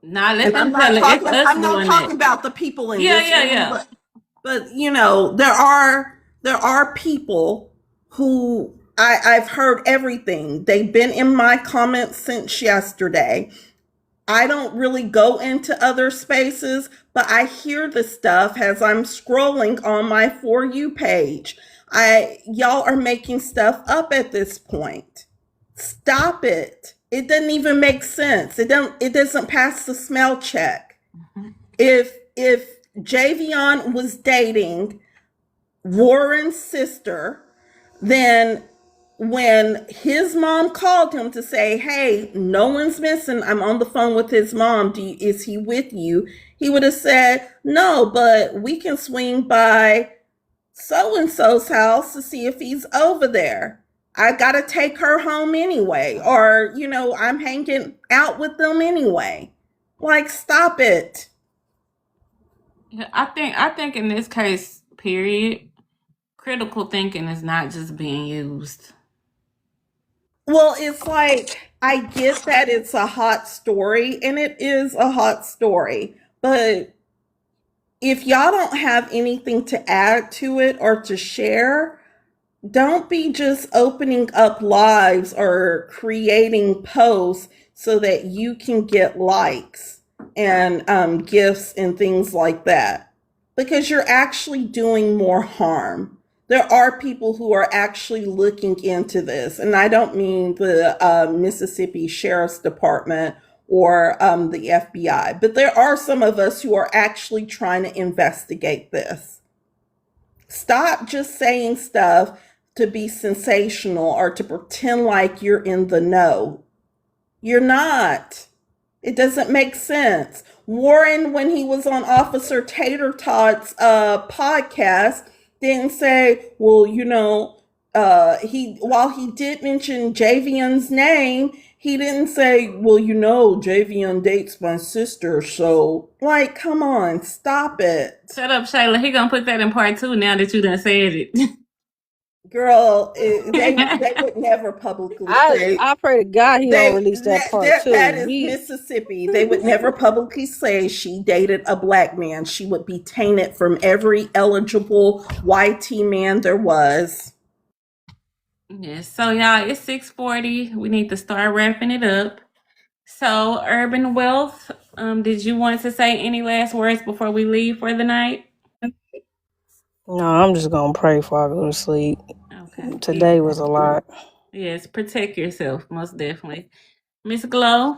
Nah, let And them tell it. It's us I'm not doing talking it. about the people in Yeah, this yeah, room, yeah. but you know, there are people who I've heard everything. They've been in my comments since yesterday. I don't really go into other spaces, but I hear the stuff as I'm scrolling on my For You page. Y'all are making stuff up at this point. Stop it. It doesn't even make sense. It doesn't pass the smell check. If Javion was dating Warren's sister, then when his mom called him to say, hey, no one's missing, I'm on the phone with his mom, is he with you? He would have said, no, but we can swing by so-and-so's house to see if he's over there. I gotta take her home anyway, or, you know, I'm hanging out with them anyway. Like, stop it. I think in this case, period, critical thinking is not just being used. Well, it's like, I get that it's a hot story, and it is a hot story, but if y'all don't have anything to add to it or to share, don't be just opening up lives or creating posts so that you can get likes and gifts and things like that, because you're actually doing more harm. There are people who are actually looking into this, and I don't mean the Mississippi Sheriff's Department or the FBI, but there are some of us who are actually trying to investigate this. Stop just saying stuff to be sensational or to pretend like you're in the know. You're not. It doesn't make sense. Warren, when he was on Officer Tater Tot's podcast, didn't say, well, you know, while he did mention Javion's name, he didn't say, well, you know, Javion dates my sister, so, like, come on, stop it. Shut up, Shayla. He gonna put that in part 2 now that you done said it. Girl, they would never publicly say. I pray to God he don't release that part That too. is Mississippi. They would never publicly say she dated a black man. She would be tainted from every eligible YT man there was. Yes. So y'all, it's 6:40. We need to start wrapping it up. So, Urban Wealth, did you want to say any last words before we leave for the night? No, I'm just gonna pray before I go to sleep. Okay. Today was a lot. Yes, protect yourself, most definitely. Miss Glow?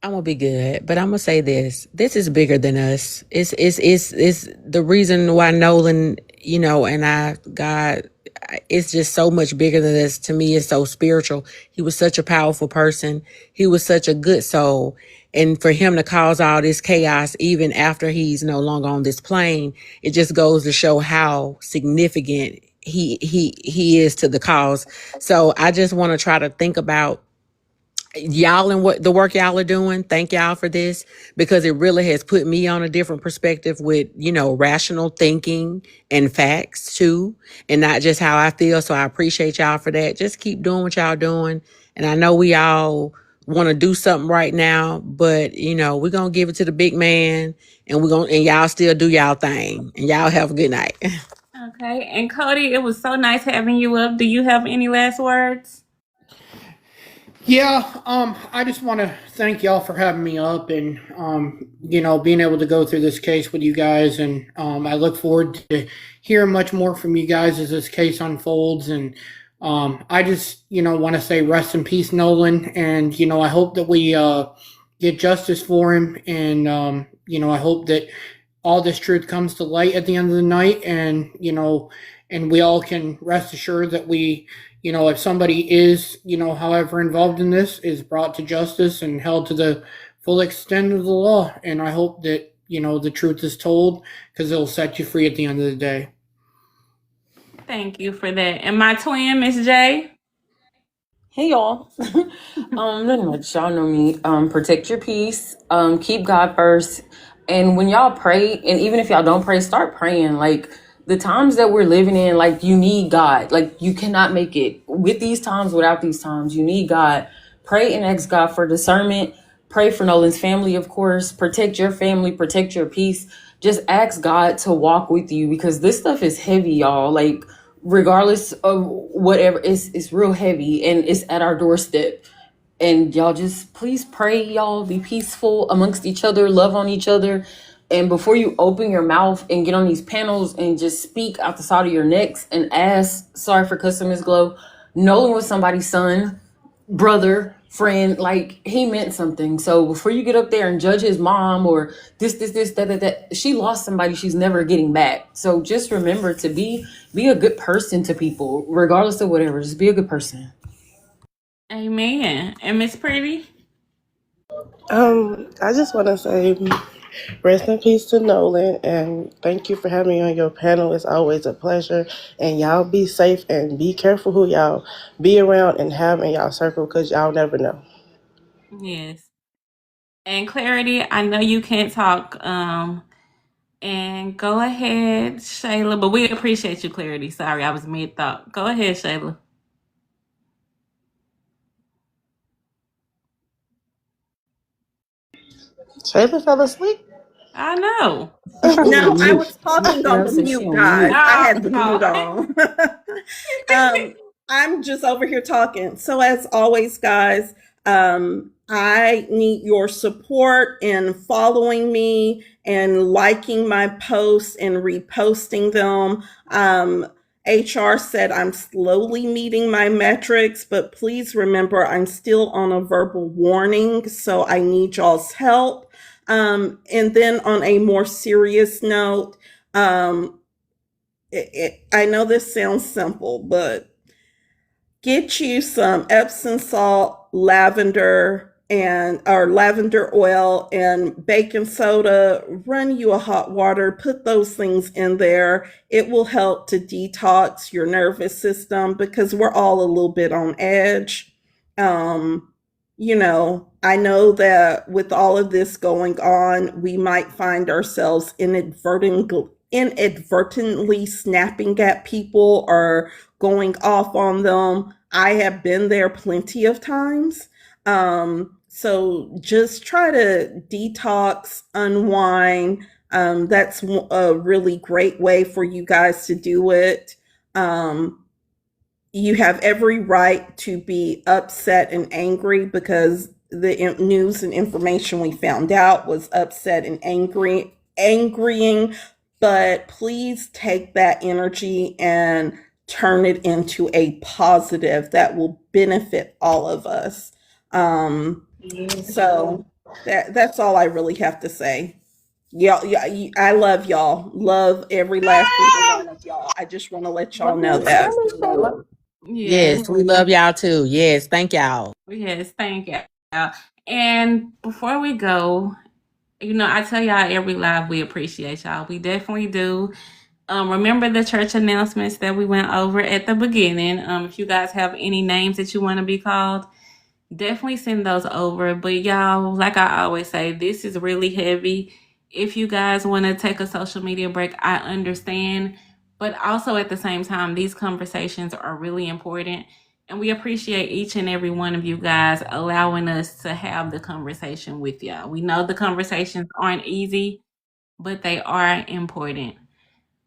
I'm gonna be good, but I'm gonna say this. This is bigger than us. It's the reason why Nolan, you know, and God, it's just so much bigger than this. To me, it's so spiritual. He was such a powerful person. He was such a good soul. And for him to cause all this chaos, even after he's no longer on this plane, it just goes to show how significant he is to the cause. So I just want to try to think about y'all and what the work y'all are doing. Thank y'all for this, because it really has put me on a different perspective with, you know, rational thinking and facts too, and not just how I feel. So I appreciate y'all for that. Just keep doing what y'all doing. And I know we all want to do something right now, but you know, we're going to give it to the big man, and and y'all still do y'all thing, and y'all have a good night. Okay. And Cody, it was so nice having you up. Do you have any last words? Yeah, I just want to thank y'all for having me up and, being able to go through this case with you guys. And I look forward to hearing much more from you guys as this case unfolds. And I just, want to say rest in peace, Nolan. And, I hope that we get justice for him. And, I hope that all this truth comes to light at the end of the night. And, and we all can rest assured that if somebody is, however involved in this, is brought to justice and held to the full extent of the law. And I hope that, the truth is told because it'll set you free at the end of the day. Thank you for that. And my twin, Miss J. Hey y'all. Nothing much. Y'all know me. Protect your peace. Keep God first. And when y'all pray, and even if y'all don't pray, start praying. Like the times that we're living in, like you need God. Like you cannot make it with these times without these times. You need God. Pray and ask God for discernment. Pray for Nolan's family, of course. Protect your family. Protect your peace. Just ask God to walk with you because this stuff is heavy, y'all. Like regardless of whatever, it's real heavy and it's at our doorstep. And y'all just please pray, y'all be peaceful amongst each other, love on each other. And before you open your mouth and get on these panels and just speak out the side of your necks and ask, sorry for cussing, Miss Glow, Nolan was somebody's son, brother, friend, like he meant something. So before you get up there and judge his mom or this, that, she lost somebody she's never getting back. So just remember to be a good person to people, regardless of whatever. Just be a good person. Amen. And Miss Pretty? I just want to say rest in peace to Nolan, and thank you for having me on your panel. It's always a pleasure. And y'all be safe and be careful who y'all be around and have in y'all circle because y'all never know. Yes. And Clarity, I know you can't talk. And go ahead, Shayla. But we appreciate you, Clarity. Sorry, I was mid-thought. Go ahead, Shayla. Shayla fell asleep. I know. She probably No, on I mute. was talking on Girl the said she mute, on mute. guys. I had the mute Oh. on. I'm just over here talking. So as always, guys, I need your support in following me and liking my posts and reposting them. HR said I'm slowly meeting my metrics, but please remember I'm still on a verbal warning, so I need y'all's help. And then on a more serious note, I know this sounds simple, but get you some Epsom salt, lavender, or lavender oil and baking soda. Run you a hot water, put those things in there. It will help to detox your nervous system because we're all a little bit on edge. I know that with all of this going on, we might find ourselves inadvertently snapping at people or going off on them. I have been there plenty of times. So just try to detox, unwind. That's a really great way for you guys to do it. You have every right to be upset and angry because the news and information we found out was upset and angrying, but please take that energy and turn it into a positive that will benefit all of us. So that's all I really have to say. Y'all, yeah, I love y'all. Love every last single one of y'all. I just want to let y'all know that. Yes. Yes, we love y'all too. Yes, thank y'all. Yes, thank you. And before we go, I tell y'all every live we appreciate y'all. We definitely do. Remember the church announcements that we went over at the beginning. If you guys have any names that you want to be called, definitely send those over. But y'all, like I always say, this is really heavy. If you guys want to take a social media break, I understand. But also at the same time, these conversations are really important. And we appreciate each and every one of you guys allowing us to have the conversation with y'all. We know the conversations aren't easy, but they are important.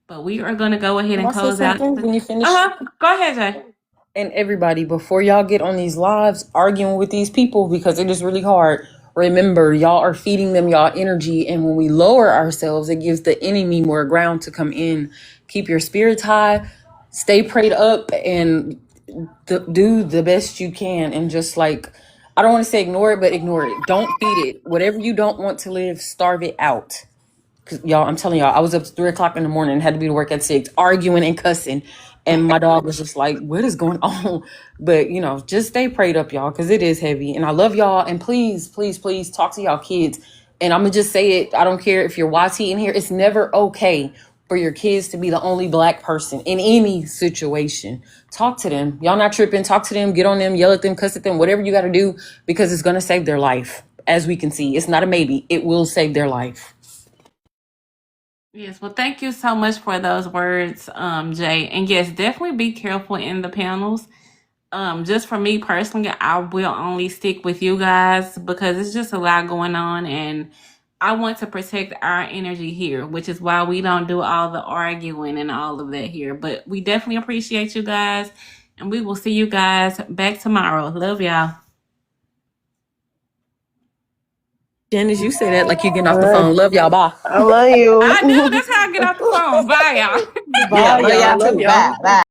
But we are going to go ahead Can and I say close out. something when you finish? Go ahead, Jay. And everybody, before y'all get on these lives arguing with these people, because it is really hard, remember, y'all are feeding them y'all energy. And when we lower ourselves, it gives the enemy more ground to come in. Keep your spirits high, stay prayed up, and do the best you can. And just like, I don't want to say ignore it, but ignore it. Don't feed it. Whatever you don't want to live, starve it out. Cause y'all, I'm telling y'all, I was up to 3 o'clock in the morning and had to be to work at 6, arguing and cussing. And my dog was just like, what is going on? But just stay prayed up, y'all, because it is heavy. And I love y'all. And please, please, please talk to y'all kids. And I'm gonna just say it. I don't care if you're YT in here. It's never okay for your kids to be the only Black person in any situation. Talk to them. Y'all not tripping. Talk to them, get on them, yell at them, cuss at them, whatever you got to do, because it's going to save their life. As we can see, it's not a maybe. It will save their life. Yes, well, thank you so much for those words, Jay. And yes, definitely be careful in the panels. Just for me personally, I will only stick with you guys because it's just a lot going on, and I want to protect our energy here, which is why we don't do all the arguing and all of that here. But we definitely appreciate you guys, and we will see you guys back tomorrow. Love y'all. Janice, you say that like you getting off All the right. phone. Love y'all. Bye. I love you. I know that's how I get off the phone. Bye, y'all. Yeah, Bye, love y'all. y'all Y'all too. Love too. y'all. Bye. Bye.